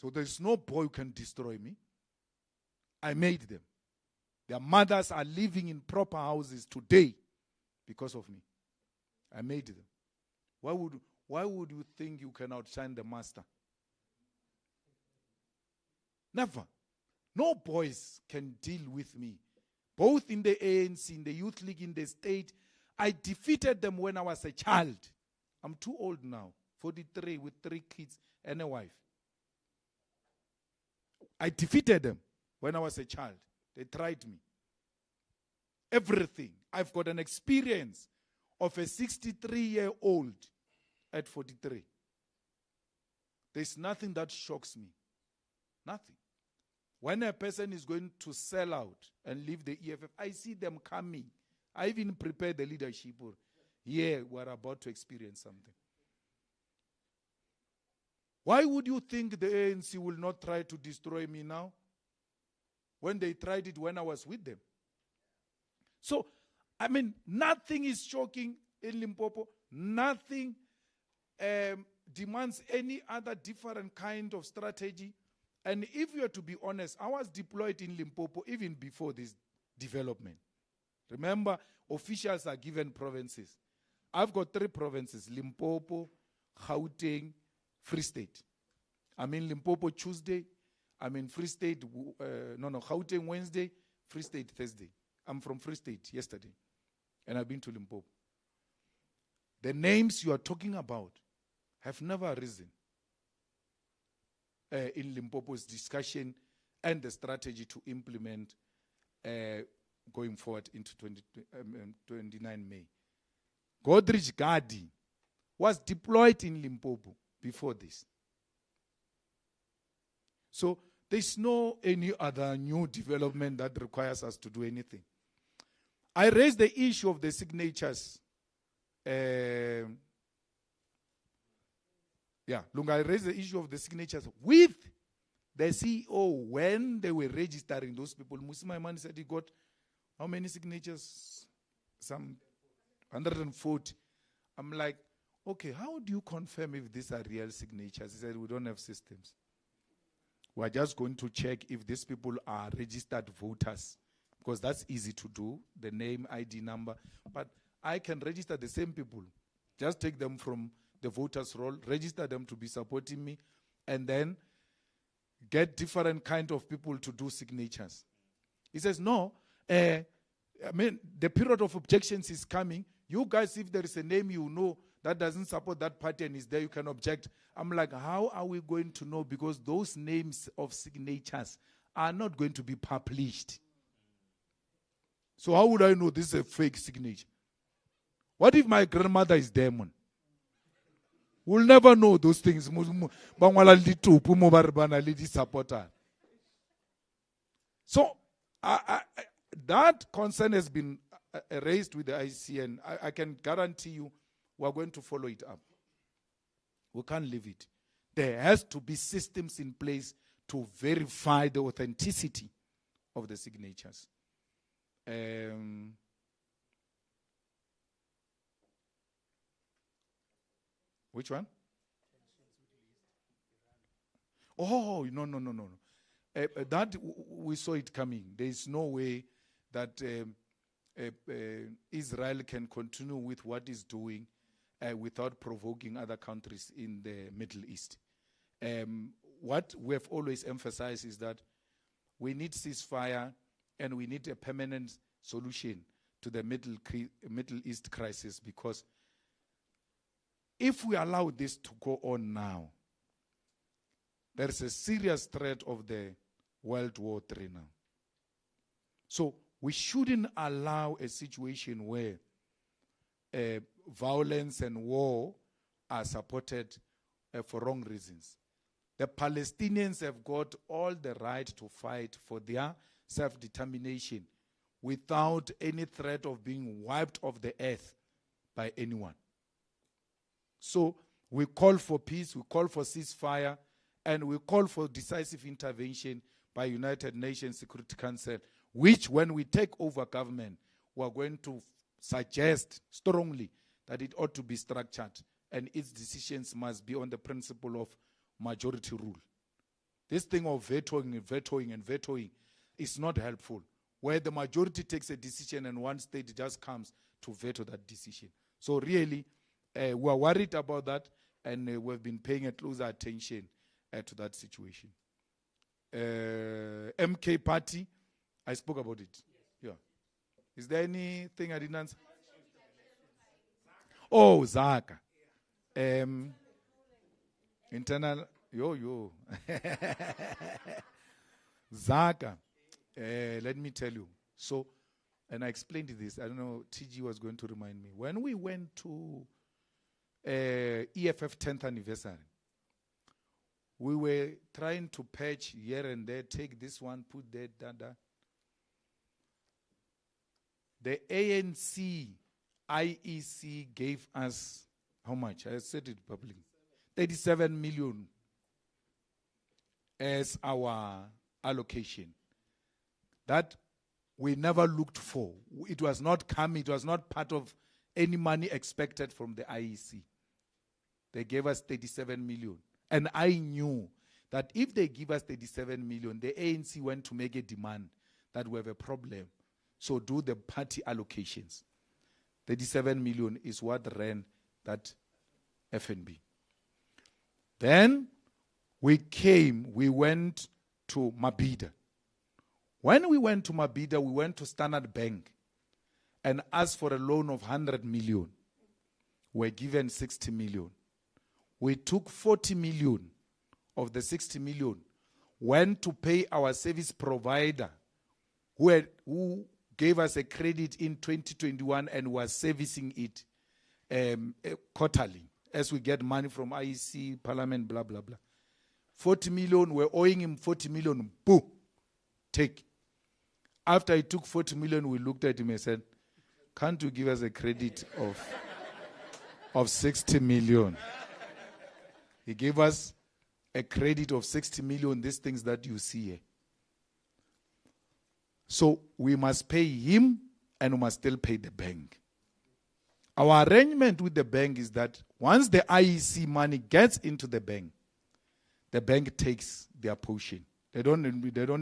So there's no boy who can destroy me. I made them. Their mothers are living in proper houses today because of me. I made them. Why would you think you can outshine the master? Never. No boys can deal with me. Both in the ANC, in the Youth League, in the state. I defeated them when I was a child. I'm too old now. 43 with 3 kids and a wife. I defeated them when I was a child. They tried me. Everything. I've got an experience of a 63-year-old at 43. There's nothing that shocks me. Nothing. When a person is going to sell out and leave the EFF, I see them coming. I even prepare the leadership. Yeah, we're about to experience something. Why would you think the ANC will not try to destroy me now? When they tried it when I was with them. So, I mean, nothing is shocking in Limpopo. Nothing demands any other different kind of strategy. And if you are to be honest, I was deployed in Limpopo even before this development. Remember, officials are given provinces. I've got 3 provinces: Limpopo, Gauteng, Free State. I'm in Limpopo Tuesday. I'm in Free State, Gauteng Wednesday, Free State Thursday. I'm from Free State yesterday, and I've been to Limpopo. The names you are talking about have never arisen in Limpopo's discussion and the strategy to implement going forward into 29 May. Godrich Gadi was deployed in Limpopo before this. So there's no any other new development that requires us to do anything. I raised the issue of the signatures. I raised the issue of the signatures with the CEO when they were registering those people. Musimaiman said he got how many signatures? Some 140. I'm like, okay, how do you confirm if these are real signatures? He said, we don't have systems. We're just going to check if these people are registered voters, because that's easy to do, the name, ID number. But I can register the same people, just take them from the voters roll, register them to be supporting me, and then get different kind of people to do signatures. He says, no, the period of objections is coming. You guys, if there is a name you know that doesn't support that party and is there, you can object. I'm like, how are we going to know? Because those names of signatures are not going to be published. So how would I know this is a fake signature? What if my grandmother is demon? We'll never know those things. So that concern has been raised with the IC, and I can guarantee you we're going to follow it up. We can't leave it. There has to be systems in place to verify the authenticity of the signatures. Which one? Oh, no. That we saw it coming. There is no way that Israel can continue with what it's doing without provoking other countries in the Middle East. What we have always emphasized is that we need ceasefire and we need a permanent solution to the Middle East crisis, because if we allow this to go on now, there is a serious threat of the World War III now. So we shouldn't allow a situation where violence and war are supported for wrong reasons. The Palestinians have got all the right to fight for their self-determination without any threat of being wiped off the earth by anyone. So we call for peace, we call for ceasefire, and we call for decisive intervention by United Nations Security Council, which when we take over government, we are going to suggest strongly that it ought to be structured and its decisions must be on the principle of majority rule. This thing of vetoing is not helpful, where the majority takes a decision and one state just comes to veto that decision. So really, we are worried about that, and we've been paying a closer attention to that situation. MK party, I spoke about it. Yeah. Is there anything I didn't answer? Oh, Zaka. Internal, Zaka. Let me tell you. So, and I explained this. I don't know, TG was going to remind me. When we went to EFF 10th anniversary, we were trying to patch here and there, take this one, put that, that. The ANC IEC gave us, how much? I said it publicly. 37 million as our allocation. That we never looked for. It was not coming, it was not part of any money expected from the IEC. They gave us 37 million. And I knew that if they give us 37 million, the ANC went to make a demand that we have a problem. So do the party allocations. 37 million is what ran that FNB. Then we went to Mabhida. When we went to Mabhida, we went to Standard Bank and asked for a loan of 100 million. We were given 60 million. We took 40 million of the 60 million, went to pay our service provider who gave us a credit in 2021 and was servicing it quarterly as we get money from IEC, Parliament, blah, blah, blah. 40 million, we're owing him 40 million, boom, take. After he took 40 million, we looked at him and said, can't you give us a credit of 60 million? He gave us a credit of 60 million, these things that you see here. So we must pay him and we must still pay the bank. Our arrangement with the bank is that once the IEC money gets into the bank takes their portion. They don't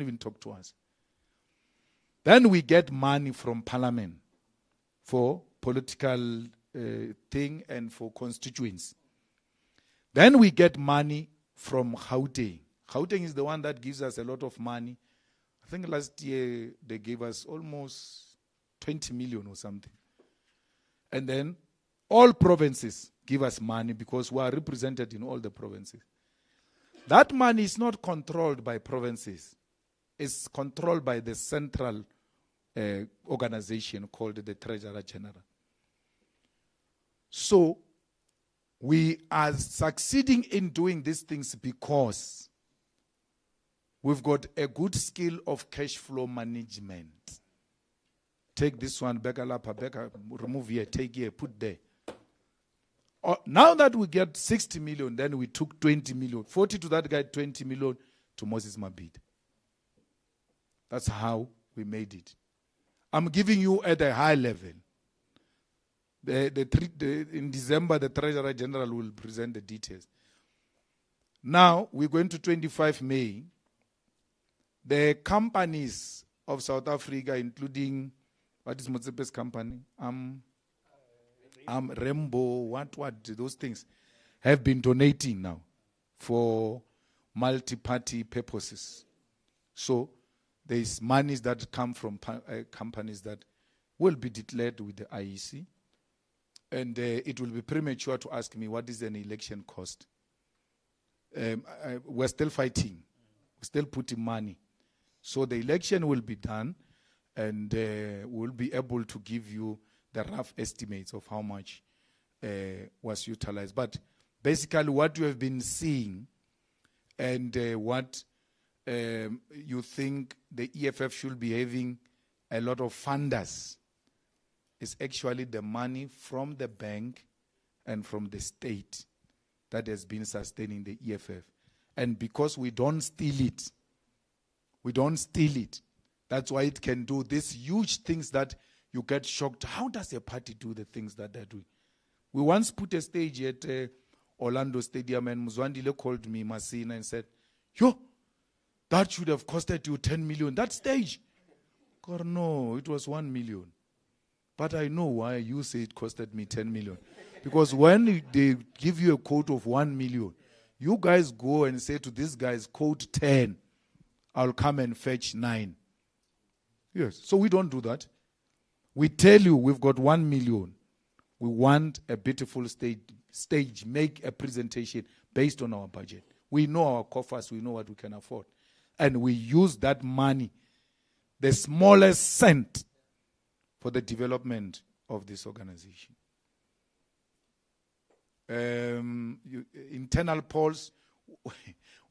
even talk to us. Then we get money from Parliament for political thing and for constituents. Then we get money from Gauteng. Gauteng is the one that gives us a lot of money. I think last year they gave us almost 20 million or something. And then all provinces give us money because we are represented in all the provinces. That money is not controlled by provinces. It's controlled by the central organization called the Treasurer General. So we are succeeding in doing these things because we've got a good skill of cash flow management. Take this one, remove here, take here, put there. Now that we get 60 million, then we took 20 million. 40 to that guy, 20 million to Moses Mabhida. That's how we made it. I'm giving you at a high level. In December, the Treasurer General will present the details. Now, we're going to 25 May. The companies of South Africa, including, what is Motsepe's company? Rainbow, those things, have been donating now for multi-party purposes. So, there's monies that come from companies that will be declared with the IEC. And it will be premature to ask me what is an election cost. We're still fighting. We're still putting money. So the election will be done and we'll be able to give you the rough estimates of how much was utilized. But basically what you have been seeing and what you think the EFF should be having a lot of funders is actually the money from the bank and from the state that has been sustaining the EFF. And because we don't steal it, that's why it can do these huge things that you get shocked. How does a party do the things that they're doing? We once put a stage at Orlando Stadium and Mzwandile called me, Masina, and said, yo, that should have costed you 10 million, that stage. God, no, it was 1 million. But I know why you say it costed me 10 million. Because when they give you a quote of 1 million, you guys go and say to these guys, quote 10, I'll come and fetch 9. Yes, so we don't do that. We tell you we've got 1 million. We want a beautiful stage, make a presentation based on our budget. We know our coffers, we know what we can afford. And we use that money, the smallest cent, for the development of this organization. Internal polls,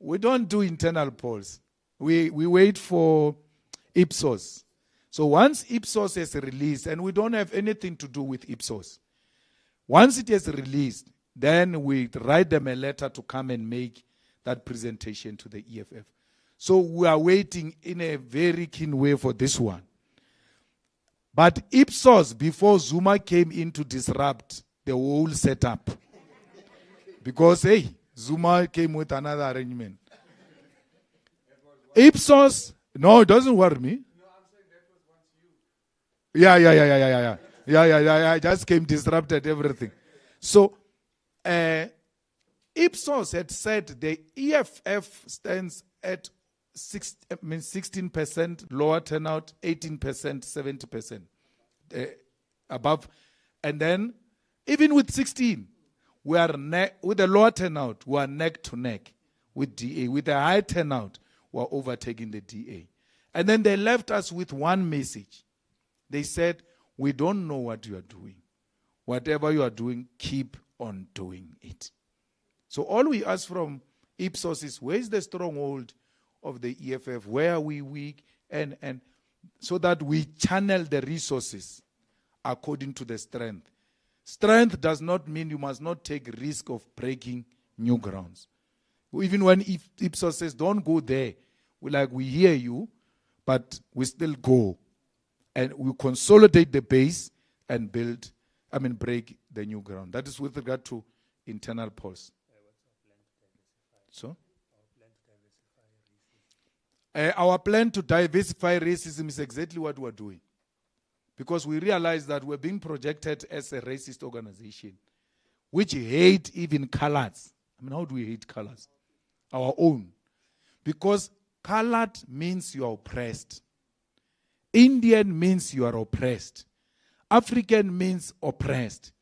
we don't do internal polls. We wait for Ipsos. So once Ipsos is released, and we don't have anything to do with Ipsos, once it is released, then we write them a letter to come and make that presentation to the EFF. So we are waiting in a very keen way for this one. But Ipsos, before Zuma came in to disrupt the whole setup, because, hey, Zuma came with another arrangement. Ipsos, no, it doesn't worry me. Yeah. I just came, disrupted everything. So, Ipsos had said the EFF stands at 16% lower turnout, 18%, 70% above. And then, even with 16, we are with the lower turnout, we are neck to neck with DA. With the high turnout, we are overtaking the DA. And then they left us with one message. They said, we don't know what you are doing. Whatever you are doing, keep on doing it. So all we ask from Ipsos is, where is the stronghold of the EFF? Where are we weak? And so that we channel the resources according to the strength. Strength does not mean you must not take risk of breaking new grounds. Even when Ipsos says, don't go there, we hear you, but we still go. And we consolidate the base and break the new ground. That is with regard to internal polls. So? Our plan to diversify racism is exactly what we're doing. Because we realize that we're being projected as a racist organization, which hate even colors. How do we hate colors? Our own. Because colored means you are oppressed. Indian means you are oppressed. African means oppressed.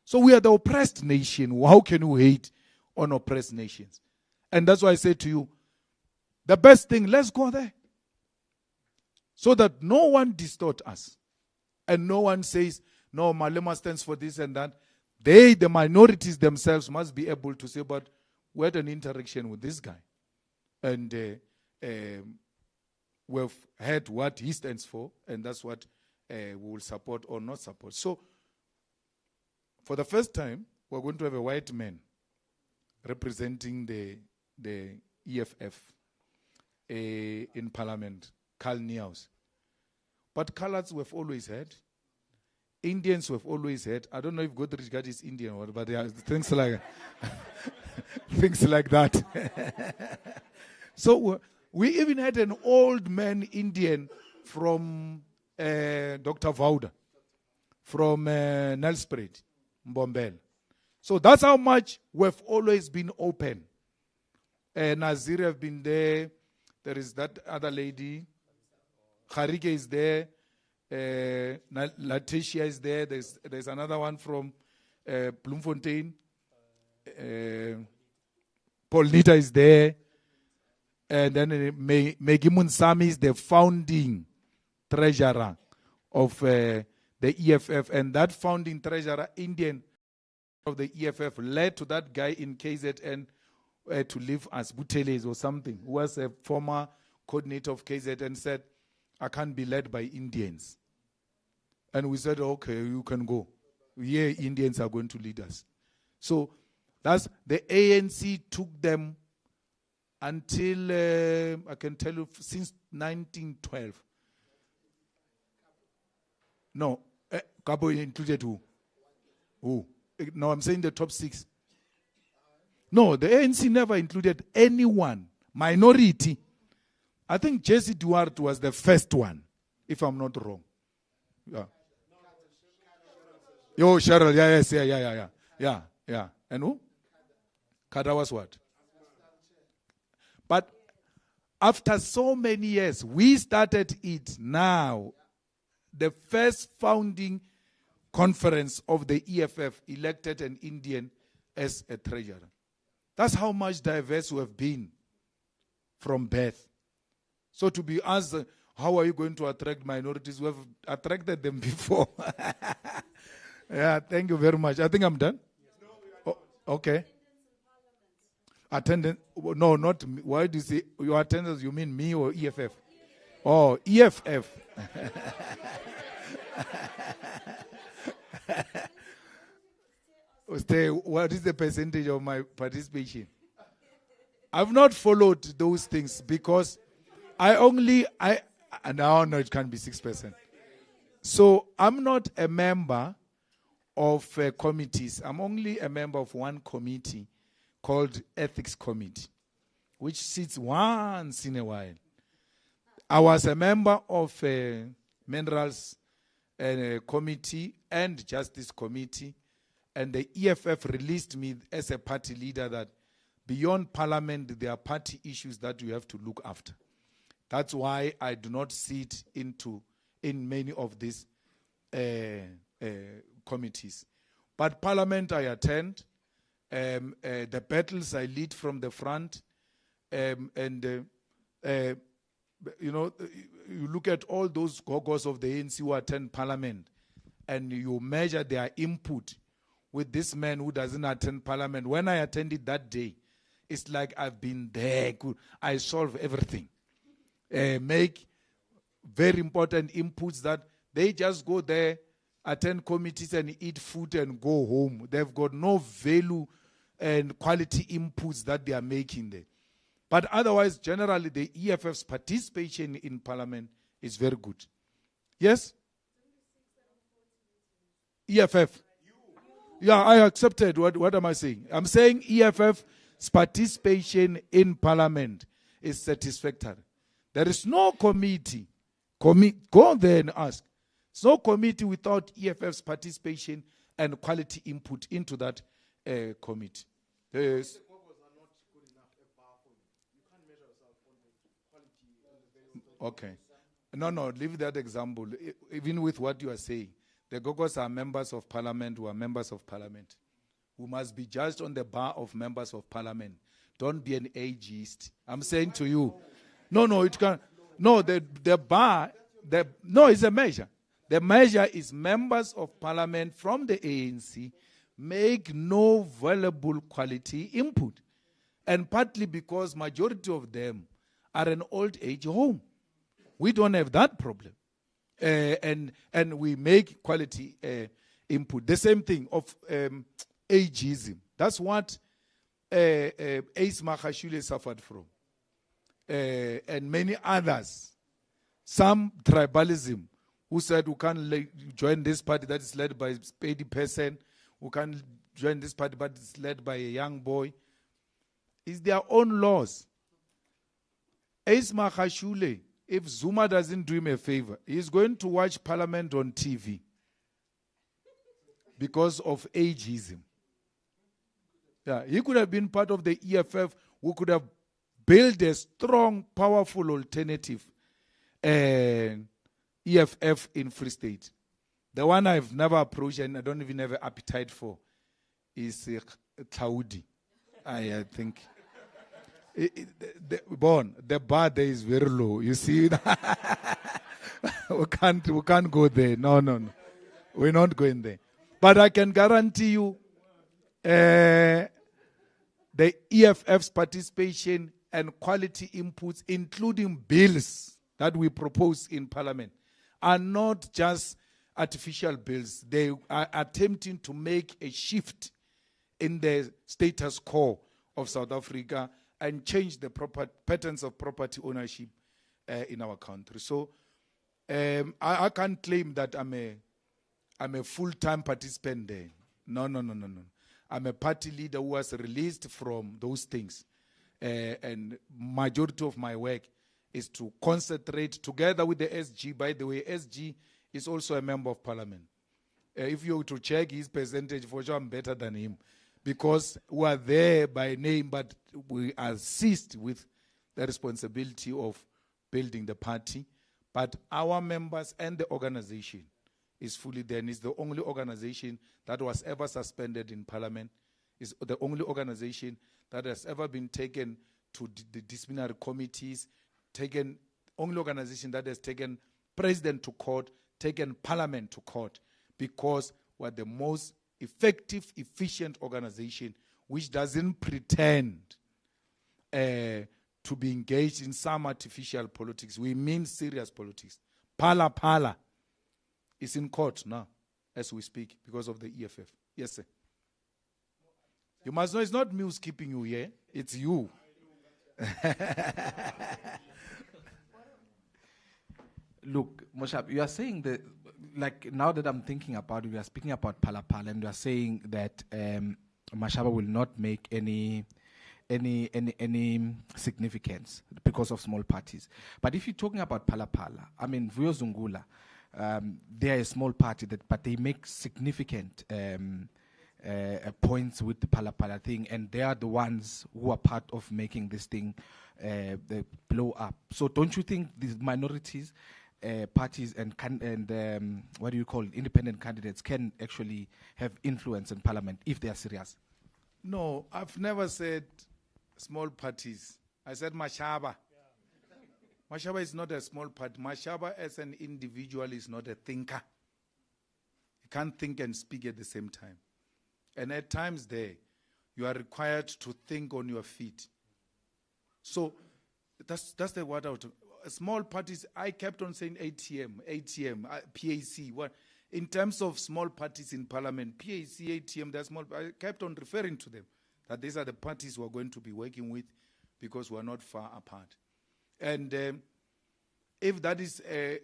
So we are the oppressed nation. How can we hate on oppressed nations? And that's why I say to you, the best thing, let's go there. So that no one distort us. And no one says, no, Malema stands for this and that. They, the minorities themselves, must be able to say, but we had an interaction with this guy. And we've heard what he stands for, and that's what we will support or not support. So, for the first time, we're going to have a white man representing the EFF in Parliament, Carl Niehaus. But colors we've always had. Indians we've always had. I don't know if Godrich God is Indian or what, but there are things like things like that. So we even had an old man Indian from Dr. Vauda, from Nelspruit, Mbombela. So that's how much we've always been open. Nazir have been there. There is that other lady. Kharike is there. Letitia is there. There's another one from Bloemfontein. Paul Nita is there. And then Maggie Munsami is the founding treasurer of the EFF. And that founding treasurer, Indian of the EFF, led to that guy in KZN to leave as Buteles or something, who was a former coordinator of KZN, said, I can't be led by Indians. And we said, okay, you can go. Yeah, Indians are going to lead us. So that's the ANC took them until, I can tell you, since 1912. No, Cabo included who? Who? No, I'm saying the top 6. No, the ANC never included anyone, minority. I think Jesse Duarte was the first one, if I'm not wrong. Yeah. Yo, Cheryl, yeah. And who? Kada was what? But after so many years, we started it now. The first founding conference of the EFF elected an Indian as a treasurer. That's how much diverse we have been from birth. So to be asked, how are you going to attract minorities? We have attracted them before. Yeah, thank you very much. I think I'm done. Oh, okay. Attendance? No, not me. Why do you say your attendance? You mean me or EFF? Oh, EFF. What is the percentage of my participation? I've not followed those things because no, it can't be 6%. So I'm not a member of committees. I'm only a member of one committee called Ethics Committee, which sits once in a while. I was a member of Minerals Committee and Justice Committee, and the EFF released me as a party leader that beyond Parliament, there are party issues that you have to look after. That's why I do not sit in many of these committees. But Parliament I attend, the battles I lead from the front, you look at all those gogos of the ANC who attend Parliament, and you measure their input with this man who doesn't attend Parliament. When I attended that day, it's like I've been there. I solve everything. Make very important inputs that they just go there, attend committees and eat food and go home. They've got no value and quality inputs that they are making there. But otherwise, generally, the EFF's participation in Parliament is very good. Yes? EFF. Yeah, I accepted. What am I saying? I'm saying EFF's participation in Parliament is satisfactory. There is no committee. Go there and ask. There's no committee without EFF's participation and quality input into that committee. Yes. Okay. No, leave that example. Even with what you are saying, the Gogos are members of Parliament who are members of Parliament, who must be judged on the bar of members of Parliament. Don't be an ageist. I'm saying to you, no, it can. No, the bar. No, it's a measure. The measure is members of Parliament from the ANC make no valuable quality input, and partly because majority of them are an old age home. We don't have that problem. And we make quality input. The same thing of ageism. That's what Ace Magashule suffered from. And many others. Some tribalism, who said we can't join this party that is led by a spady person, we can't join this party but it's led by a young boy. It's their own laws. Ace Magashule, if Zuma doesn't do him a favor, he's going to watch Parliament on TV because of ageism. Yeah, he could have been part of the EFF who could have built a strong, powerful alternative EFF in Free State. The one I've never approached and I don't even have an appetite for is Claudi. I think. The bar there is very low. You see, we can't go there. No. We're not going there. But I can guarantee you, the EFF's participation and quality inputs, including bills that we propose in Parliament, are not just artificial bills. They are attempting to make a shift in the status quo of South Africa and change the patterns of property ownership in our country. So I can't claim that I'm a full-time participant there. No. I'm a party leader who was released from those things. And majority of my work is to concentrate together with the SG. By the way, SG is also a member of Parliament. If you were to check his percentage, for sure I'm better than him. Because we are there by name, but we assist with the responsibility of building the party. But our members and the organization is fully there. And it's the only organization that was ever suspended in Parliament. It's the only organization that has ever been taken to the disciplinary committees, only organization that has taken president to court, taken Parliament to court, because we're the most effective, efficient organization which doesn't pretend to be engaged in some artificial politics. We mean serious politics. Pala is in court now as we speak because of the EFF. Yes, sir. You must know it's not me who's keeping you here. It's you. Look, Moshab, you are saying that, like, now that I'm thinking about it, we are speaking about Pala, and we are saying that Mashaba will not make any significance because of small parties. But if you're talking about Pala, I mean, Vuyo Zungula, they are a small party, but they make significant points with the Pala thing, and they are the ones who are part of making this thing blow up. So don't you think these minorities, parties and what do you call it, independent candidates can actually have influence in parliament if they are serious? No, I've never said small parties. I said Mashaba. Mashaba is not a small party. Mashaba as an individual is not a thinker. You can't think and speak at the same time. And at times there, you are required to think on your feet. So that's the word out. Small parties, I kept on saying ATM, PAC. What? In terms of small parties in parliament, PAC, ATM, they're small. I kept on referring to them, that these are the parties we're going to be working with because we're not far apart. And if that is a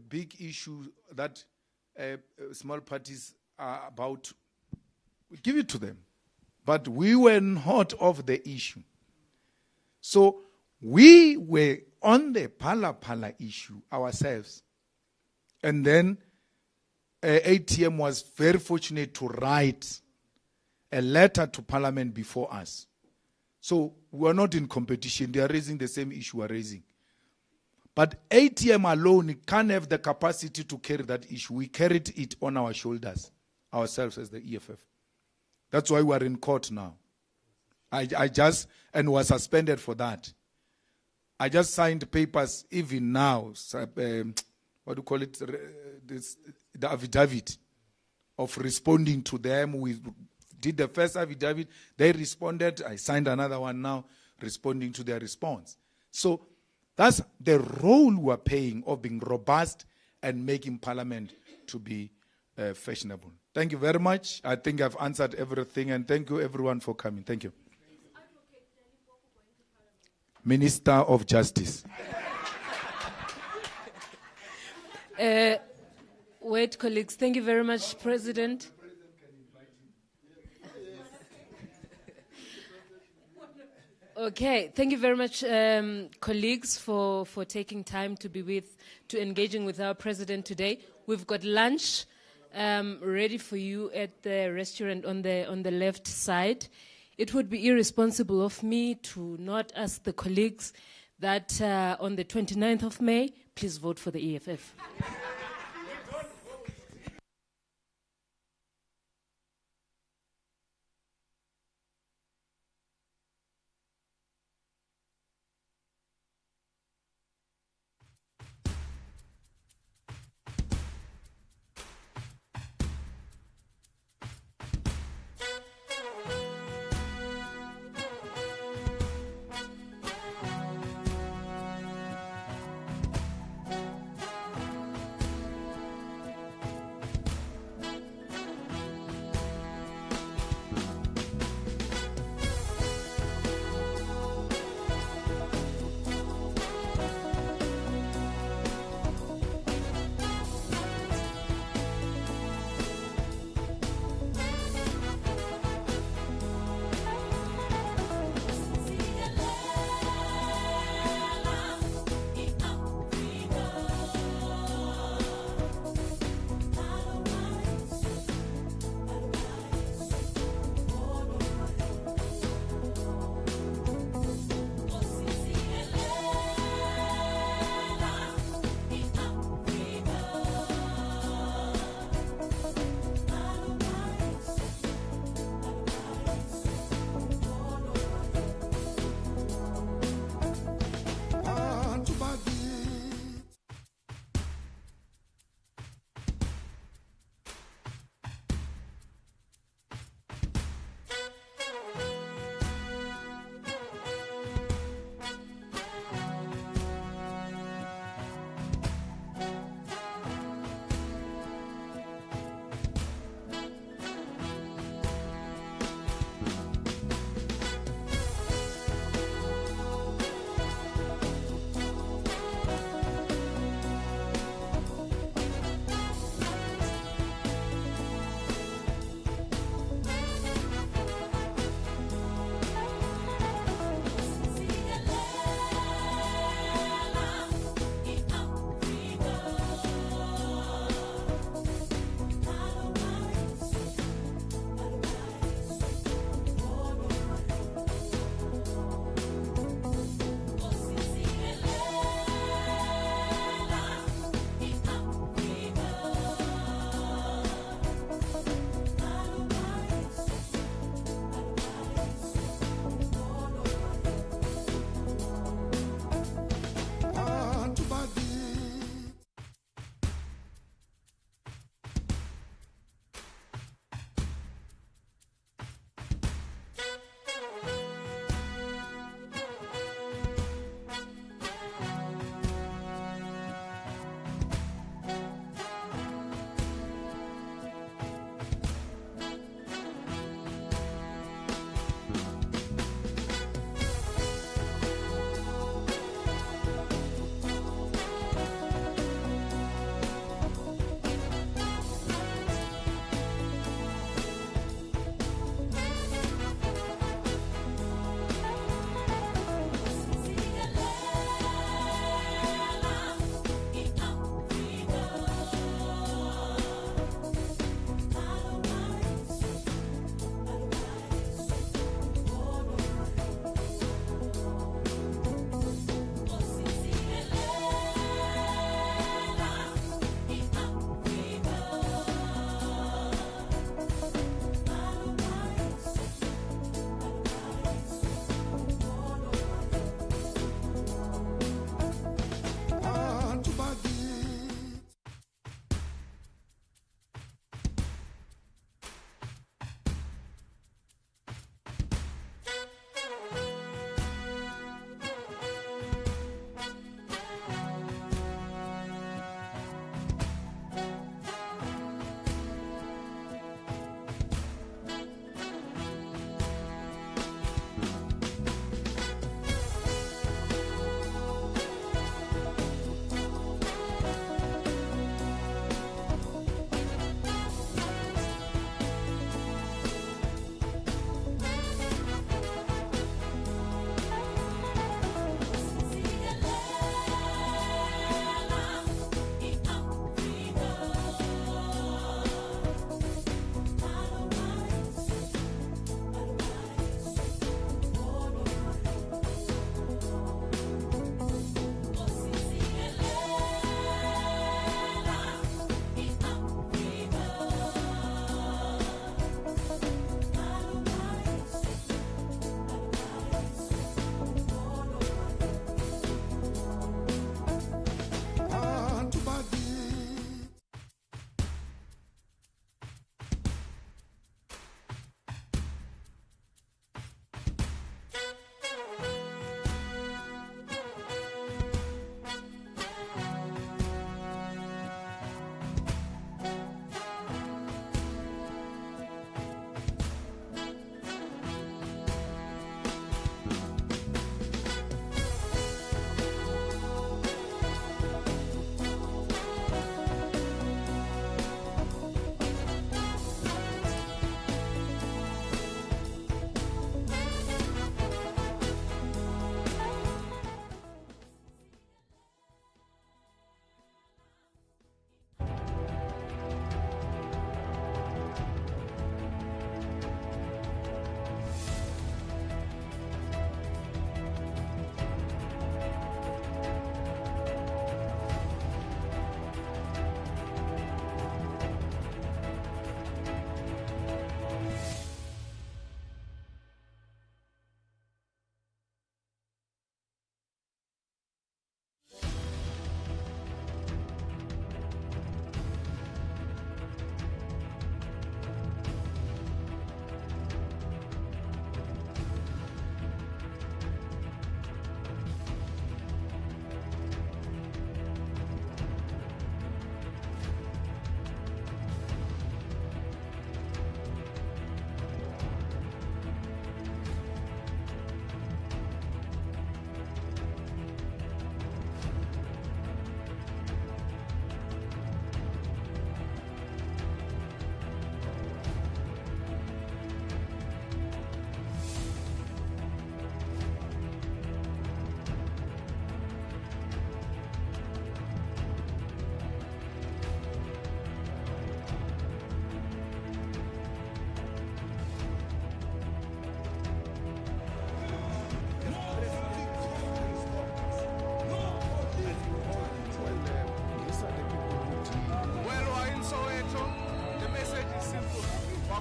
big issue that small parties are about, we give it to them. But we were not of the issue. So we were on the Pala issue ourselves. And then ATM was very fortunate to write a letter to Parliament before us. So we are not in competition. They are raising the same issue we are raising. But ATM alone can't have the capacity to carry that issue. We carried it on our shoulders, ourselves as the EFF. That's why we are in court now. And was suspended for that. I just signed papers even now, what do you call it, the affidavit of responding to them. We did the first affidavit, they responded, I signed another one now, responding to their response. So that's the role we're playing of being robust and making Parliament to be fashionable. Thank you very much. I think I've answered everything, and thank you everyone for coming. Thank you. Minister of Justice. Wait, colleagues. Thank you very much, President. Okay, thank you very much, colleagues, for taking time to engaging with our president today. We've got lunch ready for you at the restaurant on the left side. It would be irresponsible of me to not ask the colleagues that on the 29th of May, please vote for the EFF.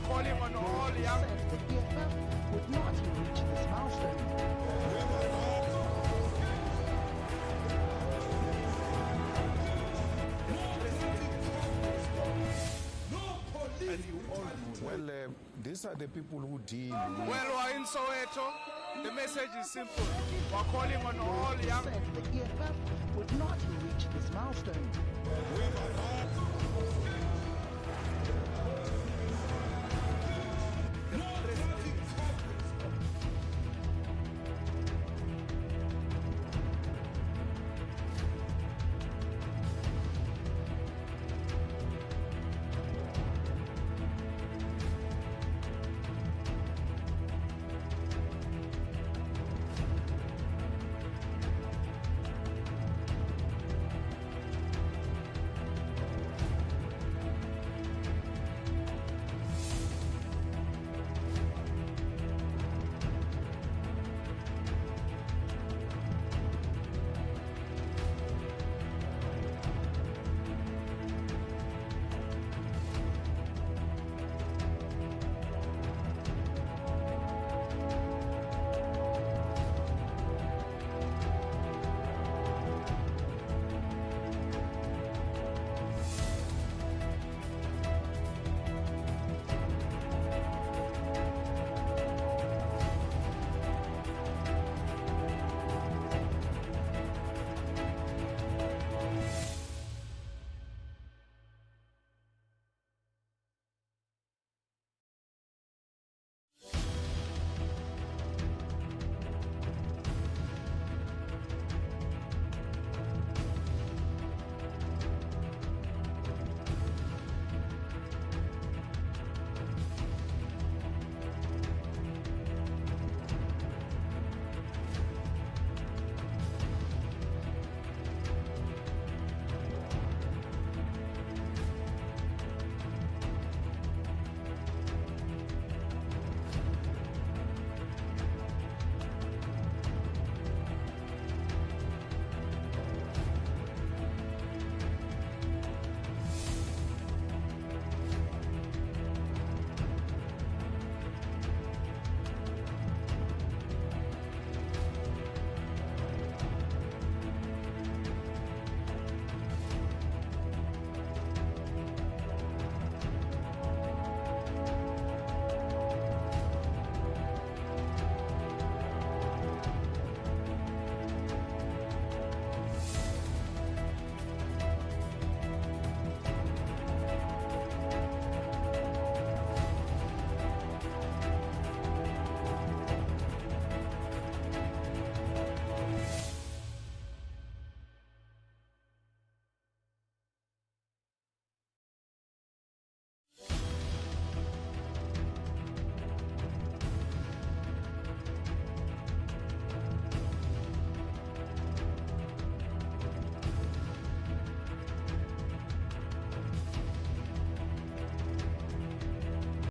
calling on all young. The EFF would not reach this milestone. Well, these are the people who deal with... Well, we're in Soweto. The message is simple. We're calling on all young. The EFF would not reach this milestone.